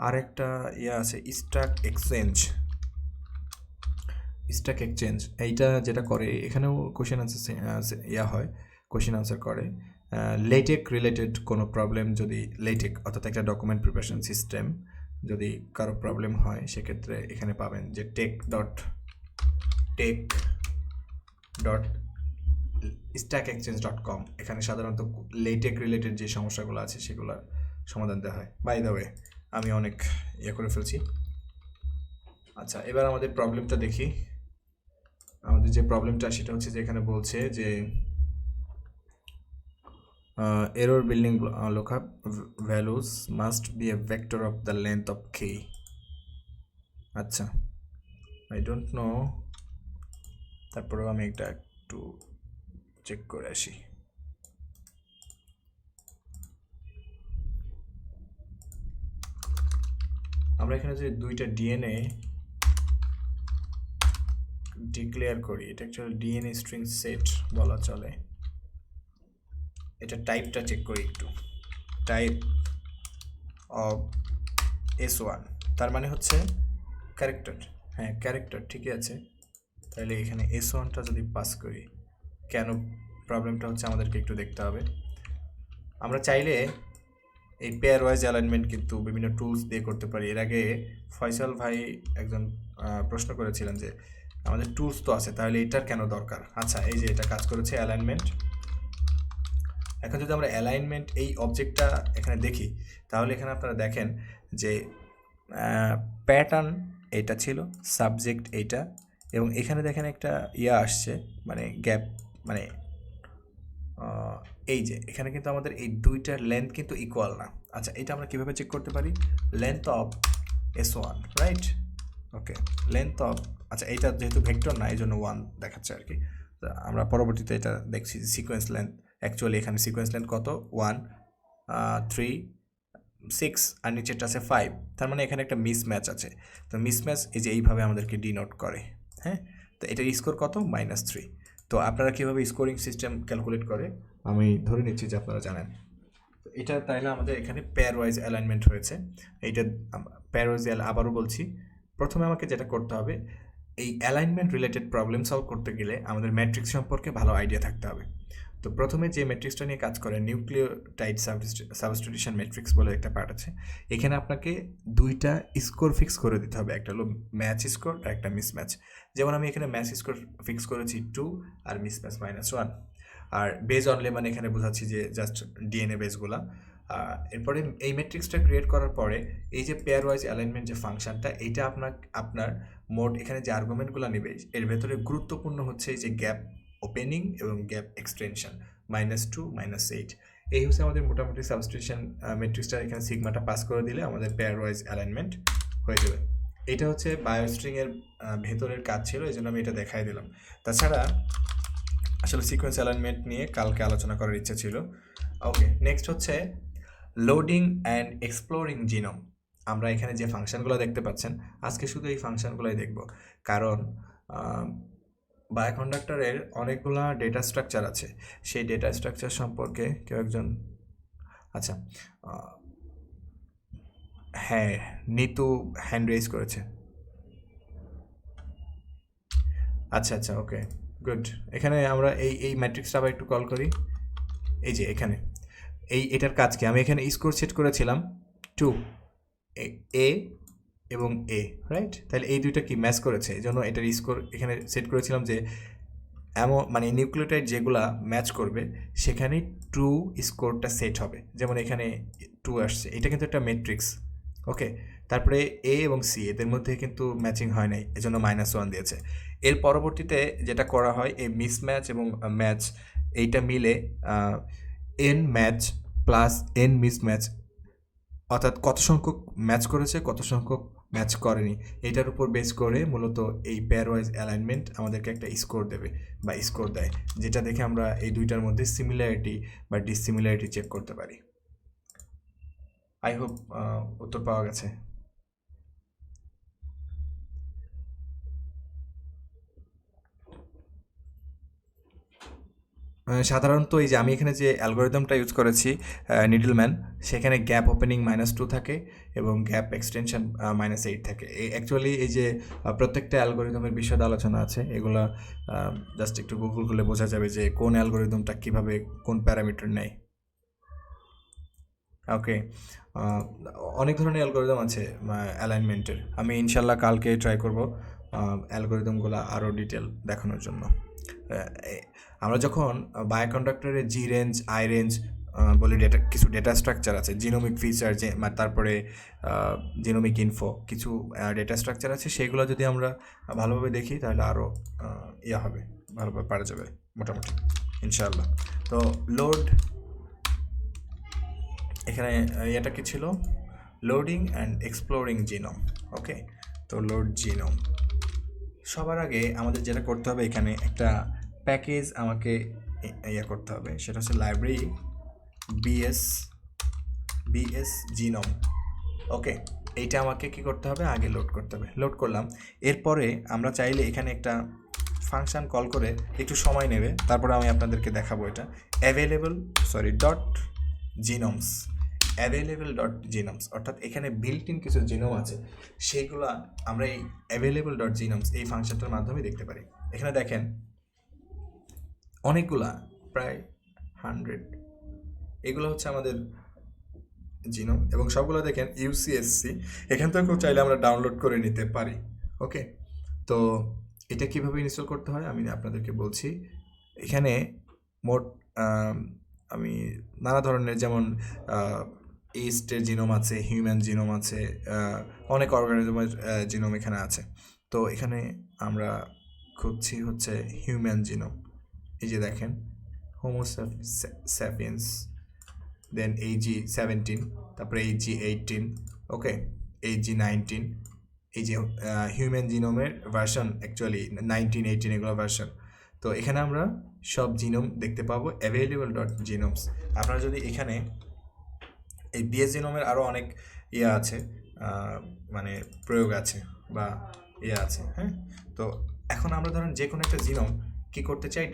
আর একটা ইয়ে আছে স্ট্যাক এক্সচেঞ্জ, এইটা যেটা করে, এখানেও কোশ্চেন আনসার ইয়া হয়, কোশ্চেন আনসার করে। লেটেক রিলেটেড কোনো প্রবলেম যদি, লেটেক অর্থাৎ একটা ডকুমেন্ট প্রিপারেশন সিস্টেম যদি কারো প্রবলেম হয়, সেক্ষেত্রে এখানে পাবেন যে tech.stackexchange.com, এখানে সাধারণত লেটেক রিলেটেড যে সমস্যাগুলো আছে সেগুলোর সমাধান দেওয়া হয়। বাই দ্য ওয়ে, আমি অনেক ইয়ে করে ফেলছি। আচ্ছা, এবার আমাদের প্রবলেমটা দেখি। আমাদের যে প্রবলেমটা সেটা হচ্ছে যে এখানে বলছে যে error building lookup values must be a vector of the length of k. আচ্ছা, আই ডোন্ট নো, তারপরেও আমি এটা একটু চেক করে আসি। আমরা এখানে যে দুইটা ডিএনএ ডিক্লেয়ার করি, এটা অ্যাকচুয়ালি ডিএনএ স্ট্রিং সেট বলা চলে। এটা টাইপটা চেক করি একটু, টাইপ অফ S1, তার মানে হচ্ছে ক্যারেক্টার। হ্যাঁ, ক্যারেক্টার ঠিকই আছে। তাহলে এখানে S1টা যদি পাস করি, কেন প্রবলেমটা হচ্ছে আমাদেরকে একটু দেখতে হবে। আমরা চাইলে এই পেয়ার ওয়াইজ অ্যালাইনমেন্ট কিন্তু বিভিন্ন টুলস দিয়ে করতে পারি। এর আগে ফয়সাল ভাই একজন প্রশ্ন করেছিলেন যে আমাদের টুলস তো আছে, তাহলে এটার কেন দরকার। আচ্ছা, এই যে এটা কাজ করেছে অ্যালাইনমেন্ট। এখন যদি আমরা অ্যালাইনমেন্ট এই অবজেক্টটা এখানে দেখি, তাহলে এখানে আপনারা দেখেন যে প্যাটার্ন এটা ছিল, সাবজেক্ট এইটা, এবং এখানে দেখেন একটা ইয়া আসছে, মানে গ্যাপ, মানে এই যে এখানে কিন্তু আমাদের এই দুইটার লেন্থ কিন্তু ইকুয়াল না। আচ্ছা, এটা আমরা কীভাবে চেক করতে পারি, length of S1, right, okay, length of, আচ্ছা এইটা যেহেতু ভেক্টর না এই জন্য 1 দেখাচ্ছে আর কি। আমরা পরবর্তীতে এটা দেখছি সিকোয়েন্স লেন্থ, অ্যাকচুয়ালি এখানে সিকোয়েন্স লেন্থ কত, 1 3 6, আর নিচেরটা আছে 5, তার মানে এখানে একটা মিসম্যাচ আছে। তো মিসম্যাচ এই যে এইভাবে আমাদেরকে ডিনোট করে, হ্যাঁ। তো এটার স্কোর কত, -3। তো আপনারা কীভাবে স্কোরিং সিস্টেম ক্যালকুলেট করে আমি ধরে নিচ্ছি যে আপনারা জানেন। তো এটা তাইলে আমাদের এখানে পেয়ার ওয়াইজ অ্যালাইনমেন্ট হয়েছে। এইটা পেয়ার ওয়াইজ, আবারও বলছি, প্রথমে আমাকে যেটা করতে হবে, এই অ্যালাইনমেন্ট রিলেটেড প্রবলেম সলভ করতে গেলে আমাদের ম্যাট্রিক্স সম্পর্কে ভালো আইডিয়া থাকতে হবে। তো প্রথমে যে ম্যাট্রিক্সটা নিয়ে কাজ করে, নিউক্লিওটাইড সাবস্টিটিউশন ম্যাট্রিক্স বলে একটা পার্ট আছে। এখানে আপনাকে দুইটা স্কোর ফিক্স করে দিতে হবে, একটা হলো ম্যাচ স্কোর আর একটা মিসম্যাচ। যেমন আমি এখানে ম্যাচ স্কোর ফিক্স করেছি 2 আর মিসম্যাচ -1। আর বেজ অনলি মানে এখানে বোঝাচ্ছি যে জাস্ট ডিএনএ বেসগুলা। এরপরে এই ম্যাট্রিক্সটা ক্রিয়েট করার পরে এই যে পেয়ার ওয়াইজ অ্যালাইনমেন্ট যে ফাংশনটা, এইটা আপনার মোট এখানে যে আর্গুমেন্টগুলো নেবে এর ভেতরে গুরুত্বপূর্ণ হচ্ছে এই যে গ্যাপ ওপেনিং এবং গ্যাপ এক্সটেনশন -2 -8। এই হচ্ছে আমাদের মোটামুটি সাবস্টিটিউশন ম্যাট্রিক্সটা। এখানে সিগমাটা পাস করে দিলে আমাদের পেয়ার ওয়াইজ অ্যালাইনমেন্ট হয়ে যাবে। এটা হচ্ছে বায়োস্ট্রিংয়ের ভেতরের কাজ ছিল, এই জন্য আমি এটা দেখাই দিলাম। তাছাড়া আসলে সিকোয়েন্স অ্যালাইনমেন্ট নিয়ে কালকে আলোচনা করার ইচ্ছা ছিল। ওকে, নেক্সট হচ্ছে লোডিং অ্যান্ড এক্সপ্লোরিং জিনোম। আমরা এখানে যে ফাংশনগুলো দেখতে পাচ্ছেন, আজকে শুধু এই ফাংশনগুলোই দেখব, কারণ বায়োকন্ডাক্টরের অনেকগুলা ডেটা স্ট্রাকচার আছে। সেই ডেটা স্ট্রাকচার সম্পর্কে কেউ একজন, আচ্ছা হ্যাঁ, নিতু হ্যান্ড রেজ করেছে। আচ্ছা আচ্ছা, ওকে গুড। এখানে আমরা এই ম্যাট্রিক্সটা আবার একটু কল করি। এই যে এখানে এটার কাজ কি, আমি এখানে স্কোর সেট করেছিলাম 2 এ এবং এ, রাইট? তাহলে এই দুইটা কি ম্যাচ করেছে, এই জন্য এটার স্কোর এখানে সেট করেছিলাম যে এমন মানে নিউক্লিওটাইড যেগুলা ম্যাচ করবে সেখানে 2 স্কোরটা সেট হবে। যেমন এখানে 2 আসছে, এটা কিন্তু একটা ম্যাট্রিক্স। ওকে, তারপরে এ এবং সি এদের মধ্যে কিন্তু ম্যাচিং হয় নাই, এজন্য -1 দিয়েছে। এর পরবর্তীতে যেটা করা হয়, এই মিসম্যাচ এবং ম্যাচ এইটা মিলে N match plus N mismatch, অর্থাৎ কত সংখ্যক ম্যাচ করেছে কত সংখ্যক ম্যাচ করেনি, এটার উপর বেস করে মূলত এই পেয়ার ওয়াইজ অ্যালাইনমেন্ট আমাদেরকে একটা স্কোর দেবে বা স্কোর দেয়, যেটা দেখে আমরা এই দুইটার মধ্যে সিমিলারিটি বা ডিসিমিলারিটি চেক করতে পারি। আই হোপ উত্তর পাওয়া গেছে। সাধারণত এই যে আমি এখানে যে অ্যালগোরিদমটা ইউজ করেছি নিডলম্যান, সেখানে গ্যাপ ওপেনিং -2 থাকে এবং গ্যাপ এক্সটেনশন -8 থাকে। অ্যাকচুয়ালি এই যে প্রত্যেকটা অ্যালগোরিদমের বিশদ আলোচনা আছে, এগুলো জাস্ট একটু গুগল করলে বোঝা যাবে যে কোন অ্যালগোরিদমটা কীভাবে কোন প্যারামিটার নেয়। ওকে, অনেক ধরনের অ্যালগোরিদম আছে অ্যালাইনমেন্টের। আমি ইনশাল্লাহ কালকে ট্রাই করব অ্যালগোরিদমগুলো আরও ডিটেল দেখানোর জন্য। আমরা যখন বায়োকন্ডাক্টরের জি রেঞ্জ, আই রেঞ্জ বলি, কিছু ডেটা স্ট্রাকচার আছে, জিনোমিক ফিচার, যে তারপরে জিনোমিক ইনফো, কিছু ডেটা স্ট্রাকচার আছে, সেগুলো যদি আমরা ভালোভাবে দেখি তাহলে আরও হবে, ভালোভাবে পারা যাবে মোটামুটি ইনশাআল্লাহ। তো লোড, এখানে এটা কি ছিল, লোডিং অ্যান্ড এক্সপ্লোরিং জিনোম। ওকে, তো লোড জিনোম, সবার আগে আমাদের যেটা করতে হবে, এখানে একটা প্যাকেজ আমাকে করতে হবে, সেটা হচ্ছে লাইব্রেরি বিএস জিনোম। ওকে, এইটা আমাকে কি করতে হবে, আগে লোড করতে হবে। লোড করলাম, এরপরে আমরা চাইলে এখানে একটা ফাংশন কল করে একটু সময় নেবে, তারপরে আমি আপনাদেরকে দেখাবো এটা অ্যাভেলেবল.জিনোমস, অর্থাৎ এখানে বিল্ট ইন কিছু জিনোম আছে, সেইগুলো আমরা এই available.জিনোমস এই ফাংশনটার মাধ্যমে দেখতে পারি। এখানে দেখেন অনেকগুলা, প্রায় 100, এগুলো হচ্ছে আমাদের জিনোম, এবং সবগুলো দেখেন ইউসিএসসি, এখান থেকেও চাইলে আমরা ডাউনলোড করে নিতে পারি। ওকে, তো এটা কিভাবে ইনস্টল করতে হয় আমি আপনাদেরকে বলছি। এখানে মোট আমি নানা ধরনের, যেমন ইস্টের জিনোম আছে, হিউম্যান জিনোম আছে, অনেক অর্গানিজমের জিনোম এখানে আছে। তো এখানে আমরা খুঁজছি হচ্ছে হিউম্যান জিনোম। এই যে দেখেন হোমো স্যাপিয়েন্স, দেন AG17, তারপরে AG18, ওকে, AG19, এই যে হিউম্যান জিনোমের ভার্সন অ্যাকচুয়ালি 19, 18 এগুলো ভার্সন। তো এখানে আমরা সব জিনোম দেখতে পাবো available.জিনোমস। আপনারা যদি এখানে এই বিএস জিনোমের আরও অনেক আছে, মানে প্রয়োগ আছে বা আছে, হ্যাঁ। তো এখন আমরা ধরেন যে কোনো একটা জিনোম কি করতে চাই,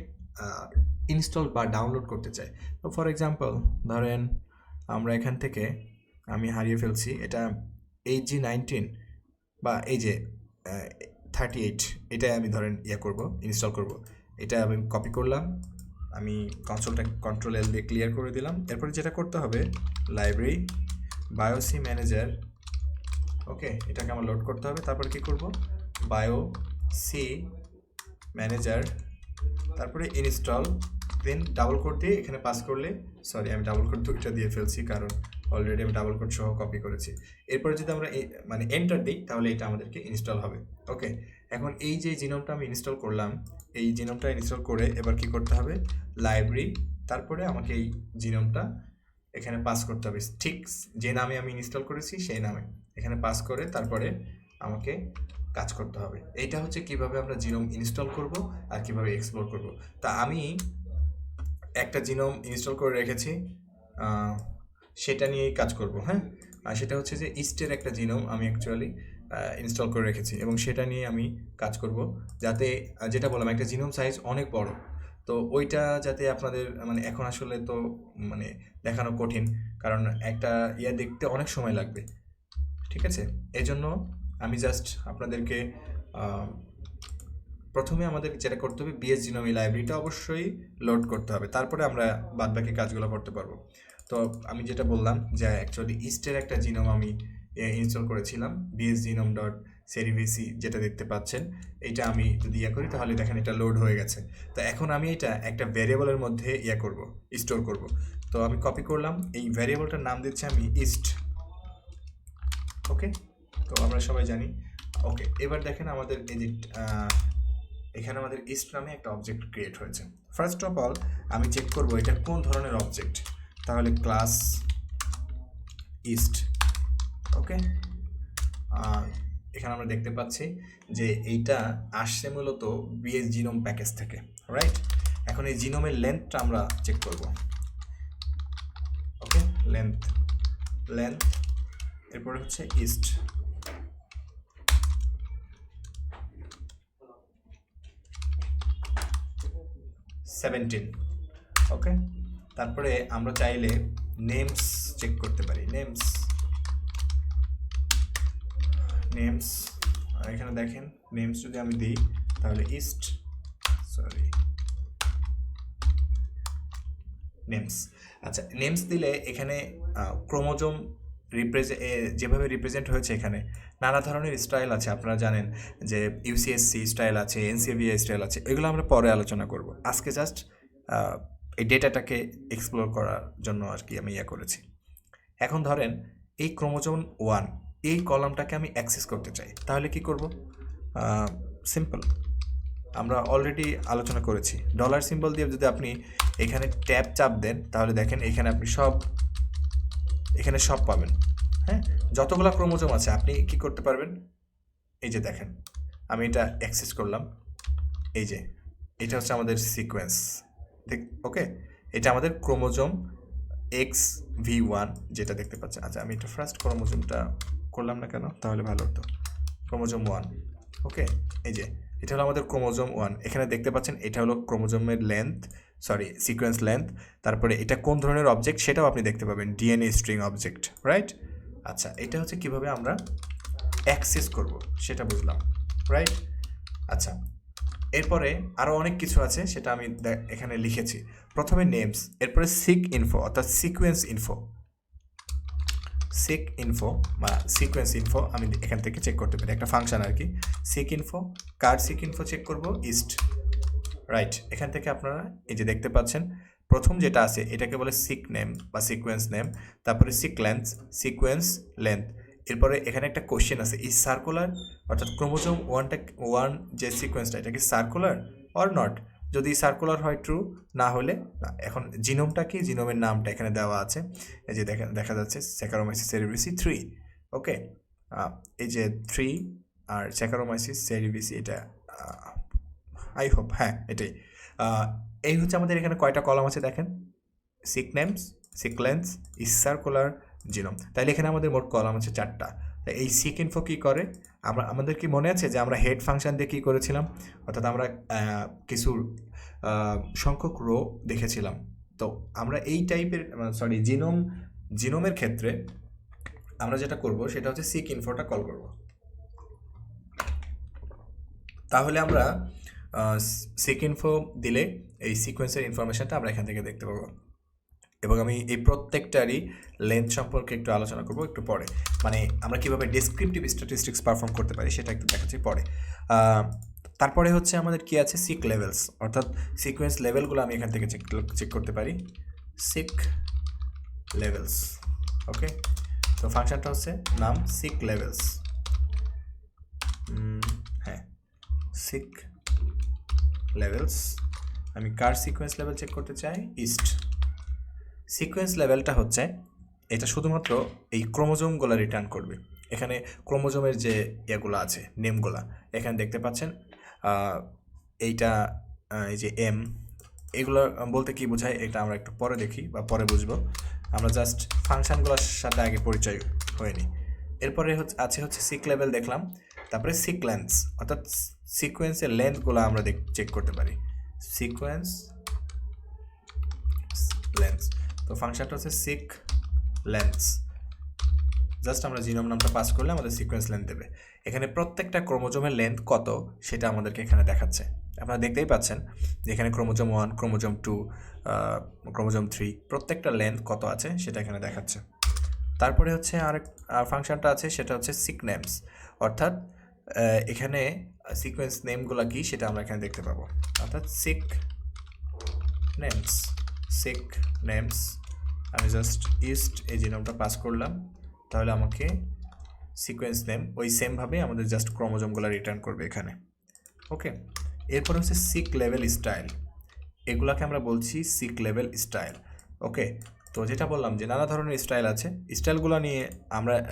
ইনস্টল বা ডাউনলোড করতে চাই। তো ফর এক্সাম্পল ধরেন আমরা এখান থেকে, আমি হারিয়ে ফেলছি, এটা AG19 বা এই যে 38, এটাই আমি ধরেন করব, ইনস্টল করব। এটা আমি কপি করলাম, আমি কন্ট্রোল-L দিয়ে ক্লিয়ার করে দিলাম। এরপরে যেটা করতে হবে, লাইব্রেরি বায়োসি ম্যানেজার, ওকে, এটাকে আমার লোড করতে হবে। তারপরে কি করব, বায়োসি ম্যানেজার, তারপরে ইনস্টল, দেন ডাবল কোড দিয়ে এখানে পাস করলে, সরি আমি ডাবল কোড দুইটা দিয়ে ফেলছি কারণ অলরেডি আমি ডাবল কোড সহ কপি করেছি। এরপরে যদি আমরা মানে এন্টার দিই তাহলে এটা আমাদেরকে ইনস্টল হবে। ওকে, এখন এই যে জিনোমটা আমি ইনস্টল করলাম, এই জিনোমটা ইনস্টল করে এবার কি করতে হবে, লাইব্রেরি, তারপরে আমাকে এই জিনোমটা এখানে পাস করতে হবে, ঠিক যে নামে আমি ইনস্টল করেছি সেই নামে এখানে পাস করে তারপরে আমাকে কাজ করতে হবে। এইটা হচ্ছে কিভাবে আমরা জিনোম ইনস্টল করব আর কিভাবে এক্সপ্লোর করব। তা আমি একটা জিনোম ইনস্টল করে রেখেছি, সেটা নিয়েই কাজ করব। হ্যাঁ, আর সেটা হচ্ছে যে ইস্টের একটা জিনোম আমি অ্যাকচুয়ালি ইনস্টল করে রেখেছি এবং সেটা নিয়ে আমি কাজ করব, যাতে যেটা বললাম একটা জিনোম সাইজ অনেক বড়, তো ওইটা যাতে আপনাদের মানে এখন আসলে তো মানে দেখানো কঠিন, কারণ একটা ইয়া দেখতে অনেক সময় লাগবে, ঠিক আছে। এই জন্য আমি জাস্ট আপনাদেরকে প্রথমে আমাদের যেটা করতে হবে, বিএস জিনোম লাইব্রেরিটা অবশ্যই লোড করতে হবে, তারপরে আমরা বাদবাকি কাজগুলো করতে পারবো। তো আমি যেটা বললাম যে অ্যাকচুয়ালি ইস্টের একটা জিনোম আমি ইনস্টল করেছিলাম, বিএস জিনোম ডট সেরিভিসি, যেটা দেখতে পাচ্ছেন। এটা আমি যদি ইয়া করি তাহলে দেখেন এটা লোড হয়ে গেছে। তো এখন আমি এটা একটা ভ্যারিয়েবলের মধ্যে ইয়া করব, স্টোর করব। তো আমি কপি করলাম, এই ভ্যারিয়েবলটার নাম দিচ্ছি আমি ইস্ট। ওকে, তো আমরা সবাই জানি। ওকে, এবার দেখেন আমাদের এই যে এখানে আমাদের ইস্ট নামে একটা অবজেক্ট ক্রিয়েট হয়েছে। ফার্স্ট অফ অল আমি চেক করব এটা কোন ধরনের অবজেক্ট, তাহলে ক্লাস ইস্ট। ওকে, এখানে আমরা দেখতে পাচ্ছি যে এইটা আসছে মূলত বিএস জিনোম প্যাকেজ থেকে, রাইট। এখন এই জিনোমের লেন্থটা আমরা চেক করব। ওকে, লেন্থ এরপরে হচ্ছে ইস্ট, ওকে। তারপরে আমরা চাইলে নেমস চেক করতে পারি, নেমস আর এখানে দেখেন নেমস যদি আমি দিই তাহলে নেমস। আচ্ছা, নেমস দিলে এখানে ক্রোমোজোম যেভাবে রিপ্রেজেন্ট হয়েছে এখানে নানা ধরনের স্টাইল আছে, আপনারা জানেন যে ইউসিএসসি স্টাইল আছে, এনসিভিআই স্টাইল আছে, এগুলো আমরা পরে আলোচনা করব। আজকে জাস্ট এই ডেটাটাকে এক্সপ্লোর করার জন্য আর কি আমি ইয়া করেছি। এখন ধরেন এই ক্রোমোজোম 1 এই কলামটাকে আমি অ্যাক্সেস করতে চাই, তাহলে কি করব? সিম্পল, আমরা অলরেডি আলোচনা করেছি, ডলার সিম্বল দিয়ে যদি আপনি এখানে ট্যাব চাপ দেন তাহলে দেখেন এখানে আপনি এখানে সব পাবেন। হ্যাঁ, যতগুলো ক্রোমোজোম আছে আপনি কি করতে পারবেন, এই যে দেখেন আমি এটা অ্যাক্সেস করলাম, এই যে এটা হচ্ছে আমাদের সিকোয়েন্স। ওকে, এটা আমাদের ক্রোমোজোম XV1 যেটা দেখতে পাচ্ছেন। আচ্ছা, আমি এটা ফার্স্ট ক্রোমোজোমটা করলাম না কেন, তাহলে ভালো হতো। ক্রোমোজোম 1, ওকে, এই যে এটা হলো আমাদের ক্রোমোজোম 1। এখানে দেখতে পাচ্ছেন এটা হলো ক্রোমোজোমের সিকোয়েন্স লেন্থ। তারপরে এটা কোন ধরনের অবজেক্ট সেটাও আপনি দেখতে পাবেন, ডিএনএ স্ট্রিং অবজেক্ট, রাইট। আচ্ছা, এটা হচ্ছে কিভাবে আমরা অ্যাক্সেস করব সেটা বুঝলাম, রাইট। আচ্ছা, এরপরে আরও অনেক কিছু আছে, সেটা আমি এখানে লিখেছি। প্রথমে নেমস, এরপরে সিক ইনফো অর্থাৎ সিকোয়েন্স ইনফো আমি এখান থেকে চেক করতে পারি, একটা ফাংশন আর কি। সিক ইনফো চেক করব ইস্ট, রাইট। এখান থেকে আপনারা এই যে দেখতে পাচ্ছেন প্রথম যেটা আছে এটাকে বলে সিক নেম বা সিকোয়েন্স নেম, তারপরে সিকোয়েন্স লেন্থ। এরপরে এখানে একটা কোশ্চেন আছে, ইজ সার্কুলার, অর্থাৎ ক্রোমোজোম 1 যে সিকোয়েন্সটা এটা কি সার্কুলার অর নট। যদি সার্কুলার হয় ট্রু, না হলে না। এখন জিনোমটা কি, জিনোমের নামটা এখানে দেওয়া আছে, এই যে দেখা যাচ্ছে স্যাকারোমাইসিস সেরিভিসি 3। ওকে, এই যে 3 আর স্যাকারোমাইসিস সেরিভিসি, এটা আই হোপ, হ্যাঁ এটাই। এই হচ্ছে আমাদের এখানে কয়টা কলাম আছে দেখেন, seq names, seq length, is circular, genome. তাইলে এখানে আমাদের মোট কলাম আছে 4টা। তাই এই সিক ইনফো কী করে, আমাদের কি মনে আছে যে আমরা হেড ফাংশন দিয়ে কী করেছিলাম, অর্থাৎ আমরা কিছু সংখ্যক রো দেখেছিলাম। তো আমরা এই টাইপের জিনোমের ক্ষেত্রে আমরা যেটা করব সেটা হচ্ছে সিক ইনফোটা কল করব। তাহলে আমরা সিক ইনফো দিলে এই সিকোয়েন্সের ইনফরমেশনটা আমরা এখান থেকে দেখতে পাবো। এবং আমি এই প্রত্যেকটারই লেন্থ সম্পর্কে একটু আলোচনা করব একটু পরে, মানে আমরা কীভাবে ডেসক্রিপটিভ স্ট্যাটিস্টিক্স পারফর্ম করতে পারি সেটা একটু দেখাচ্ছি পরে। তারপরে হচ্ছে আমাদের কি আছে, সিক লেভেলস, অর্থাৎ সিকোয়েন্স লেভেলগুলো আমি এখান থেকে চেক করতে পারি, সিক লেভেলস। ওকে, তো ফাংশনটা হচ্ছে নাম সিক লেভেলস। হ্যাঁ, সিক লেভেলস, আমি কার সিকোয়েন্স লেভেল চেক করতে চাই, ইস্ট। সিকোয়েন্স লেভেলটা হচ্ছে এটা শুধুমাত্র এই ক্রোমোজোমগুলো রিটার্ন করবে। এখানে ক্রোমোজোমের যে ইয়েগুলো আছে, নেমগুলা এখানে দেখতে পাচ্ছেন। এইটা এই যে এম, এগুলো বলতে কি বোঝায় এটা আমরা একটু পরে দেখি বা পরে বুঝবো। আমরা জাস্ট ফাংশানগুলোর সাথে আগে পরিচয় হয়নি। এরপরে আছে হচ্ছে সিক লেভেল দেখলাম, তারপরে সিকলেন্স, অর্থাৎ সিকোয়েন্সের লেন্থগুলো আমরা চেক করতে পারি। সিকোয়েন্স লেন্থ, তো ফাংশনটা হচ্ছে সিক লেন্থ। জাস্ট আমরা জিনোম নামটা পাস করলে আমাদের সিকোয়েন্স লেন্থ দেবে। এখানে প্রত্যেকটা ক্রোমোজোমের লেন্থ কত সেটা আমাদেরকে এখানে দেখাচ্ছে। আপনারা দেখতেই পাচ্ছেন যে এখানে ক্রোমোজোম 1, ক্রোমোজোম 2, ক্রোমোজোম 3 প্রত্যেকটা লেন্থ কত আছে সেটা এখানে দেখাচ্ছে। তারপরে হচ্ছে আরেক ফাংশনটা আছে, সেটা হচ্ছে সিক নেমস, অর্থাৎ এখানে সিকোয়েন্স নেমগুলো কি সেটা আমরা এখানে দেখতে পাবো। অর্থাৎ সিক নেমস, সিক নেমস আমি জাস্ট ইস্ট এই জিনোমটা পাস করলাম, তাহলে আমাকে সিকোয়েন্স নেম ওই সেমভাবে আমাদের জাস্ট ক্রোমোজোমগুলো রিটার্ন করবে এখানে। ওকে, এরপর হচ্ছে সিক লেভেল স্টাইল, এগুলাকে আমরা বলছি সিক লেভেল স্টাইল। ওকে, তো যেটা বললাম যে নানা ধরনের স্টাইল আছে, স্টাইলগুলো নিয়ে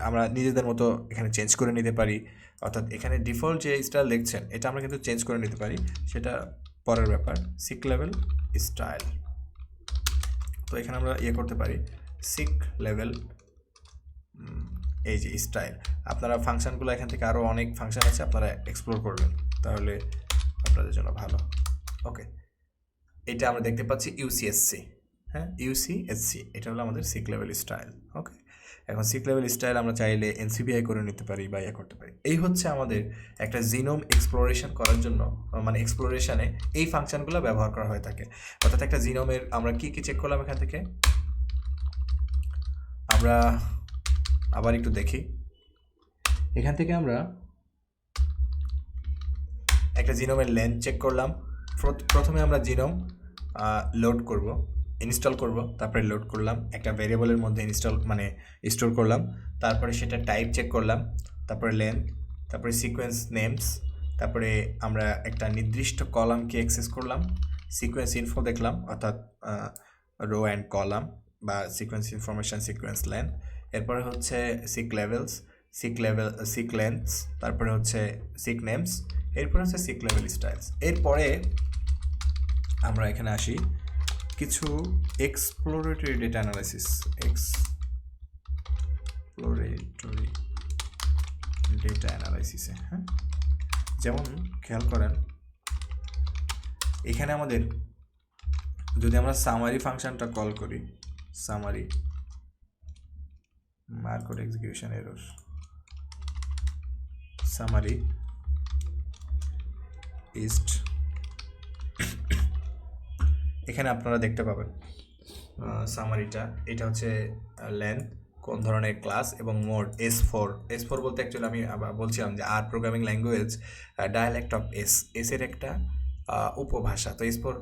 আমরা নিজেদের মতো এখানে চেঞ্জ করে নিতে পারি। অর্থাৎ এখানে ডিফল্ট যে স্টাইল দেখছেন এটা আমরা কিন্তু চেঞ্জ করে নিতে পারি, সেটা পরের ব্যাপার। সিক লেভেল স্টাইল, তো এখানে আমরা করতে পারি সিক লেভেল এই যে স্টাইল। আপনারা ফাংশনগুলো এখান থেকে আরও অনেক ফাংশন আছে, আপনারা এক্সপ্লোর করবেন, তাহলে আপনাদের জন্য ভালো। ওকে, এটা আমরা দেখতে পাচ্ছি ইউসিএসসি, হ্যাঁ ইউসিএসসি, এটা হলো আমাদের সিক লেভেল স্টাইল। ওকে, এখন সিক লেভেল স্টাইল আমরা চাইলে এনসিবিআই করে নিতে পারি বা করতে পারি। এই হচ্ছে আমাদের একটা জিনোম এক্সপ্লোরেশন করার জন্য, মানে এক্সপ্লোরেশনে এই ফাংশনগুলো ব্যবহার করা হয়ে থাকে। অর্থাৎ একটা জিনোমের আমরা কি কি চেক করলাম এখান থেকে, আমরা আবার একটু দেখি। এখান থেকে আমরা একটা জিনোমের লেন্থ চেক করলাম। প্রথমে আমরা জিনোম লোড করব, ইনস্টল করব, তারপরে লোড করলাম, একটা ভেরিয়েবলের মধ্যে স্টোর করলাম, তারপরে সেটা টাইপ চেক করলাম, তারপরে লেন্থ, তারপরে সিকোয়েন্স নেমস, তারপরে আমরা একটা নির্দিষ্ট কলামকে অ্যাক্সেস করলাম, সিকোয়েন্স ইনফো দেখলাম, অর্থাৎ রো অ্যান্ড কলাম বা সিকোয়েন্স ইনফরমেশন, সিকোয়েন্স লেন্থ। এরপরে হচ্ছে সিক লেভেলস, সিক লেন্থস, তারপরে হচ্ছে সিক নেমস, এরপরে হচ্ছে সিক লেভেল স্টাইলস। এরপরে আমরা এখানে আসি কিছু exploratory data analysis, exploratory data অ্যানালাইসিসে। হ্যাঁ, যেমন খেয়াল করেন এখানে আমাদের যদি আমরা সামারি ফাংশনটা কল করি, summary markout execution error, summary ইস্ট, এখানে আপনারা দেখতে পাবেন সামারিটা, এটা হচ্ছে লেন্থ, কোন ধরনের ক্লাস এবং মোড S4 বলতে অ্যাকচুয়ালি আমি বলছিলাম যে R programming language dialect of এসের একটা উপভাষা। তো S4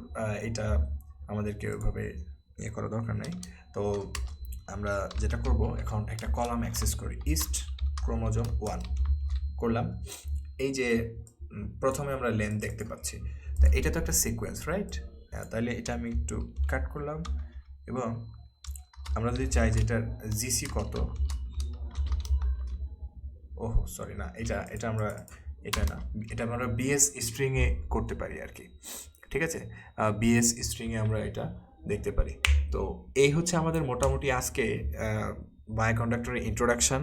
এটা আমাদেরকে ওইভাবে করা দরকার নেই। তো আমরা যেটা করব, এখন একটা কলাম অ্যাক্সেস করি, ইস্ট ক্রোমোজোম 1 করলাম। এই যে প্রথমে আমরা লেন্থ দেখতে পাচ্ছি, তা এটা তো একটা সিকোয়েন্স, রাইট? তাহলে এটা আমি একটু কাট করলাম, এবং আমরা যদি চাই যে এটার জিসি কত, সরি না, এটা আমরা বিএস স্ট্রিংয়ে করতে পারি আর কি, ঠিক আছে? বিএস স্ট্রিংয়ে আমরা এটা দেখতে পারি। তো এই হচ্ছে আমাদের মোটামুটি আজকে বায়োকন্ডাক্টরের ইন্ট্রোডাকশন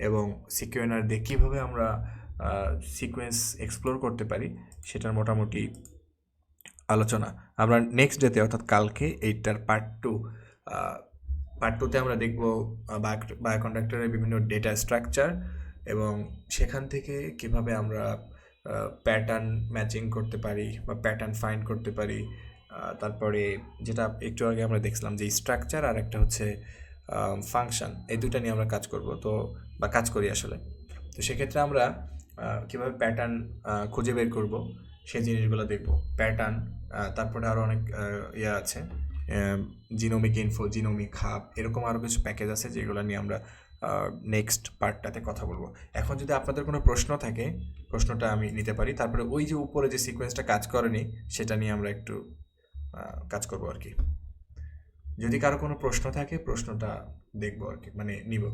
এবং সিকিউএনআর দিয়ে কীভাবে আমরা সিকোয়েন্স এক্সপ্লোর করতে পারি সেটার মোটামুটি আলোচনা। আমরা নেক্সট ডেতে, অর্থাৎ কালকে, এইটার পার্ট 2তে আমরা দেখব বায়োকন্ডাক্টরের বিভিন্ন ডেটা স্ট্রাকচার এবং সেখান থেকে কিভাবে আমরা প্যাটার্ন ম্যাচিং করতে পারি বা প্যাটার্ন ফাইন্ড করতে পারি। তারপরে যেটা একটু আগে আমরা দেখছিলাম যে স্ট্রাকচার আর একটা হচ্ছে ফাংশন, এই দুটো নিয়ে আমরা কাজ করব, তো বা কাজ করি আসলে। তো সেক্ষেত্রে আমরা কীভাবে প্যাটার্ন খুঁজে বের করব সেই জিনিসগুলো দেখব। প্যাটার্ন, তারপরে আরও অনেক আছে, জিনোমিক ইনফো, জিনোমিক হাব, এরকম আরও কিছু প্যাকেজ আছে যেগুলো নিয়ে আমরা নেক্সট পার্টটাতে কথা বলবো। এখন যদি আপনাদের কোনো প্রশ্ন থাকে, প্রশ্নটা আমি নিতে পারি, তারপরে ওই যে উপরে যে সিকোয়েন্সটা কাজ করেনি সেটা নিয়ে আমরা একটু কাজ করবো আর কি। যদি কারো কোনো প্রশ্ন থাকে প্রশ্নটা দেখবো আর কি, মানে নিব।